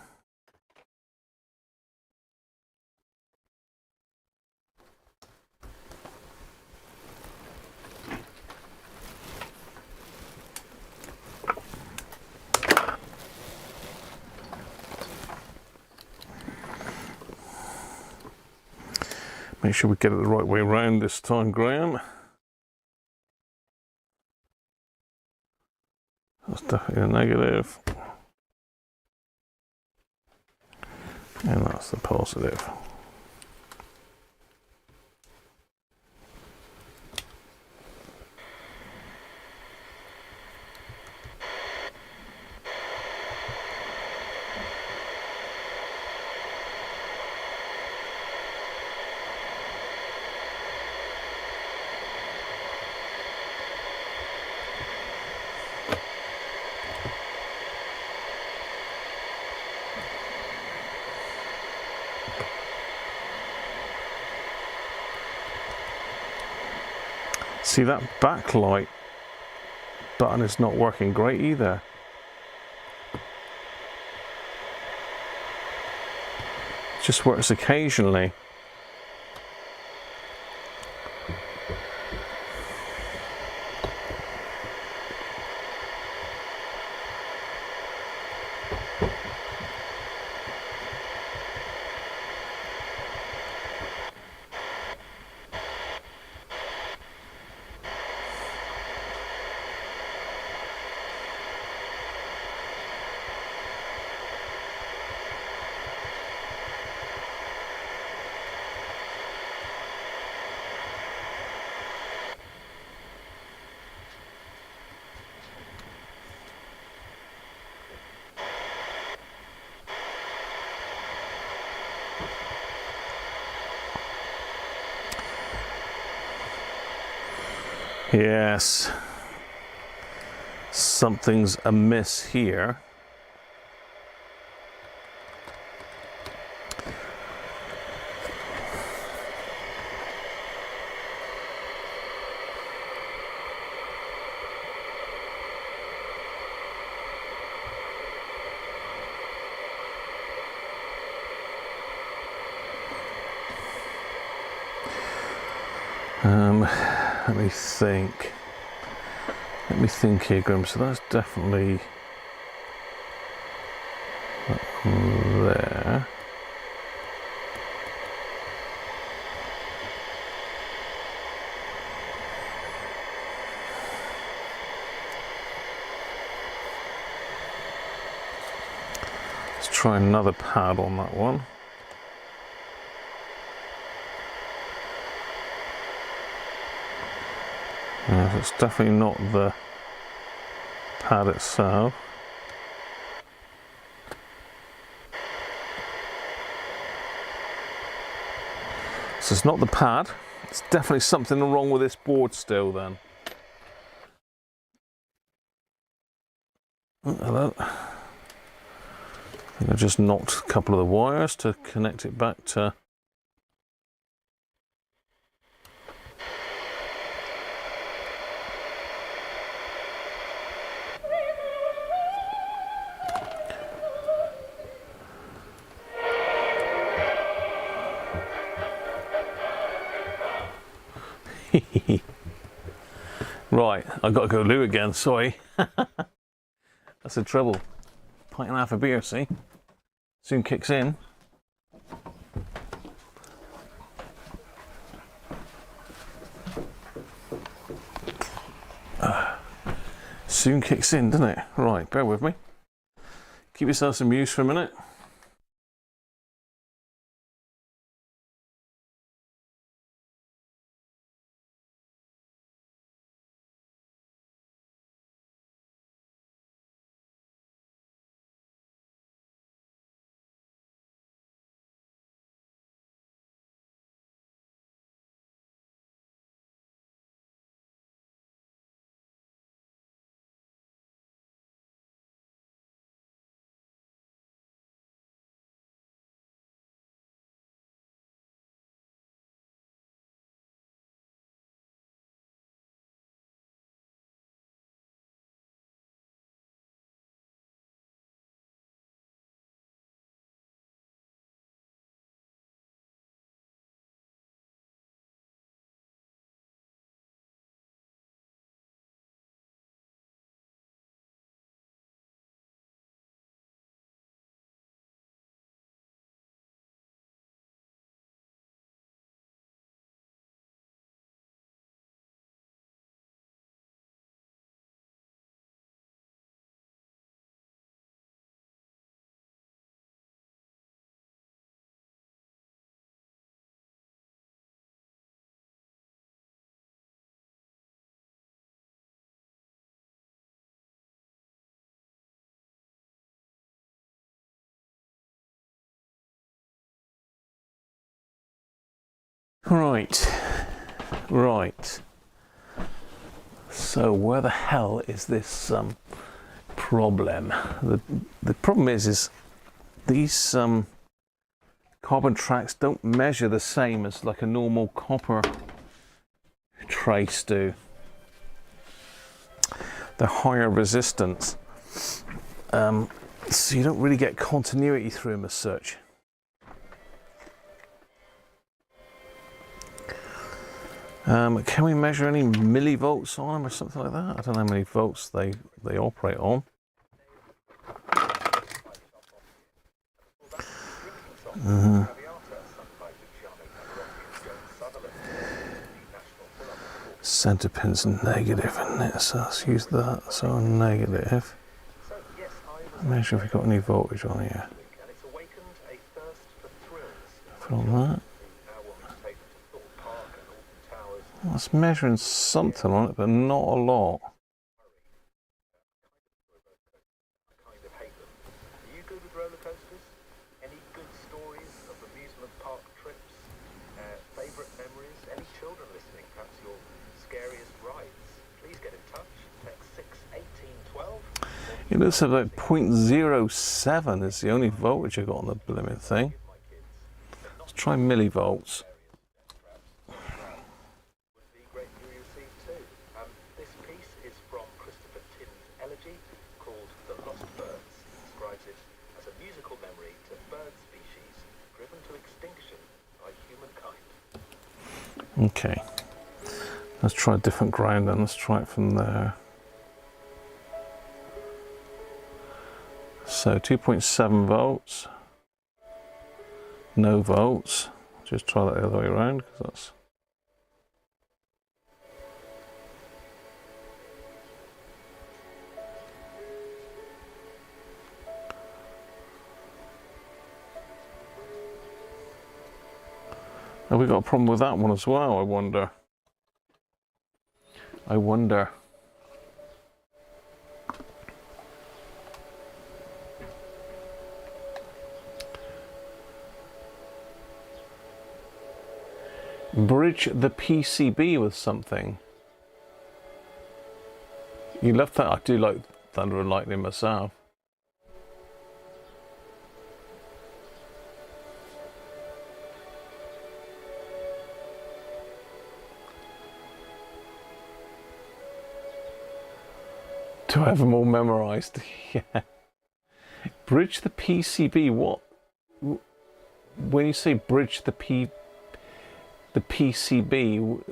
Make sure we get it the right way around this time, Graham. That's definitely a negative. And that's the positive. See, that backlight button is not working great either. It just works occasionally. Yes, something's amiss here. Let me think. Let me think here, Graham. So that's definitely there. Let's try another pad on that one. It's definitely not the pad itself. So it's not the pad, There's definitely something wrong with this board still then. Oh, hello. I think I just knocked a couple of the wires to connect it back to... Right, I've got to go loo again, sorry. That's the trouble. Pint and a half of beer, see? Soon kicks in. Soon kicks in, doesn't it? Right, bear with me. Keep yourselves amused for a minute. Right. So where the hell is this problem? The problem is these carbon tracks don't measure the same as like a normal copper trace do. They're higher resistance, so you don't really get continuity through them as such. Can we measure any millivolts on them or something like that? I don't know how many volts they operate on. Center pin's negative, isn't it? So let's use that. So negative. Measure if we've got any voltage on here. From that. That's measuring something on it, but not a lot. Are you good with roller coasters? Any good stories of amusement park trips? Favourite memories? Any children listening? Perhaps your scariest rides? Please get in touch. Text 61812. It looks about 0.07 is the only voltage I got on the blooming thing. Let's try millivolts. Okay, let's try a different ground then. Let's try it from there. So 2.7 volts, no volts. Just try that the other way around because that's. Have we got a problem with that one as well, I wonder? Bridge bridge the PCB with something. You love that. I do like Thunder and Lightning myself. Do I have them all memorized? Yeah. Bridge the PCB. What? When you say bridge the PCB,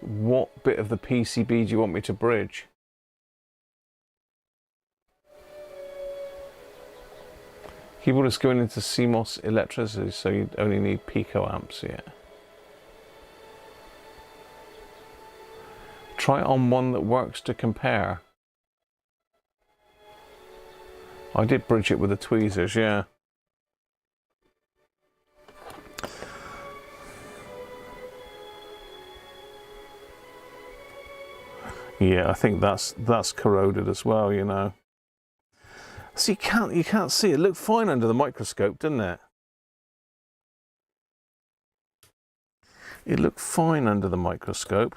what bit of the PCB do you want me to bridge? Keyboard is going into CMOS electricity, so you only need picoamps. Yeah. Try it on one that works to compare. I did bridge it with the tweezers, yeah. Yeah, I think that's corroded as well, you know. So you can't see it. Looked fine under the microscope, didn't it? It looked fine under the microscope,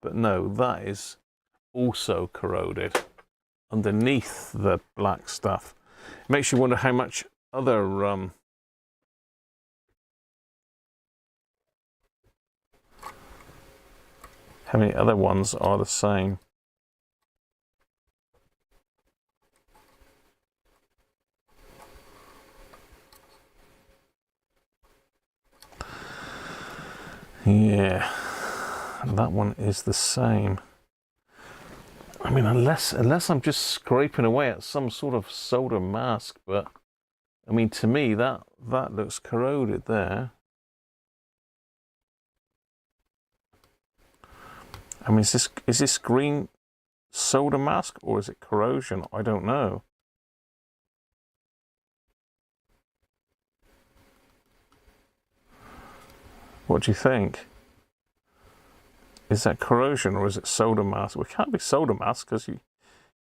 but no, that is also corroded underneath the black stuff. It makes you wonder how much other how many other ones are the same. Yeah, that one is the same. I mean, unless I'm just scraping away at some sort of solder mask, but I mean, to me that looks corroded there. I mean, is this green solder mask or is it corrosion? I don't know. What do you think? Is that corrosion or is it solder mask? Well, it can't be solder mask because you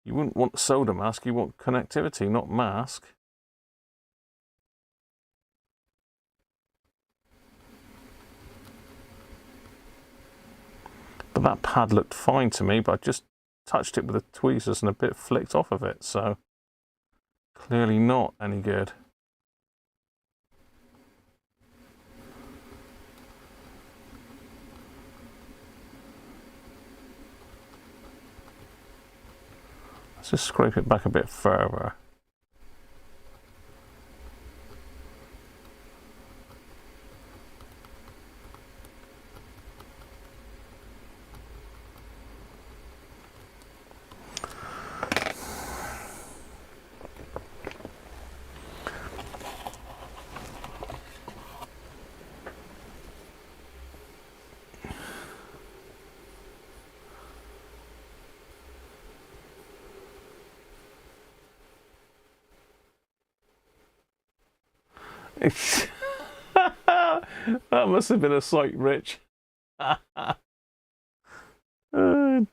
wouldn't want solder mask. You want connectivity, not mask. But that pad looked fine to me, but I just touched it with the tweezers and a bit flicked off of it, so clearly not any good. Let's just scrape it back a bit further. That must have been a sight, Rich. Oh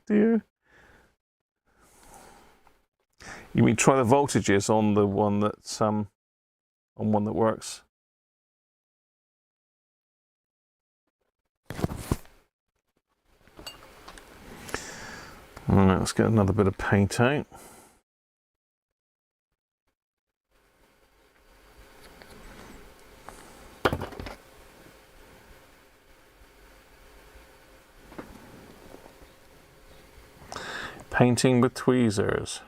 dear. You mean try the voltages on the one that's on one that works? All right, let's get another bit of paint out. Painting with tweezers.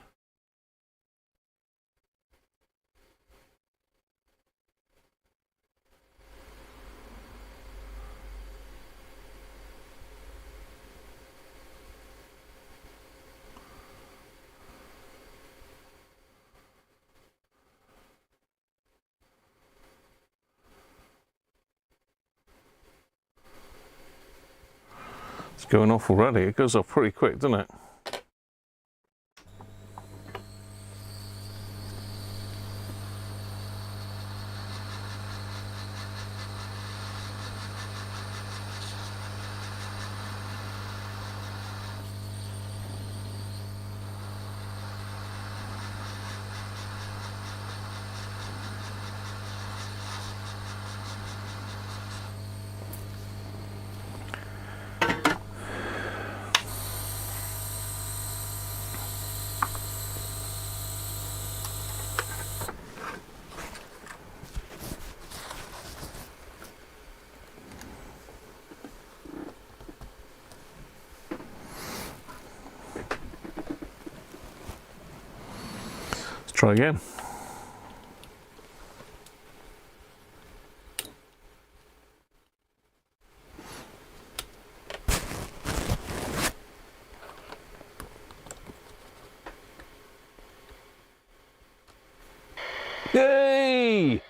It's going off already. It goes off pretty quick, doesn't it? Try again. Yay!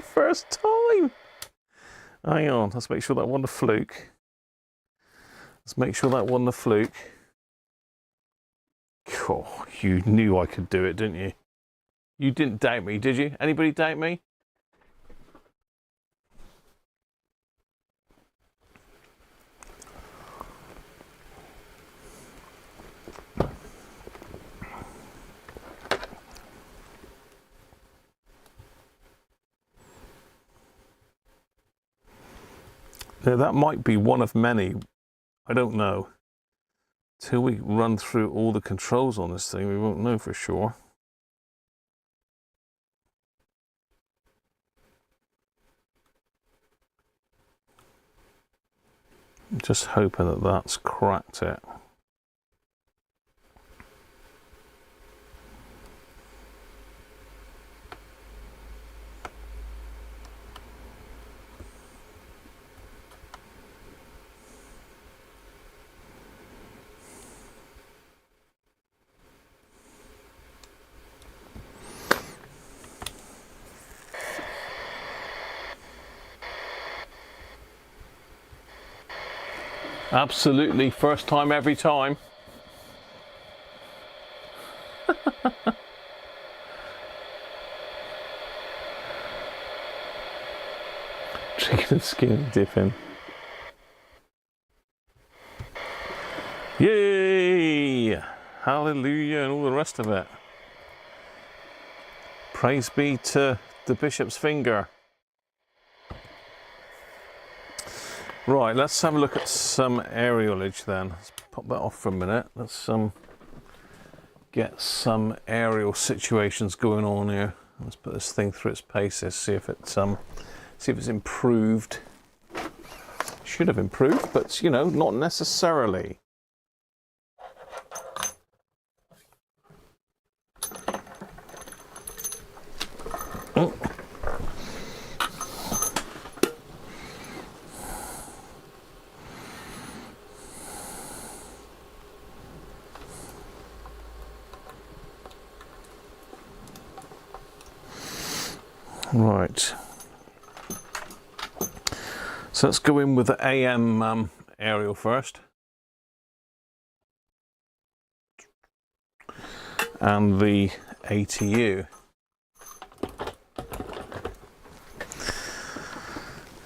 First time! Hang on, let's make sure that wasn't a fluke. Let's make sure that wasn't a fluke. Oh, you knew I could do it, didn't you? You didn't doubt me, did you? Anybody doubt me? Now, that might be one of many. I don't know. Till we run through all the controls on this thing, we won't know for sure. I'm just hoping that that's cracked it. Absolutely, first time every time. Chicken and skin dipping. Yay! Hallelujah and all the rest of it. Praise be to the bishop's finger. Right, let's have a look at some aerialage then. Let's pop that off for a minute. Let's get some aerial situations going on here. Let's put this thing through its paces, see if it's improved. Should have improved, but you know, not necessarily. Oh. Right, so let's go in with the AM aerial first, and the ATU,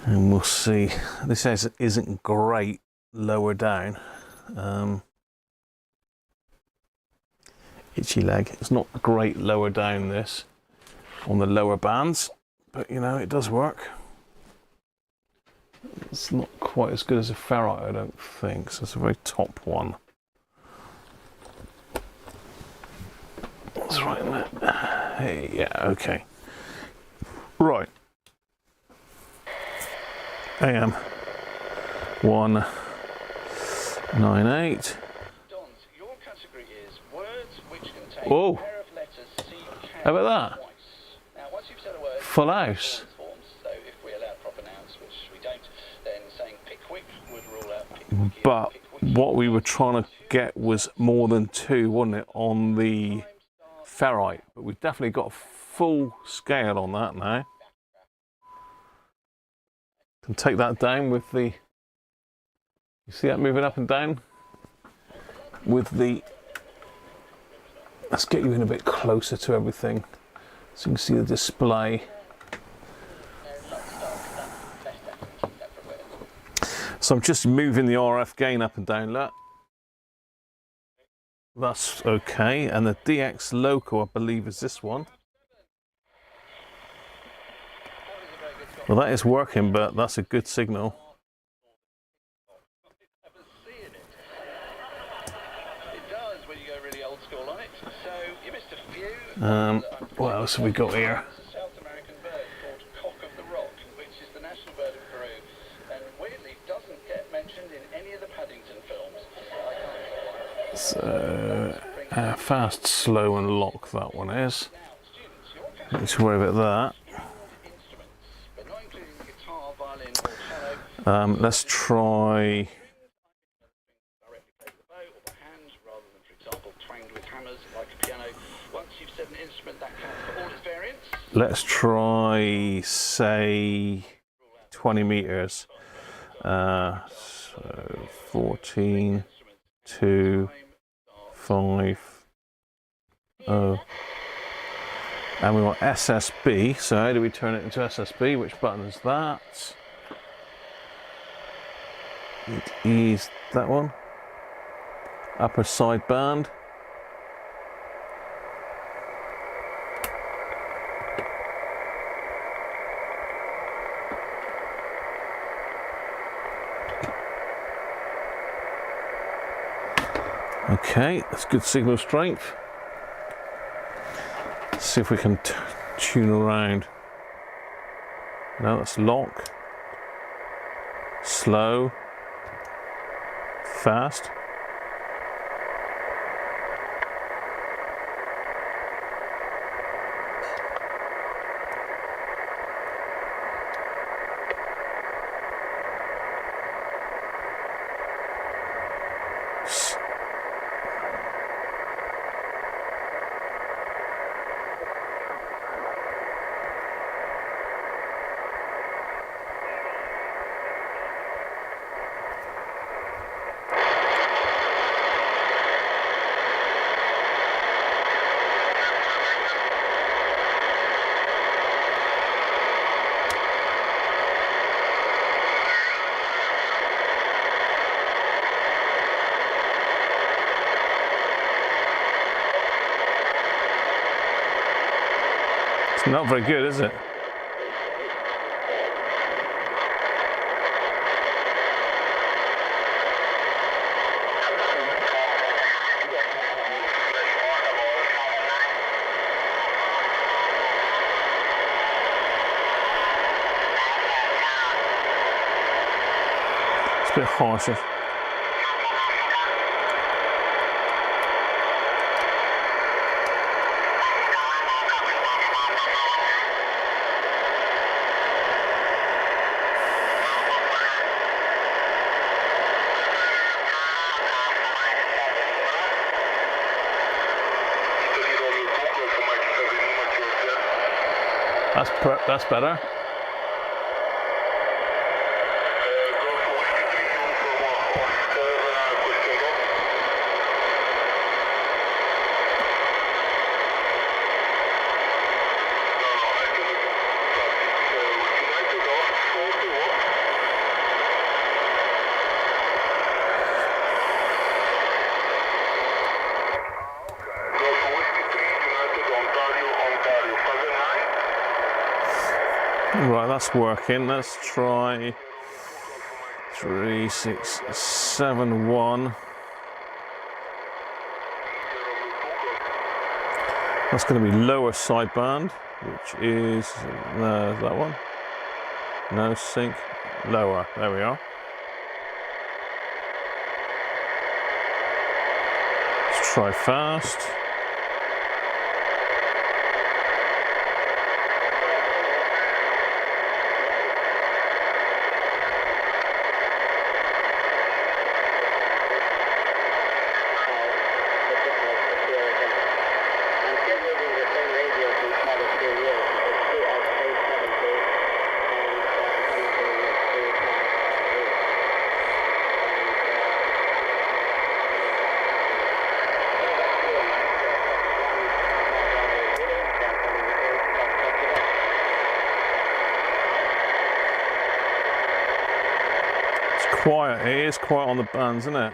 and we'll see. This isn't great lower down. Itchy leg. It's not great lower down this on the lower bands. But you know, it does work. It's not quite as good as a ferrite, I don't think. So it's a very top one. That's right in there. Hey, yeah, okay. Right. AM 198. Dons, your category is words which contain Whoa. a pair of letters C, K, How about that? twice. Now, once you've said a word, Full house. forms, so if we allow proper nouns, which we don't, then saying Pickwick would rule out Pickwick. But what we were trying to get was more than 2, wasn't it, on the ferrite? But we've definitely got a full scale on that now. Can take that down with the, you see that moving up and down? With the, let's get you in a bit closer to everything so you can see the display. So I'm just moving the RF gain up and down, look. That's okay, and the DX local, I believe, is this one. Well, that is working, but that's a good signal. It does when you go really old school on it. So you missed a few. What else have we got here? It's a South American bird called cock of the rock, which is the national bird of Peru, and weirdly doesn't get mentioned in any of the Paddington films. I can't. So Fast, slow, and lock. That one is. Don't need to worry about that. Let's try. Let's try, say, 20 meters. So 14, 2, 5, 0. And we want SSB. So how do we turn it into SSB? Which button is that? It is that one. Upper sideband. Okay, that's good signal strength. Let's see if we can tune around. No, that's lock. Slow. Fast. Not very good, is it? It's a bit harsher. That's better. Right, that's working. Let's try 3671. That's going to be lower sideband, which is that one. No sync, lower. There we are. Let's try fast. Quiet, it is quiet on the bands, isn't it?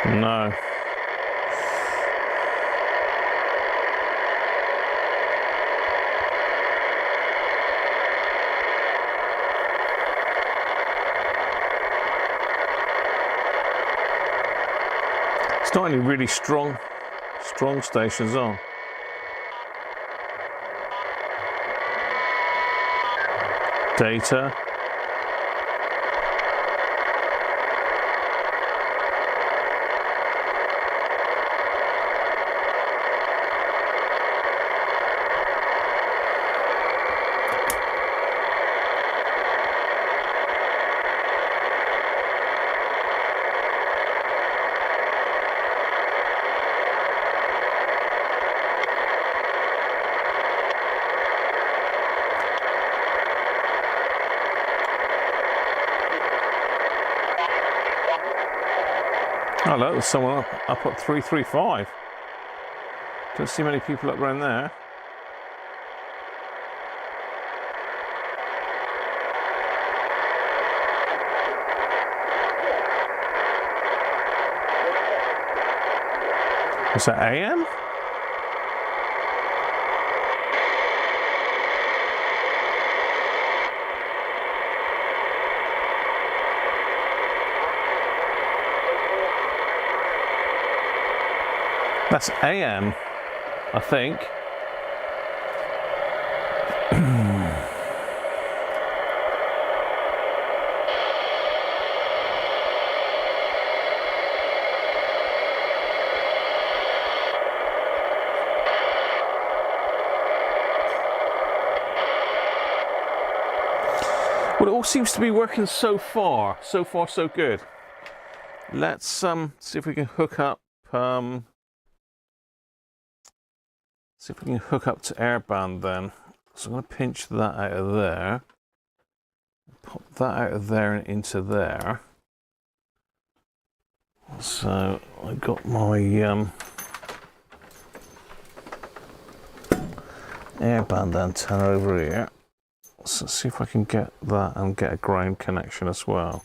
No. not any really strong stations on. Data. Oh look, there's someone up at 335. Don't see many people up around there. Is that AM? That's AM, I think. Well, it all seems to be working so far. So far, so good. Let's see if we can hook up. See if we can hook up to Airband then. So I'm going to pinch that out of there. Pop that out of there and into there. So I've got my Airband antenna over here. So let's see if I can get that and get a ground connection as well.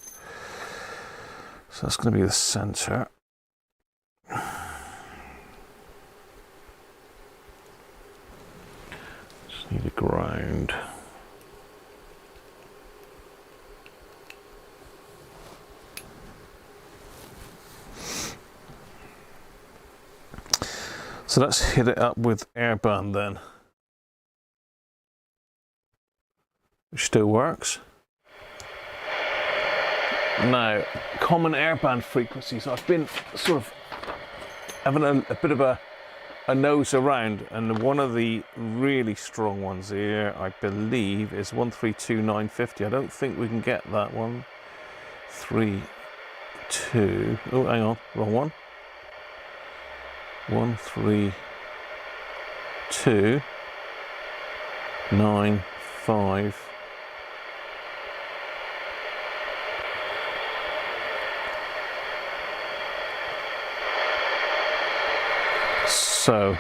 So that's going to be the center. Just need a ground. So let's hit it up with Airband then. Which still works. Now, common Airband frequencies. I've been sort of having a bit of a nose around, and one of the really strong ones here, I believe, is 132.950. I don't think we can get that one. 3, 2. Oh, hang on, wrong one. 132.95. So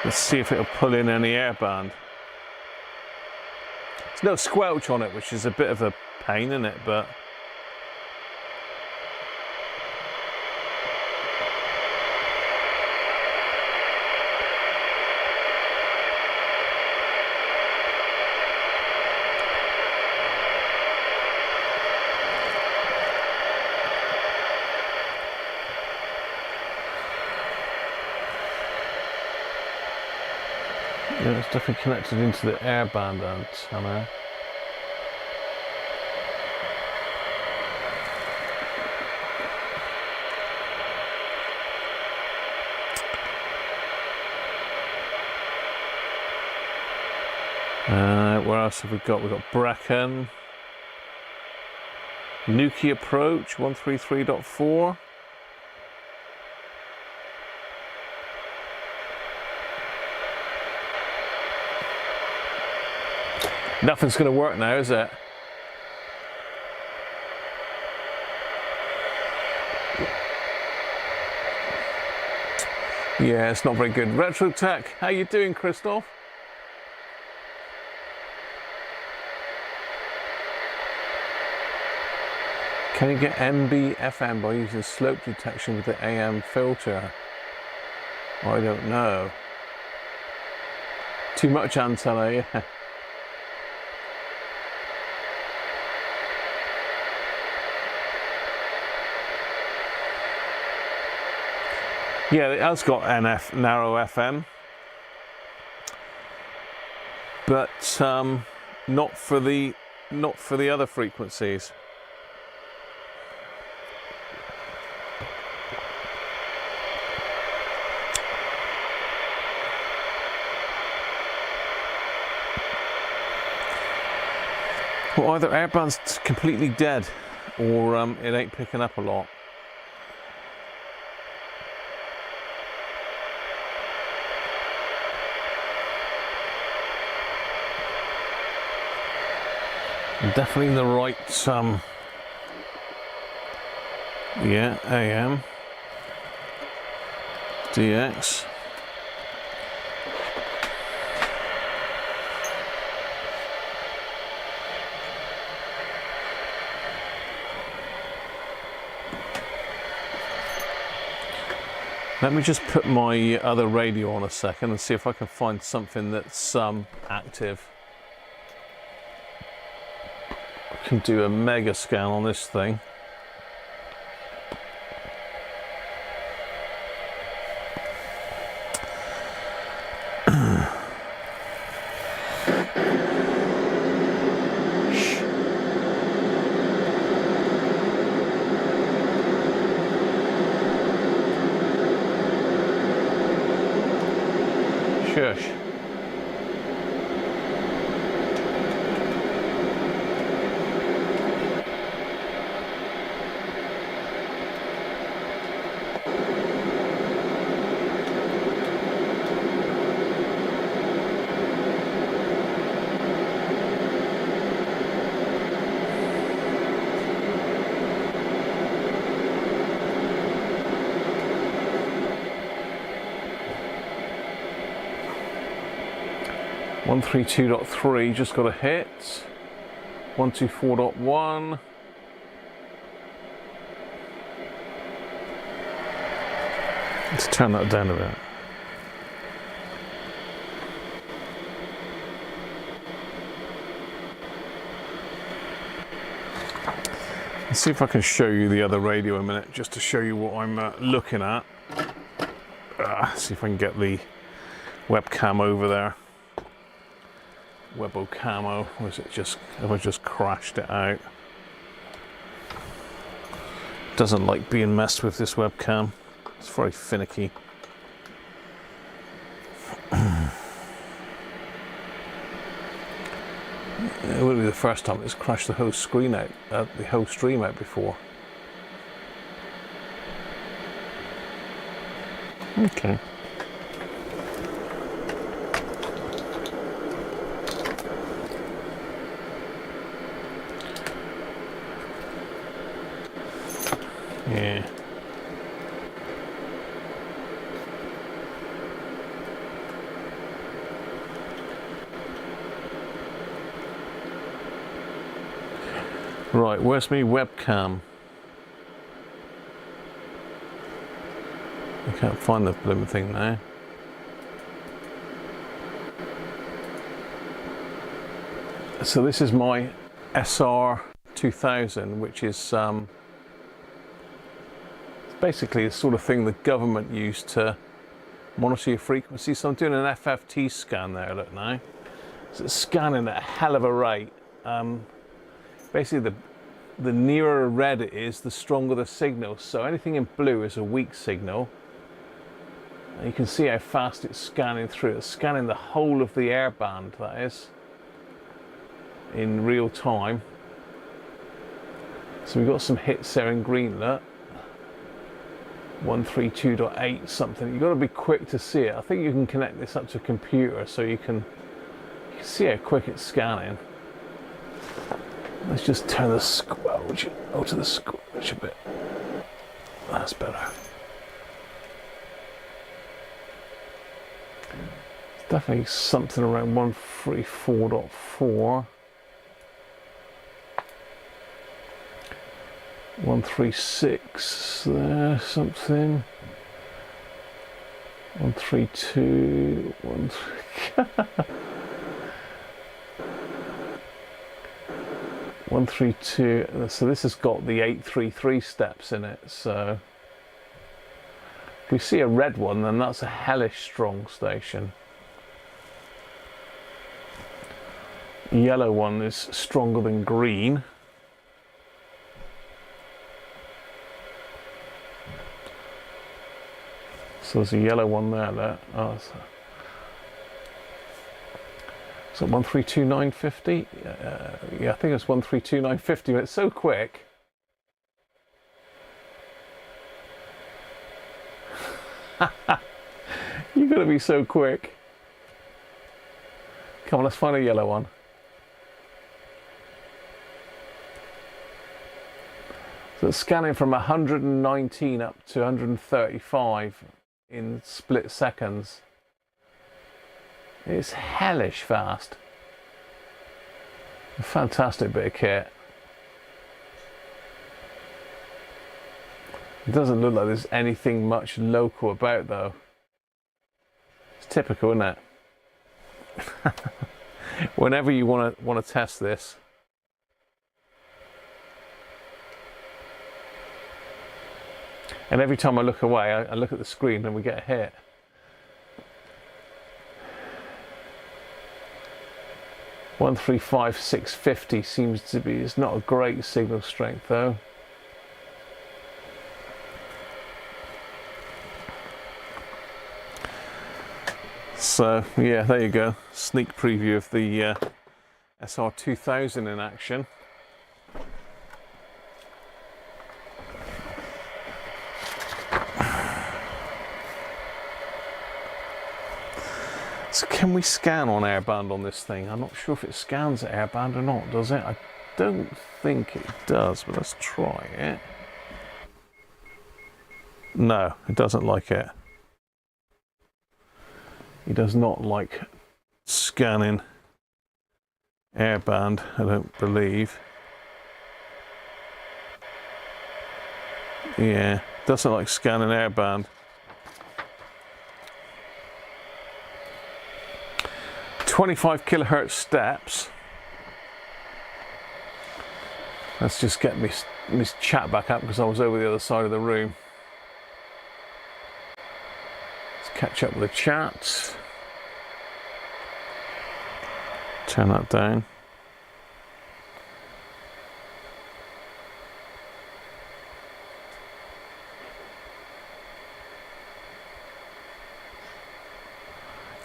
let's see if it'll pull in any Airband. There's no squelch on it, which is a bit of a pain, isn't it? But yeah, it's definitely connected into the Airband antenna. Where else have we got? We've got Brecon. Nuki approach 133.4. Nothing's going to work now, is it? Yeah, it's not very good. Retro Tech, how you doing, Christoph? Can you get MB FM by using slope detection with the AM filter? I don't know. Too much antenna, yeah. Yeah, it has got NF, narrow FM, but not for the other frequencies. Well, either Airband's completely dead, or it ain't picking up a lot. Definitely in the right yeah, AM DX. Let me just put my other radio on a second and see if I can find something that's active. I can do a mega scan on this thing. Shush. One 132.3 just got a hit. 124.1. Let's turn that down a bit. Let's see if I can show you the other radio in a minute, just to show you what I'm looking at. See if I can get the webcam over there. Webo camo, or is it just, have I just crashed it out? Doesn't like being messed with, this webcam. It's very finicky. It wouldn't be the first time it's crashed the whole screen out, the whole stream out before. Okay. Yeah. Right, where's my webcam? I can't find the blooming thing now. So this is my SR2000, which is basically the sort of thing the government used to monitor your frequency. So I'm doing an FFT scan there, look now. So it's scanning at a hell of a rate. Basically the nearer red it is, the stronger the signal. So anything in blue is a weak signal. And you can see how fast it's scanning through. It's scanning the whole of the airband, that is, in real time. So we've got some hits there in green, look. 132.8 something. You've got to be quick to see it. I think you can connect this up to a computer so you can see how quick it's scanning. Let's just turn the squelch out to the squelch a bit. That's better. It's definitely something around 134.4. 136 there, something. 132, 132. So this has got the 833 steps in it. So we see a red one, then that's a hellish strong station. Yellow one is stronger than green. So there's a yellow one there. Oh, is it 132950? Yeah, I think it's 132950, but it's so quick. You've got to be so quick. Come on, let's find a yellow one. So it's scanning from 119 up to 135 in split seconds. It's hellish fast. A fantastic bit of kit. It doesn't look like there's anything much local about though. It's typical, isn't it? Whenever you want to test this, and every time I look away, I look at the screen and we get a hit. $135,650 seems to be, it's not a great signal strength though. So yeah, there you go. Sneak preview of the SR2000 in action. So can we scan on Airband on this thing? I'm not sure if it scans at Airband or not, does it? I don't think it does, but let's try it. No, it doesn't like it. He does not like scanning Airband, I don't believe. Yeah, doesn't like scanning Airband. 25 kilohertz steps. Let's just get this chat back up because I was over the other side of the room. Let's catch up with the chat. Turn that down.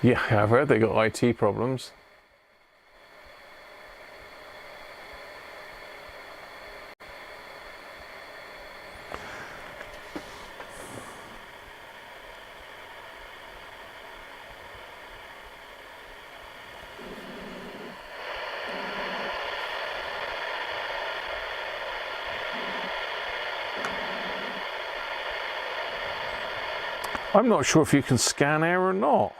Yeah, I've heard they got IT problems. I'm not sure if you can scan air or not.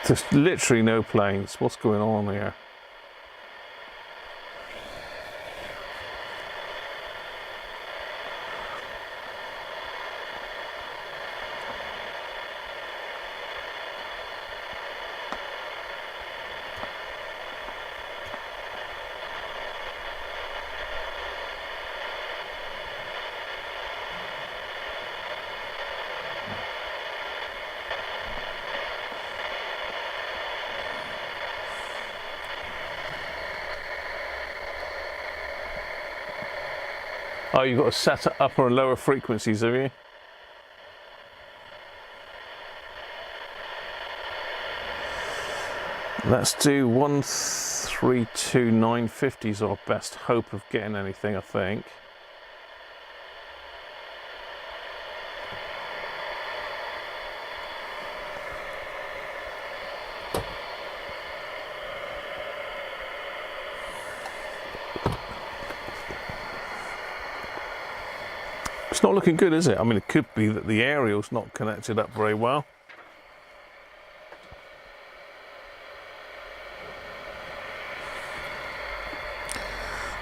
There's literally no planes. What's going on here? Oh, you've got to set at upper and lower frequencies, have you? Let's do 132,950 is our best hope of getting anything, I think. It's not looking good, is it? I mean, it could be that the aerial's not connected up very well.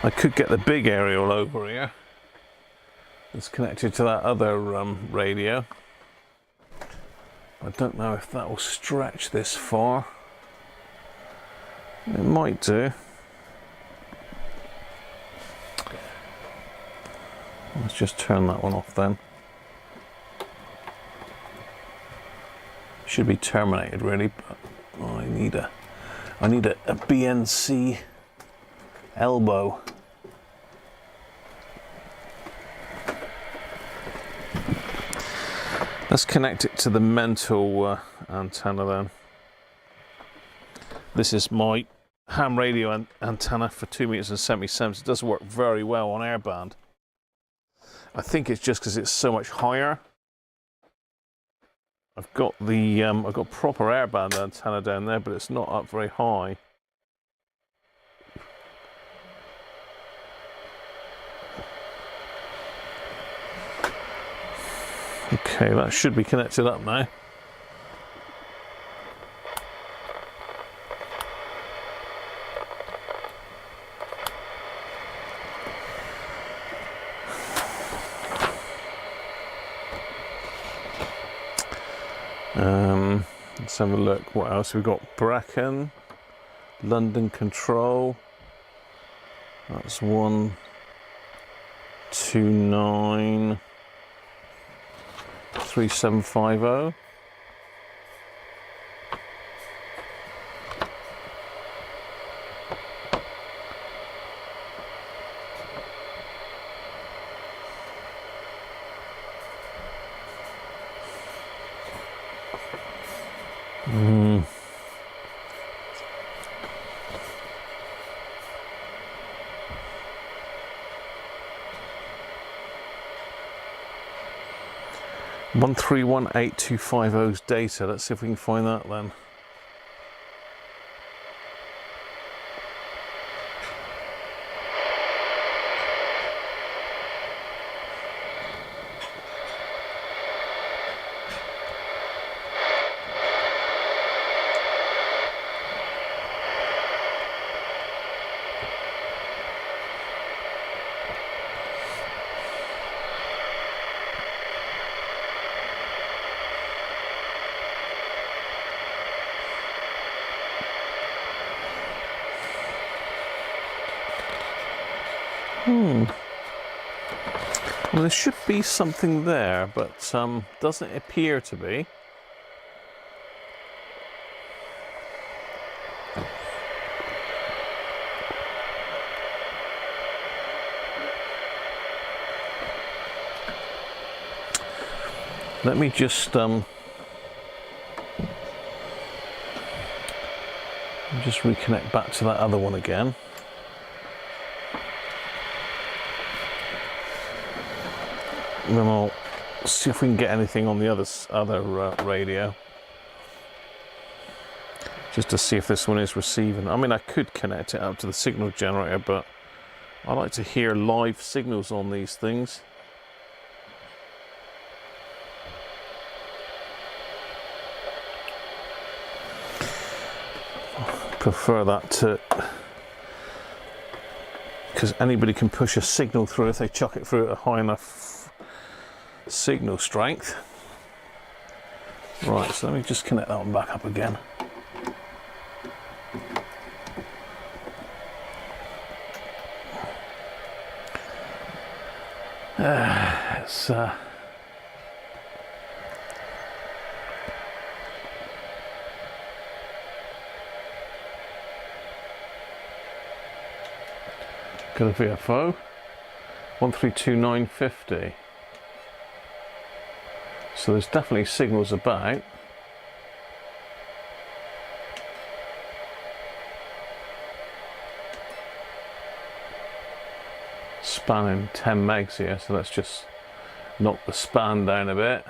I could get the big aerial over here. It's connected to that other radio. I don't know if that will stretch this far. It might do. Let's just turn that one off then. Should be terminated really, but I need a BNC elbow. Let's connect it to the mental antenna then. This is my ham radio antenna for 2 meters and 70 cents. It does work very well on Airband. I think it's just because it's so much higher. I've got the I've got proper Airband antenna down there, but it's not up very high. Okay, that should be connected up now. Let's have a look. What else? We've got Bracken, London Control. That's 129 3750. One 1318250's data. Let's see if we can find that then. Well, there should be something there, but doesn't appear to be. Let me just reconnect back to that other one again. And then I'll see if we can get anything on the other radio, just to see if this one is receiving. I mean, I could connect it up to the signal generator, but I like to hear live signals on these things. I prefer that to, because anybody can push a signal through if they chuck it through at a high enough signal strength. Right, so let me just connect that one back up again. It's got a VFO 132950. So there's definitely signals about. Spanning 10 megs here, so let's just knock the span down a bit.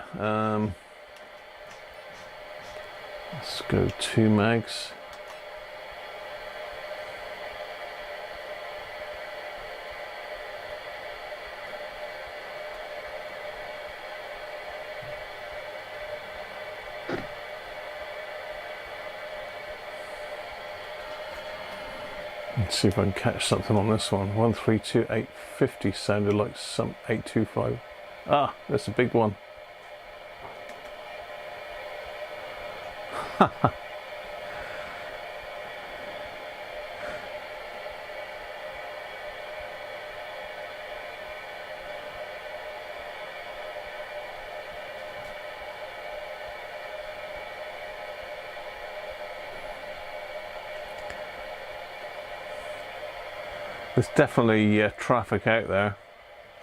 Let's go 2 megs. Let's see if I can catch something on this one. 132850 sounded like some 825. Ah, that's a big one. There's definitely traffic out there.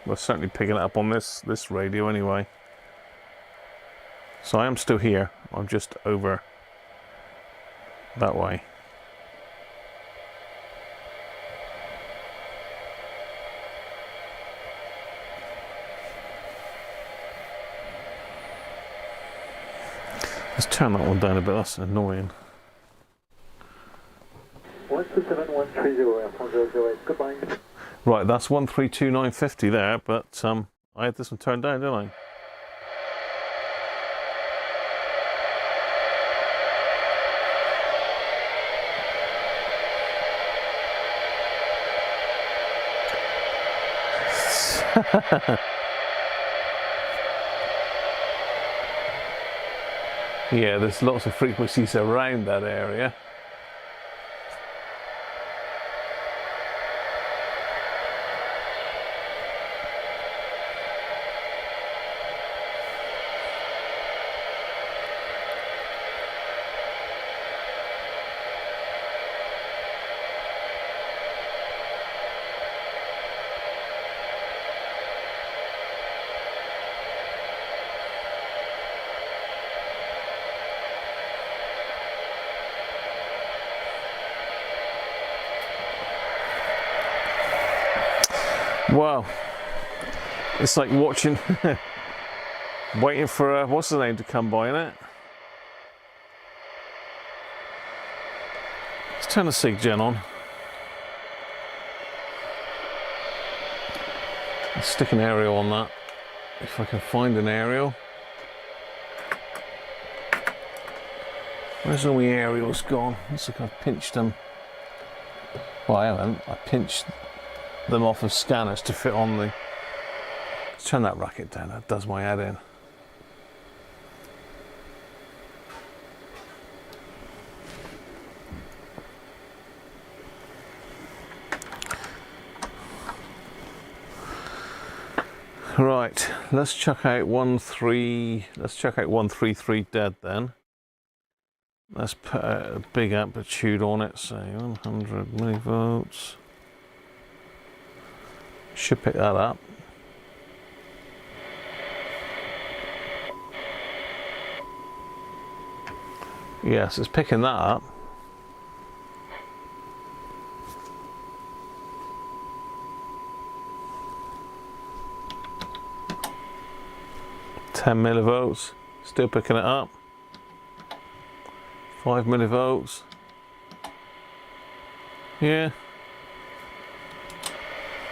We're certainly picking it up on this radio anyway. So I am still here. I'm just over that way. Let's turn that one down a bit. That's annoying. 127-130, goodbye. Right, that's 132,950 there, but I had this one turned down, didn't I? Yeah, there's lots of frequencies around that area. Wow, it's like watching, waiting for, what's his name to come by, innit? Let's turn the SIG gen on. Let's stick an aerial on that, if I can find an aerial. Where's all my aerials gone? Looks like I've pinched them. Well, I haven't, I pinched them off of scanners to fit on the... Let's turn that racket down, that does my head in. Right, let's chuck out 133 dead then. Let's put a big amplitude on it, say 100 millivolts. Should pick that up. Yes, it's picking that up. $10 millivolts, still picking it up. 5 millivolts. Yeah.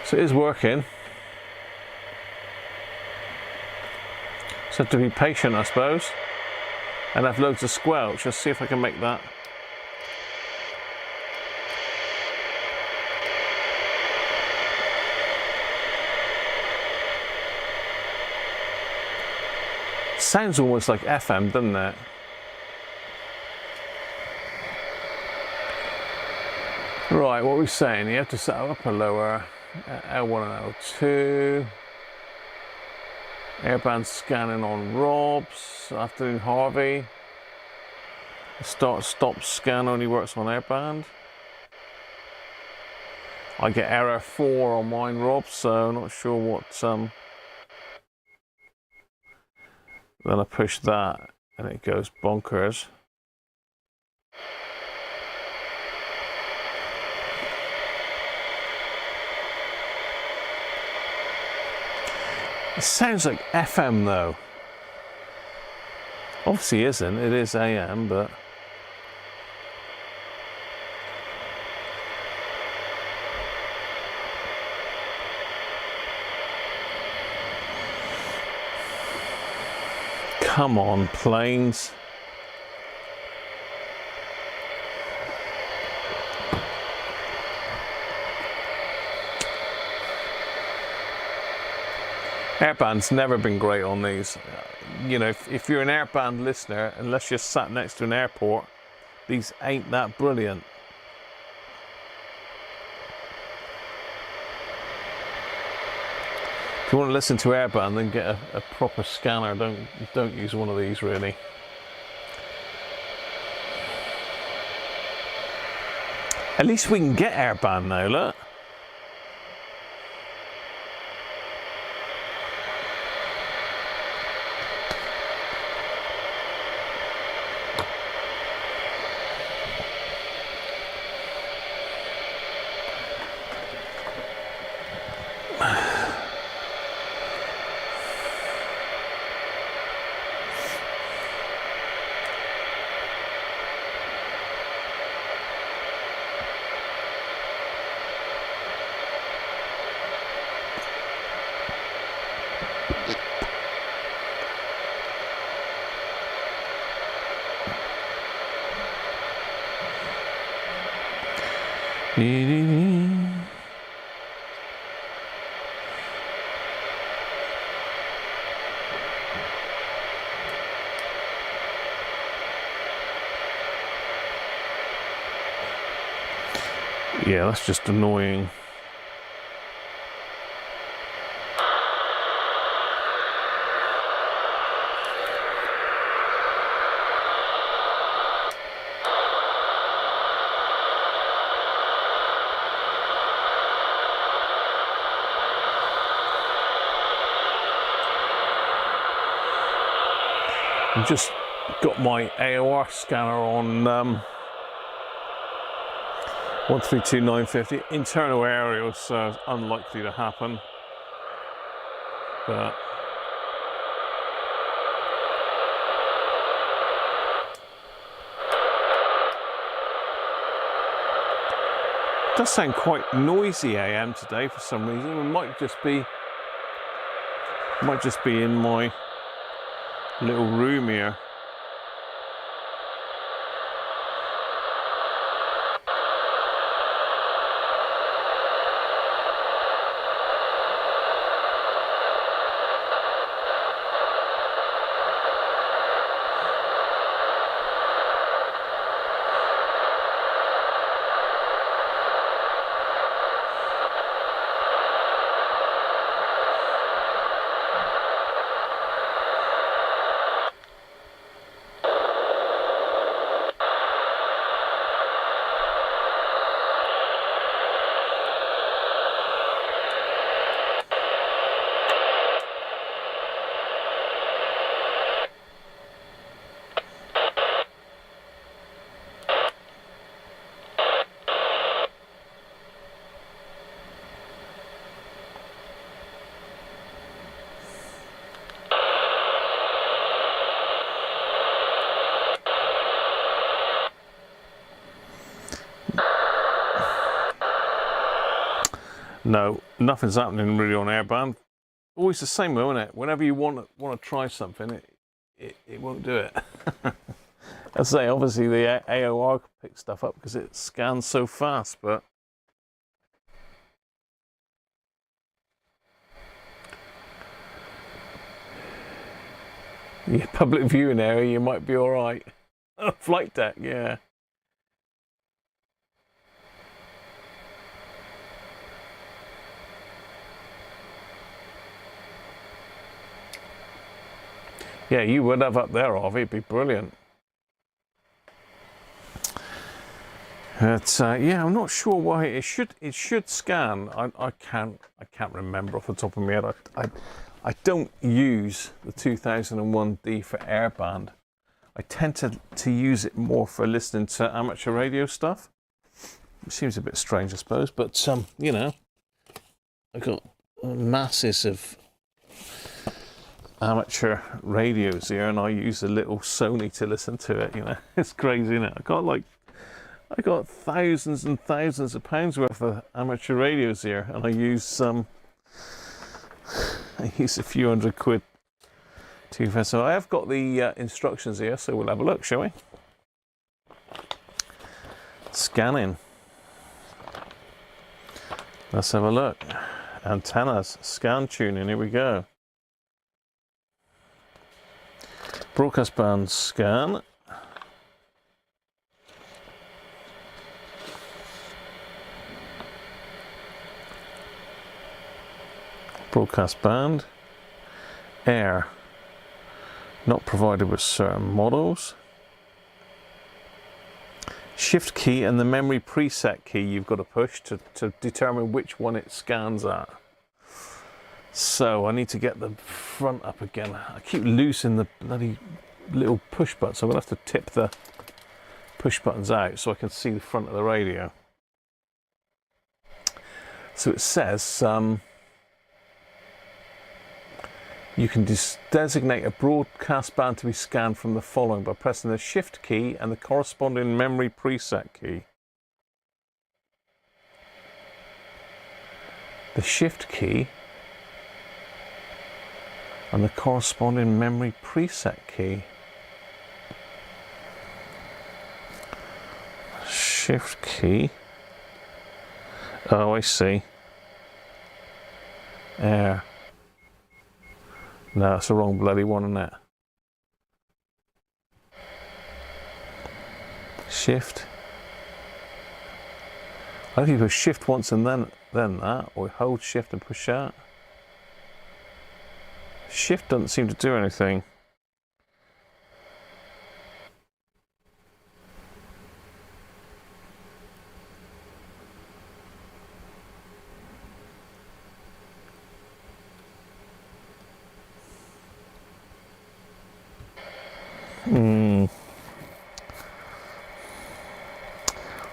So it is working. Just have to be patient, I suppose, and have loads of squelch. Let's see if I can make that. Sounds almost like FM, doesn't it? Right, what are we saying? You have to set up a lower. L1 and L2. Airband scanning on Rob's. Afternoon Harvey. Start stop scan only works on Airband. I get error 4 on mine, Rob, so not sure what. Then I push that and it goes bonkers. It sounds like FM though. Obviously isn't, it is AM, but come on, planes. Airband's never been great on these. You know, if you're an Airband listener, unless you're sat next to an airport, these ain't that brilliant. If you want to listen to Airband, then get a proper scanner. Don't use one of these really. At least we can get Airband now, look. Yeah, that's just annoying. I've just got my AOR scanner on 132950 internal aerial, so it's unlikely to happen. But it does sound quite noisy AM today for some reason. It might just be in my little room here. No, nothing's happening really on Airband. Always the same though, isn't it? Whenever you want to try something, it won't do it. I say, obviously the AOR picks stuff up because it scans so fast, but yeah, public viewing area, you might be all right. Flight deck, yeah. Yeah, you would have up there, Harvey. It'd be brilliant. But yeah, I'm not sure why it should scan. I can't remember off the top of my head. I don't use the 2001D for Airband. I tend to use it more for listening to amateur radio stuff. It seems a bit strange, I suppose, but you know, I've got masses of amateur radios here, and I use a little Sony to listen to it. You know, it's crazy, isn't it? I got thousands and thousands of pounds worth of amateur radios here, and I use a few £100 too fast. So I have got the instructions here, so we'll have a look, shall we? Scanning. Let's have a look. Antennas, scan tuning. Here we go. Broadcast band scan. Broadcast band. Air. Not provided with certain models. Shift key and the memory preset key you've got to push to determine which one it scans at. So I need to get the front up again. I keep losing the bloody little push button, so I'm going to have to tip the push buttons out so I can see the front of the radio. So it says you can designate a broadcast band to be scanned from the following by pressing the Shift key and the corresponding memory preset key. The Shift key and the corresponding memory preset key. Shift key Oh, I see. Air. No, it's the wrong bloody one, isn't it? Shift. I think you push shift once and then that, or hold shift and push out. Shift doesn't seem to do anything.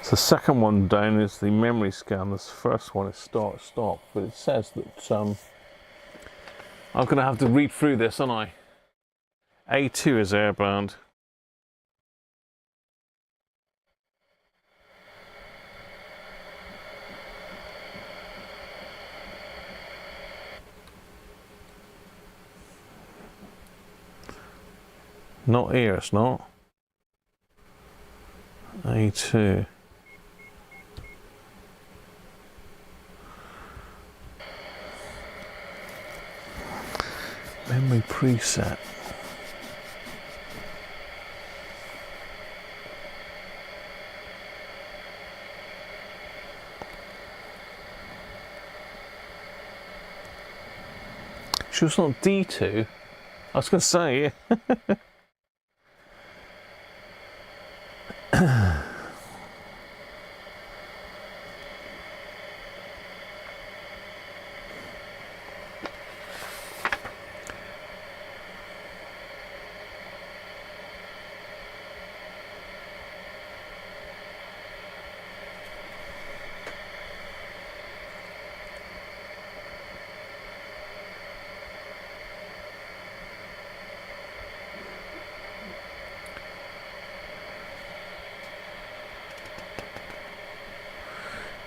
So the second one down is the memory scan. This first one is start stop, but it says that I'm going to have to read through this, aren't I? A2 is Airband. Not here, it's not. A2. Memory preset. Sure it's not D2? I was going to say, yeah.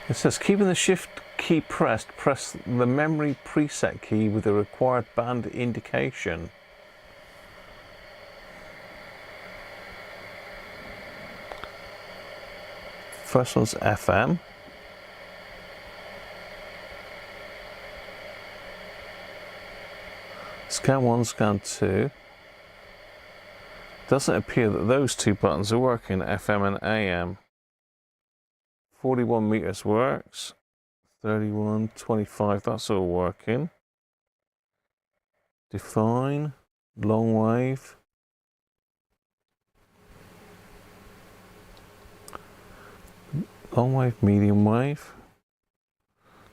It says, keeping the shift key pressed, press the memory preset key with the required band indication. First one's FM. Scan 1, scan 2. Doesn't appear that those two buttons are working, FM and AM. 41 meters works. 31, 25, that's all working. Define, long wave. Long wave, medium wave.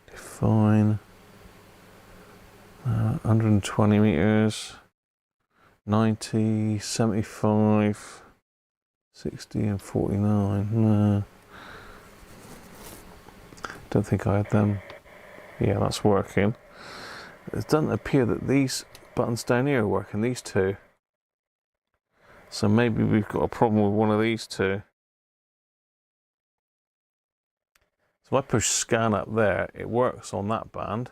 Define. 120 meters. 90, 75, 60 and 49. No. Don't think I had them. Yeah, that's working. It doesn't appear that these buttons down here are working, these two. So maybe we've got a problem with one of these two. So if I push scan up there, it works on that band.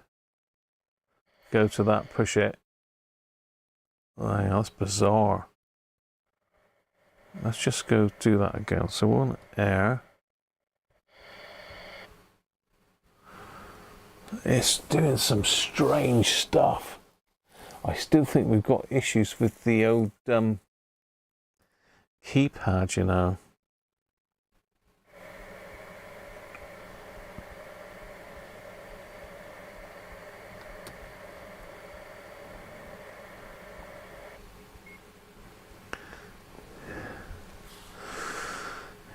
Go to that, push it. Oh, yeah, that's bizarre. Let's just go do that again. So we're on air. It's doing some strange stuff. I still think we've got issues with the old keypad, you know.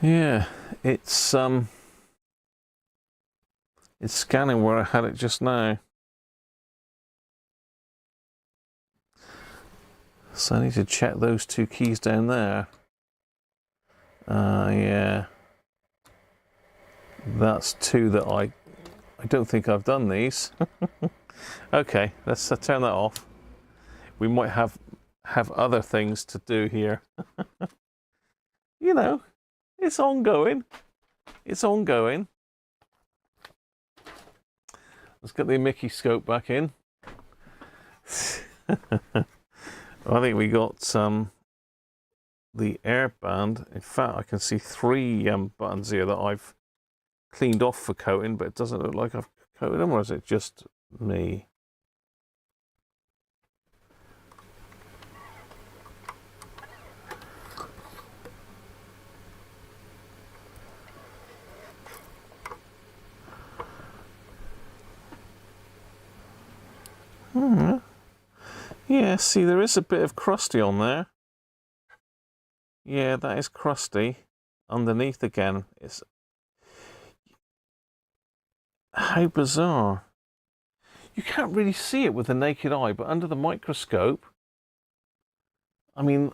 Yeah, it's scanning where I had it just now. So I need to check those two keys down there. Yeah. That's two that I don't think I've done these. Okay, let's turn that off. We might have other things to do here. You know, it's ongoing. It's ongoing. Let's get the Mickey scope back in. I think we got the Airband. In fact, I can see three buttons here that I've cleaned off for coating, but it doesn't look like I've coated them, or is it just me? Yeah, see, there is a bit of crusty on there. Yeah, that is crusty. Underneath again, it's... How bizarre. You can't really see it with the naked eye, but under the microscope, I mean...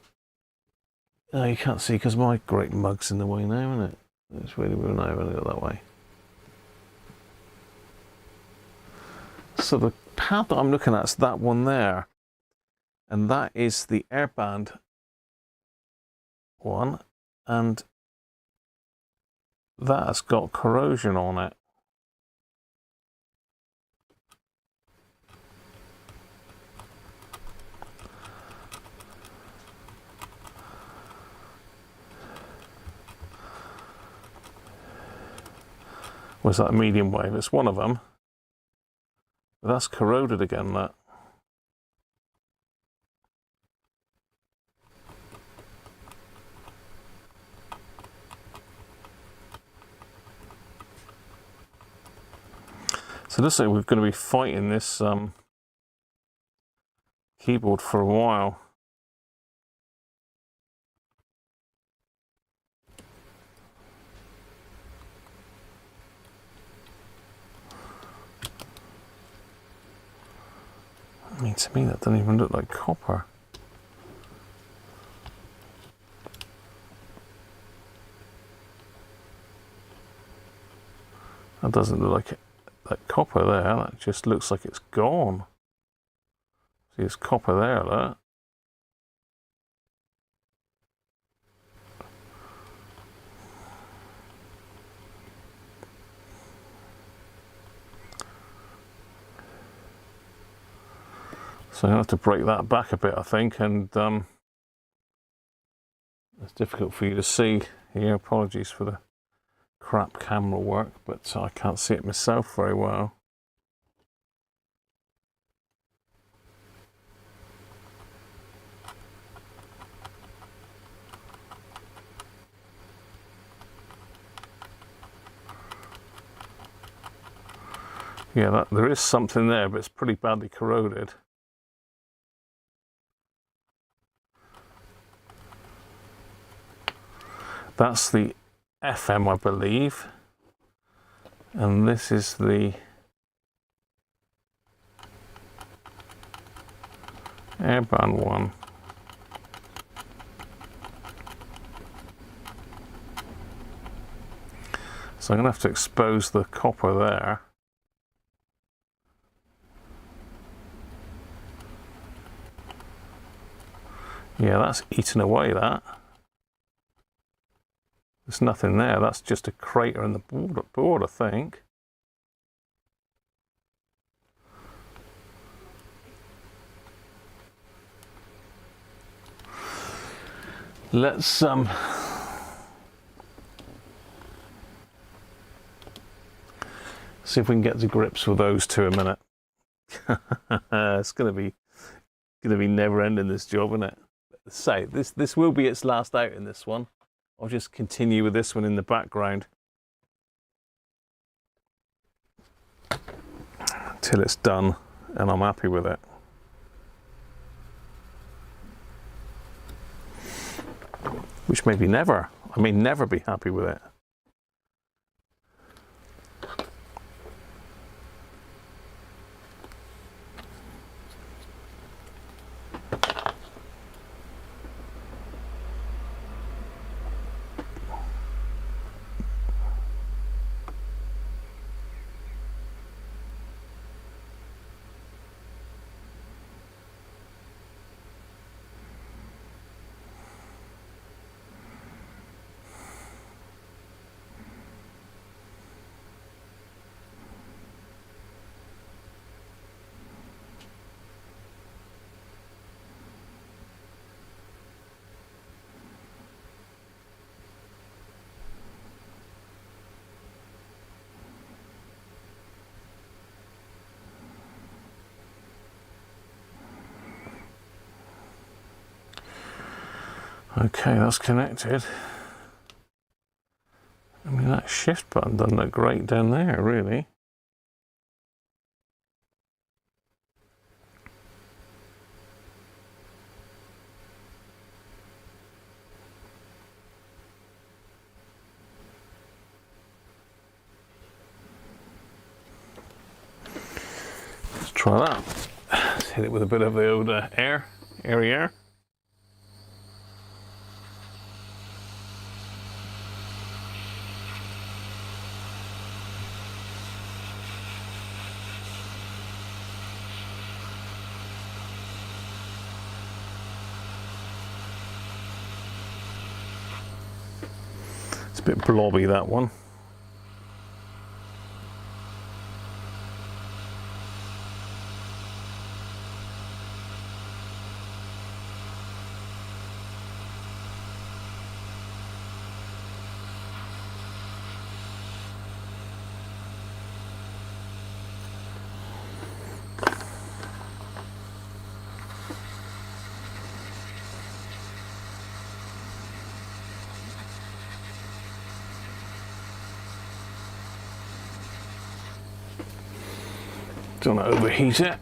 No, you can't see because my great mug's in the way now, isn't it? It's really weird now, when I go that way. So the pad that I'm looking at is that one there. And that is the Airband one. And that has got corrosion on it. Was that a medium wave? It's one of them. But that's corroded again, that. So this looks like we're going to be fighting this keyboard for a while. I mean, to me that doesn't even look like copper. That doesn't look like it. That copper there, that just looks like it's gone. See, there's copper there, that. So I'm going to have to break that back a bit, I think, and it's difficult for you to see here. Apologies for the crap camera work, but I can't see it myself very well. Yeah, there is something there, but it's pretty badly corroded. That's the FM, I believe, and this is the Airband one. So I'm going to have to expose the copper there. Yeah, that's eaten away, that. There's nothing there, that's just a crater in the board, I think. Let's see if we can get to grips with those two in a minute. It's gonna be never ending, this job, isn't it? Say, this will be its last out in this one. I'll just continue with this one in the background till it's done and I'm happy with it. Which maybe never. I may never be happy with it. Okay, that's connected. I mean, that shift button doesn't look great down there, really. Let's try that. Let's hit it with a bit of the old airy air. It's a bit blobby, that one. Don't want to overheat it.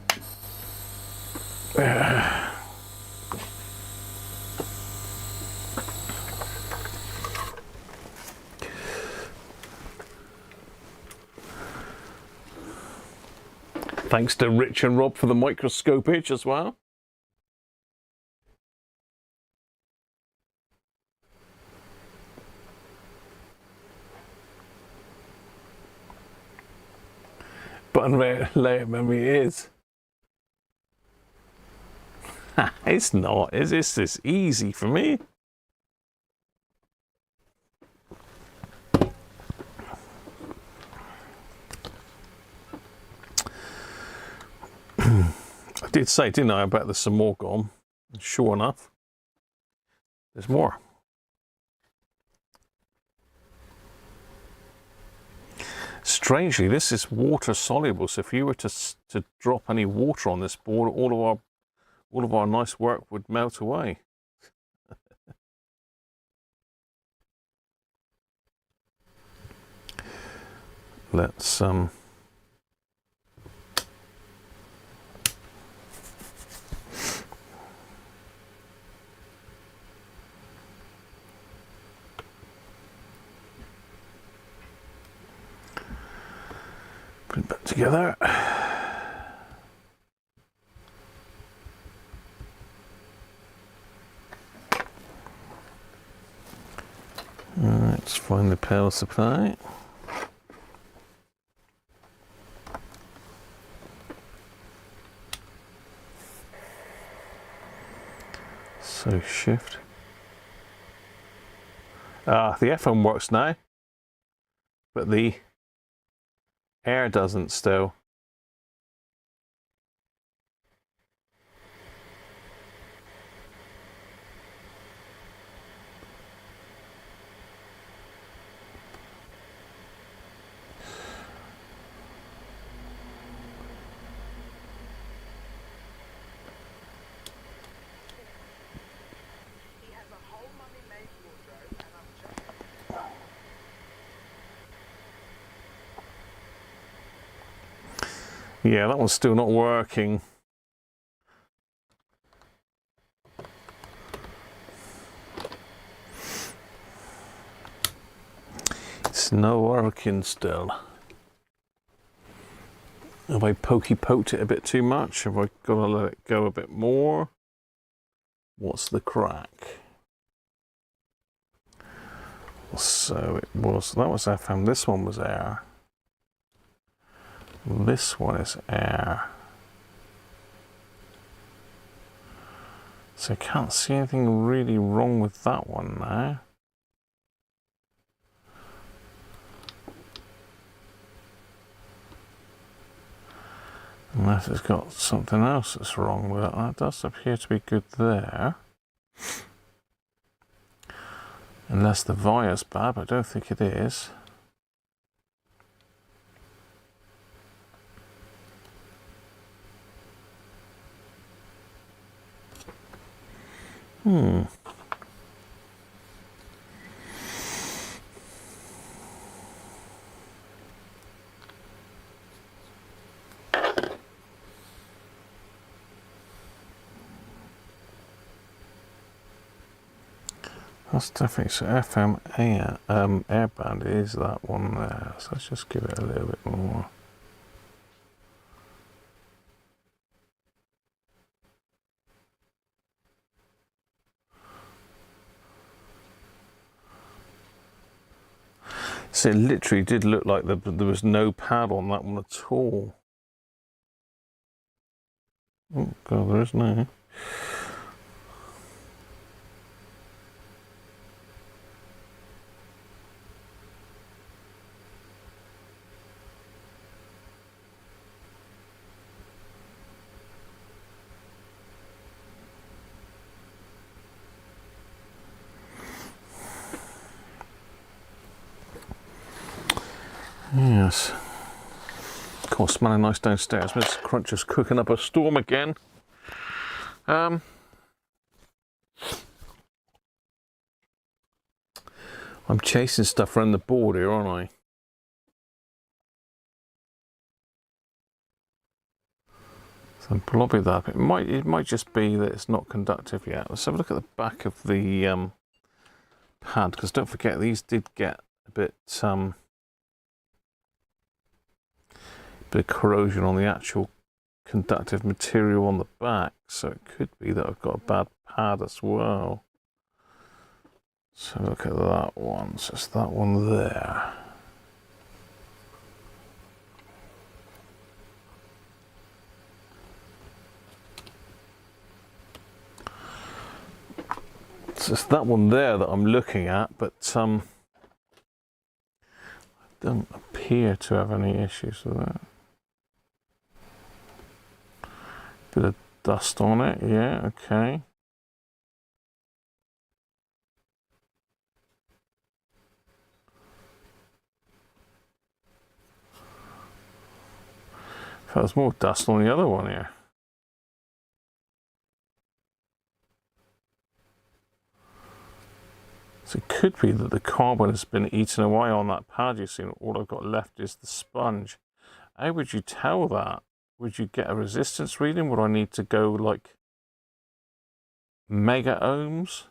Thanks to Rich and Rob for the microscopage as well. Button layout memory is. It's not, is it? It's easy for me. I did say, didn't I, about there's some more gone. Sure enough, there's more. Strangely, this is water soluble, so if you were to drop any water on this board, all of our nice work would melt away. Let's put it back together. Let's find the power supply. So shift. The FM works now, but the air doesn't still. Yeah, that one's still not working. It's not working still. Have I poked it a bit too much? Have I got to let it go a bit more? What's the crack? So it was, that was FM, this one was air. This one is air. So I can't see anything really wrong with that one now. Unless it's got something else that's wrong with it. That does appear to be good there. Unless the vire's bad, but I don't think it is. That's definitely, so FM Airband is that one there. So let's just give it a little bit more. So it literally did look like there was no pad on that one at all. Oh God, there is now. Yes. Of course, smelling nice downstairs. Mr. Cruncher's cooking up a storm again. I'm chasing stuff around the board here, aren't I? So probably that. It might just be that it's not conductive yet. Let's have a look at the back of the pad, because don't forget these did get a bit of corrosion on the actual conductive material on the back, so it could be that I've got a bad pad as well. So look at that one. So it's that one there. So it's that one there that I'm looking at, but I don't appear to have any issues with that. Bit of dust on it, yeah, okay. There's more dust on the other one here. So it could be that the carbon has been eaten away on that pad. You see, all I've got left is the sponge. How would you tell that? Would you get a resistance reading? Would I need to go like mega ohms?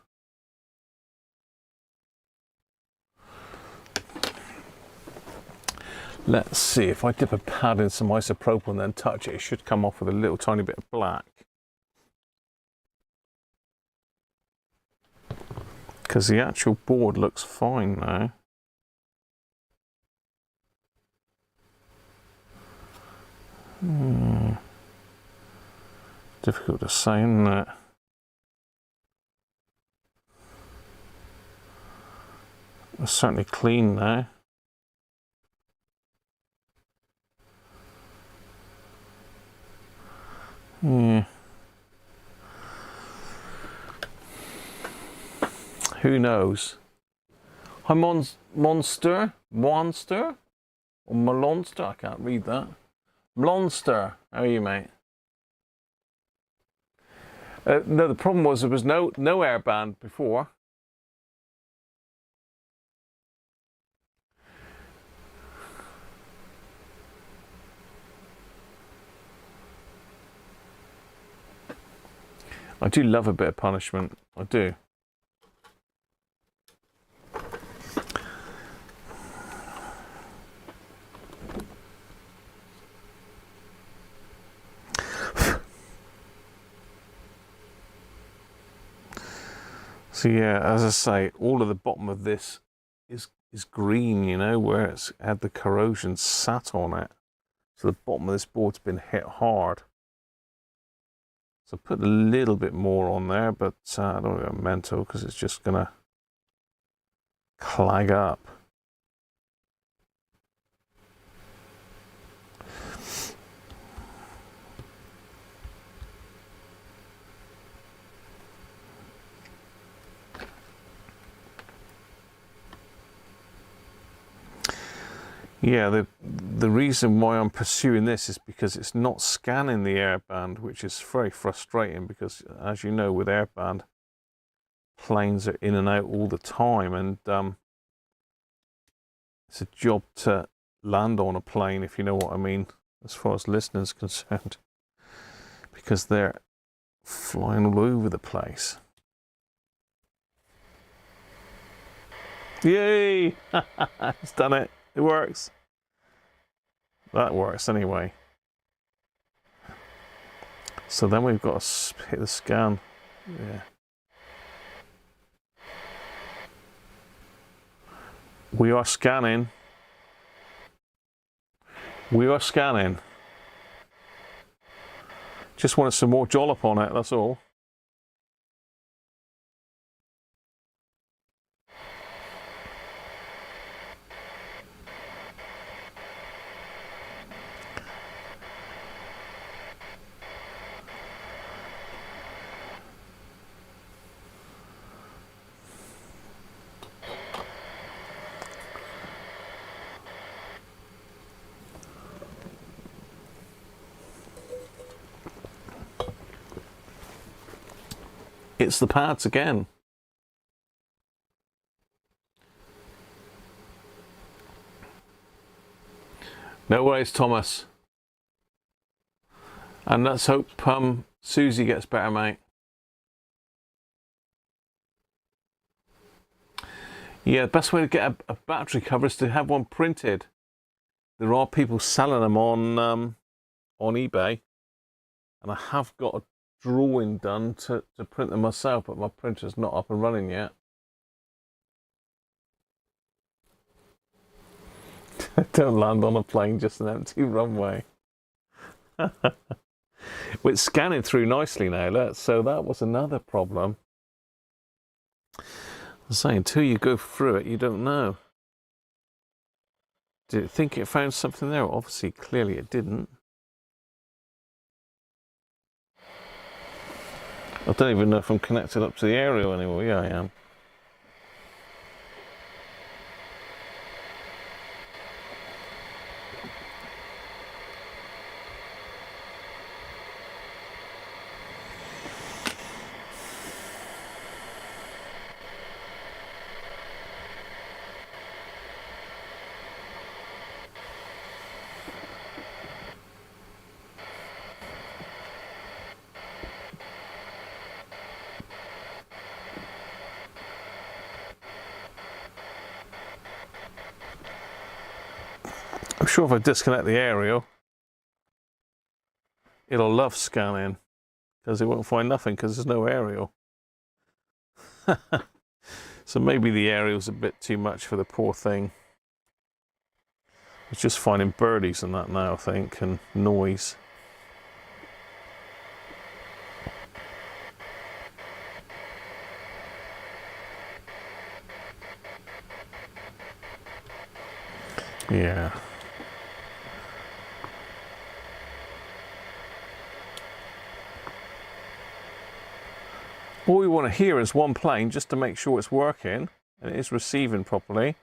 Let's see, if I dip a pad in some isopropyl and then touch it, it should come off with a little tiny bit of black. Because the actual board looks fine now. Difficult to say, isn't it? It's certainly clean now. Yeah. Who knows? Hi, Monster? Or Malonster? I can't read that. Mlonster, how are you, mate? No, the problem was there was no airband before. I do love a bit of punishment. I do. So yeah, as I say, all of the bottom of this is green, you know, where it's had the corrosion sat on it. So the bottom of this board's been hit hard. So put a little bit more on there, but I don't go mental because it's just gonna clag up. Yeah, the reason why I'm pursuing this is because it's not scanning the airband, which is very frustrating because, as you know, with airband, planes are in and out all the time, and it's a job to land on a plane, if you know what I mean, as far as listeners concerned, because they're flying all over the place. Yay! It's done it. It works. That works anyway. So then we've got to hit the scan. Yeah. We are scanning. We are scanning. Just wanted some more jollop on it, that's all. It's the pads again. No worries, Thomas. And let's hope Susie gets better, mate. Yeah, the best way to get a battery cover is to have one printed. There are people selling them on eBay, and I have got a drawing done to print them myself, but my printer's not up and running yet. Don't land on a plane, just an empty runway. It's scanning through nicely now, look, so that was another problem. I was saying, until you go through it, you don't know. Did it think it found something there? Obviously, clearly it didn't. I don't even know if I'm connected up to the aerial anymore. Yeah, I am. I'm sure if I disconnect the aerial, it'll love scanning, because it won't find nothing because there's no aerial. So maybe the aerial's a bit too much for the poor thing. It's just finding birdies and that now, I think, and noise. Yeah. All we want to hear is one plane just to make sure it's working and it is receiving properly.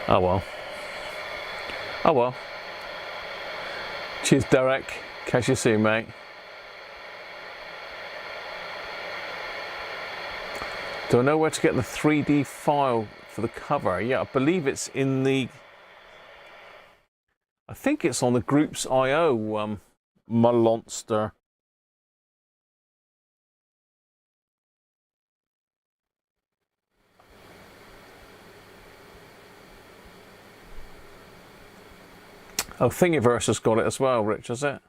Oh well. Oh well. Cheers, Derek. Catch you soon, mate. Do I know where to get the 3D file for the cover? Yeah, I believe it's in the... I think it's on the Groups IO, Malonster. Oh, Thingiverse has got it as well, Rich, has it?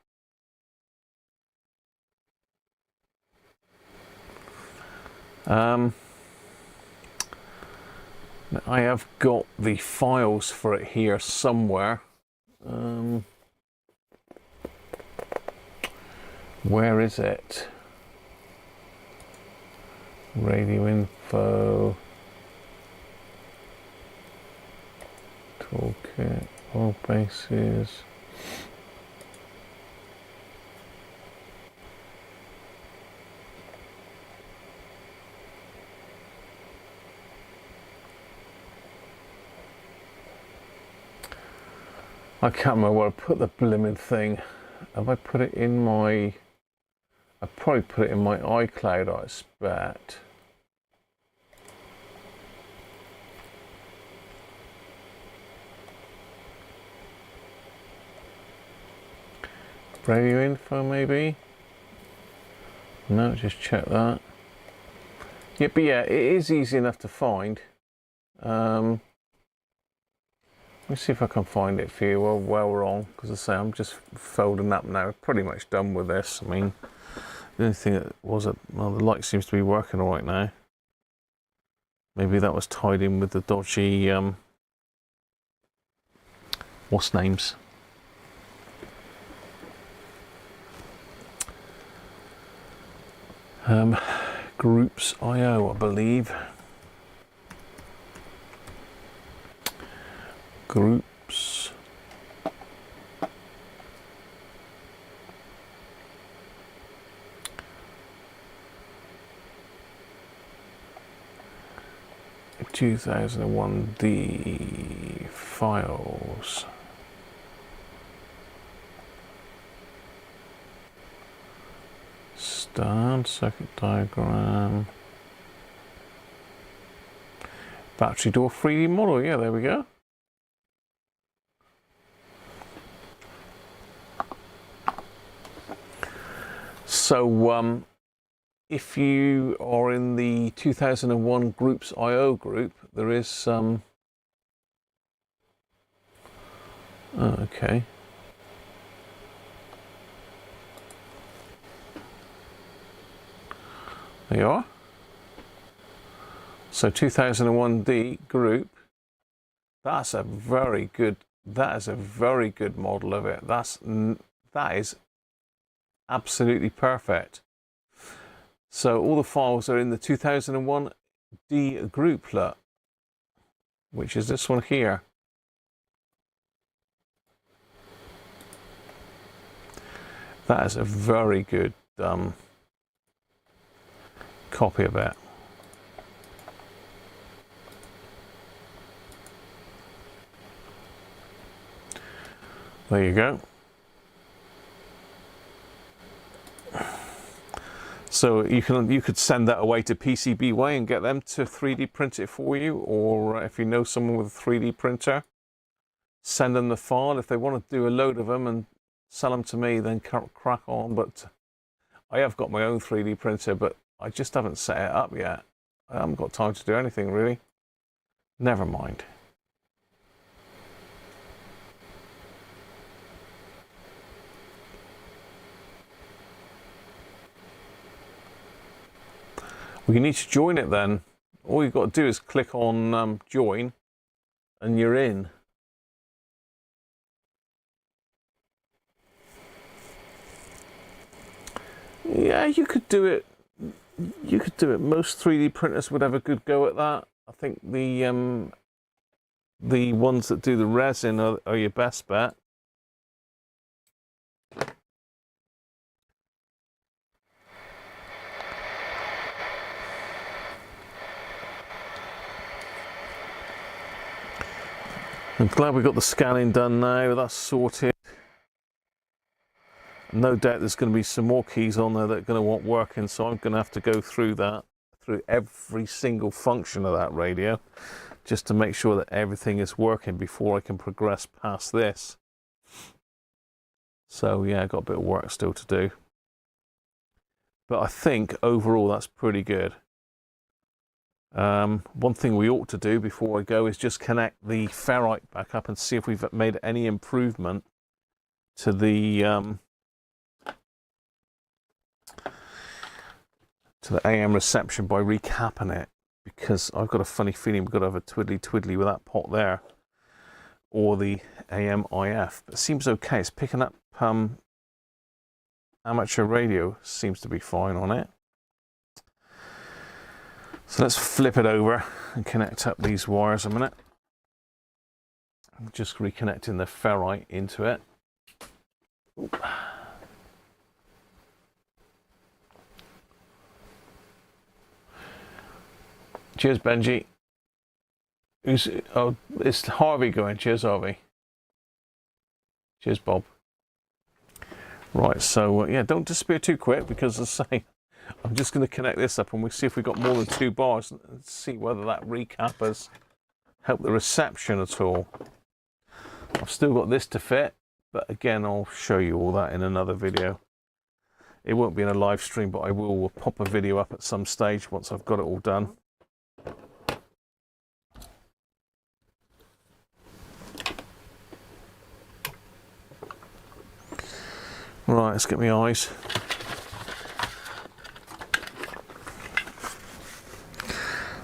I have got the files for it here somewhere. Where is it? Radio info. Toolkit. All bases. I can't remember where I put the blimmin' thing. Have I put it in my... I probably put it in my iCloud, I expect. Radio info maybe? No, just check that. Yeah, but yeah, it is easy enough to find. Let me see if I can find it for you while we're on, because I say I'm just folding up now. Pretty much done with this. I mean, the only thing that was well, the light seems to be working all right now. Maybe that was tied in with the dodgy what's names. Groups IO, I believe. Groups. (2001D) files. Start, circuit diagram. Battery door 3D model, yeah, there we go. So, if you are in the 2001 Groups IO group, there is some. Oh, okay. There you are. So 2001D group. That is a very good model of it. That is absolutely perfect. So all the files are in the 2001D group, look, which is this one here. That is a very good copy of it. There you go. So you could send that away to PCBWay and get them to 3D print it for you, or if you know someone with a 3D printer, send them the file. If they want to do a load of them and sell them to me, then crack on. But I have got my own 3D printer, but I just haven't set it up yet. I haven't got time to do anything really. Never mind. Well, you need to join it then. All you've got to do is click on join and you're in. Yeah, you could do it. You could do it. Most 3D printers would have a good go at that. I think the ones that do the resin are your best bet. I'm glad we got the scanning done now. That's sorted. No doubt there's going to be some more keys on there that are going to want working, so I'm going to have to go through that, through every single function of that radio, just to make sure that everything is working before I can progress past this. So yeah, I've got a bit of work still to do. But I think overall that's pretty good. One thing we ought to do before I go is just connect the ferrite back up and see if we've made any improvement to the AM reception by recapping it, because I've got a funny feeling we've got to have a twiddly with that pot there, or the AM IF. But it seems okay. It's picking up amateur radio, seems to be fine on it. So let's flip it over and connect up these wires a minute. I'm just reconnecting the ferrite into it. Oop. Cheers, Benji. Oh, it's Harvey going. Cheers, Harvey. Cheers, Bob. Right, so yeah, don't disappear too quick, because as I say, I'm just going to connect this up and we'll see if we've got more than 2 bars and see whether that recap has helped the reception at all. I've still got this to fit, But again, I'll show you all that in another video. It won't be in a live stream, but I will pop a video up at some stage once I've got it all done. Right, let's get my eyes.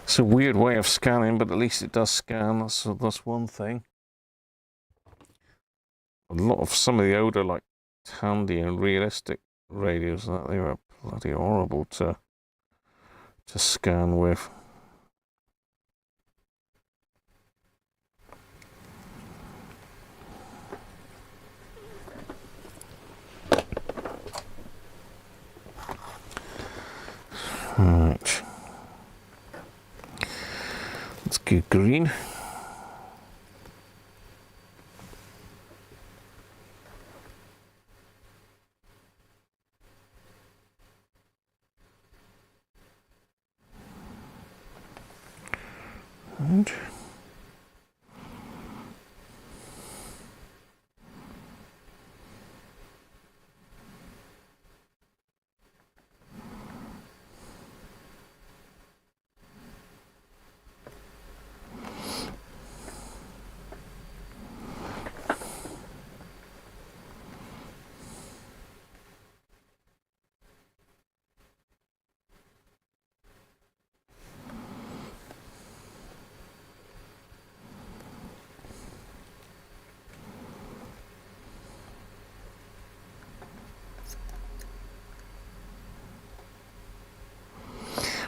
It's a weird way of scanning, but at least it does scan. That's one thing. A lot of some of the older, like Tandy and Realistic radios, that they were bloody horrible to scan with. Right. Let's go green. And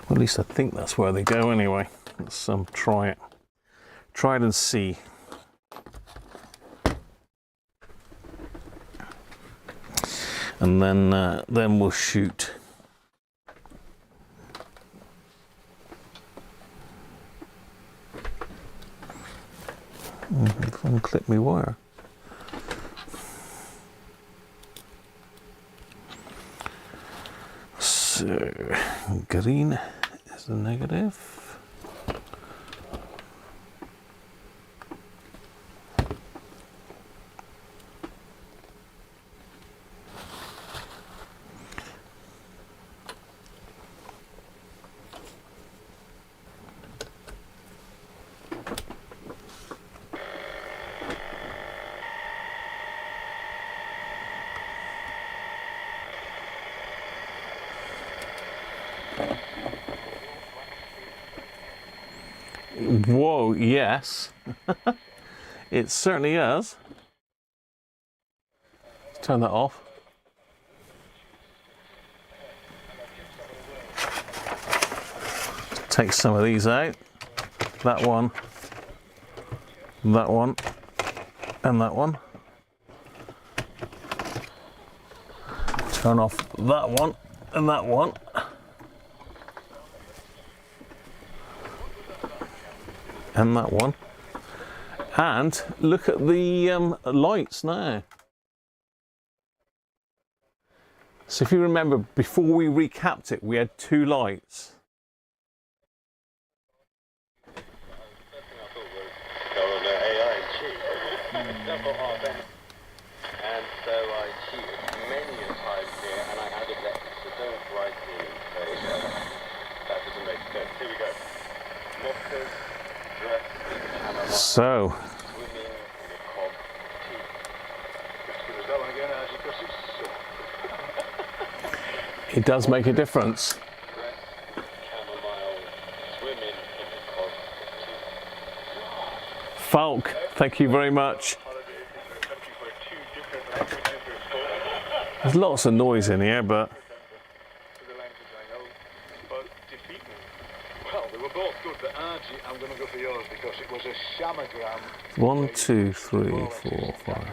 well, at least I think that's where they go anyway. Let's try it. Try it and see. And then we'll shoot. If I can clip my wire. So green is the negative. Whoa, yes. It certainly is. Let's turn that off. Take some of these out. That one, and that one. Turn off that one and that one. And that one. And look at the lights now. So if you remember, before we recapped it, we had two lights. And so I cheated many a time here, and I added that, so don't write me and say that doesn't make sense. Here we go. Mockers, dress, camera, So swimming in the cob tea. Just give us that one again, Archie, because it's so... it does make a difference. Dress, chamomile, swimming in the cob tea. Falk, thank you very much. There's lots of noise in here, but Well, they were both good, but Archie, I'm going to go for yours because it was a shamagram. 1, 2, 3, 4, 5,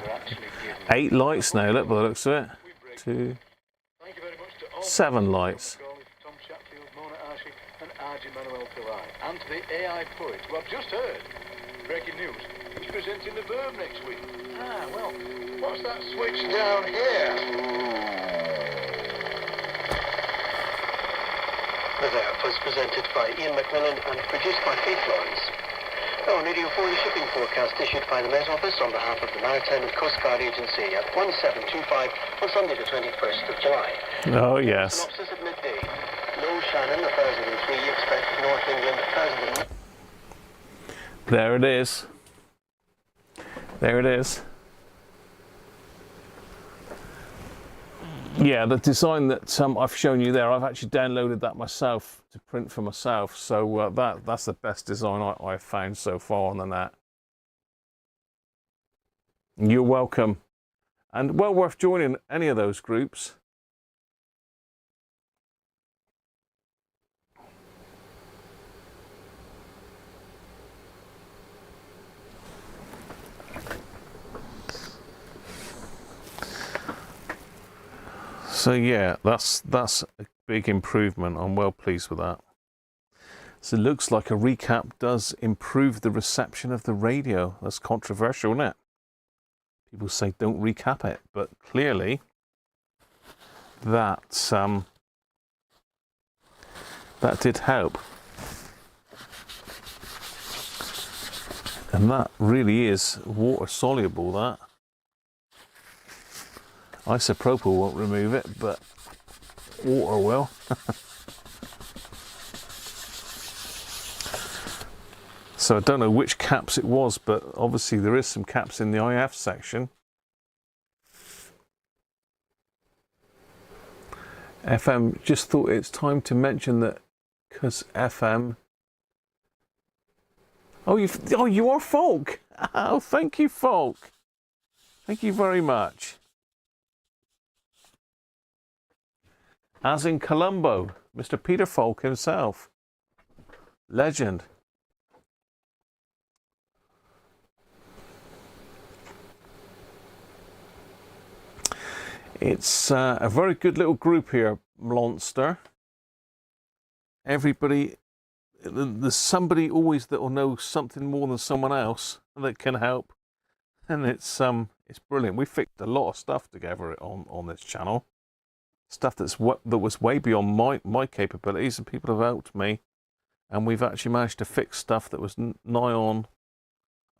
8 lights now. Look, by the looks of it. 2, 7 lights. Tom Chatfield, Mona Archie, and Archie Manuel Pillai. And to the AI poet, who I've just heard, breaking news, he's presenting the Verb next week. Ah, well, what's that switch down here? The Verb was presented by Ian Macmillan and produced by Faith Lawrence. Oh, Radio 4, the shipping forecast issued by the Met Office on behalf of the Maritime and Coast Guard Agency at 1725 on Sunday the 21st of July. Oh, yes. Synopsis at midday. Low Shannon, 1003, expected North England, 1009. There it is. There it is. Yeah, the design that I've shown you there, I've actually downloaded that myself to print for myself. So that's the best design I've found so far on the net. You're welcome. And well worth joining any of those groups. So yeah, that's a big improvement. I'm well pleased with that. So it looks like a recap does improve the reception of the radio. That's controversial, isn't it? People say don't recap it, but clearly that did help. And that really is water soluble, that. Isopropyl won't remove it, but water will. So I don't know which caps it was, but obviously there is some caps in the IF section. FM, just thought it's time to mention that because FM. Oh, you are Folk. Oh, thank you, Folk. Thank you very much. As in Colombo, Mr. Peter Falk himself. Legend. It's a very good little group here, Monster. Everybody, there's somebody always that will know something more than someone else that can help. And it's brilliant. We fixed a lot of stuff together on this channel. Stuff that was way beyond my capabilities, and people have helped me, and we've actually managed to fix stuff that was nigh on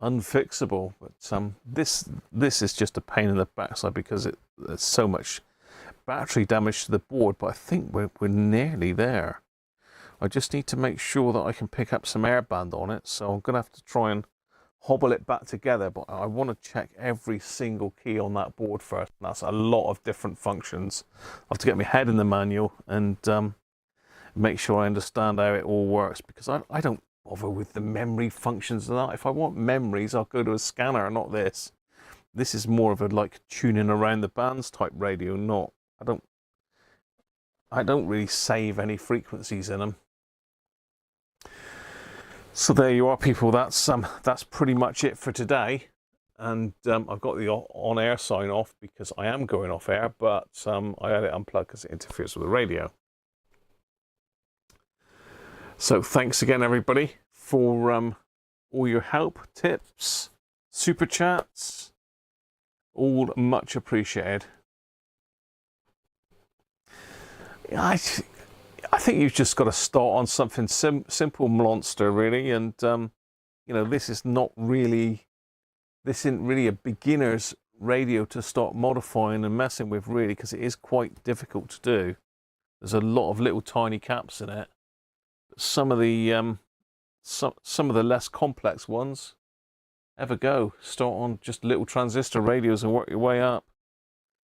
unfixable. But this is just a pain in the backside because there's so much battery damage to the board. But I think we're nearly there. I just need to make sure that I can pick up some Airband on it, so I'm gonna have to try and hobble it back together, but I want to check every single key on that board first. And that's a lot of different functions. I'll have to get my head in the manual and make sure I understand how it all works, because I don't bother with the memory functions and that. If I want memories, I'll go to a scanner, not this. This is more of a like tuning around the bands type radio, not. I don't really save any frequencies in them. So there you are, people. That's pretty much it for today, and I've got the on-air sign off because I am going off air, but I had it unplugged because it interferes with the radio. So thanks again, everybody, for all your help, tips, super chats, all much appreciated. I think you've just got to start on something simple, Monster, really. And, you know, this isn't really a beginner's radio to start modifying and messing with, really, because it is quite difficult to do. There's a lot of little tiny caps in it. Some of the less complex ones, have a go. Start on just little transistor radios and work your way up.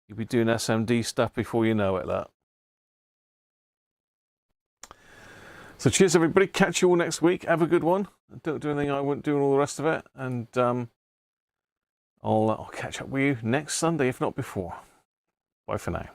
You'll be doing SMD stuff before you know it, that. So cheers, everybody. Catch you all next week. Have a good one. Don't do anything I wouldn't do and all the rest of it. And I'll catch up with you next Sunday, if not before. Bye for now.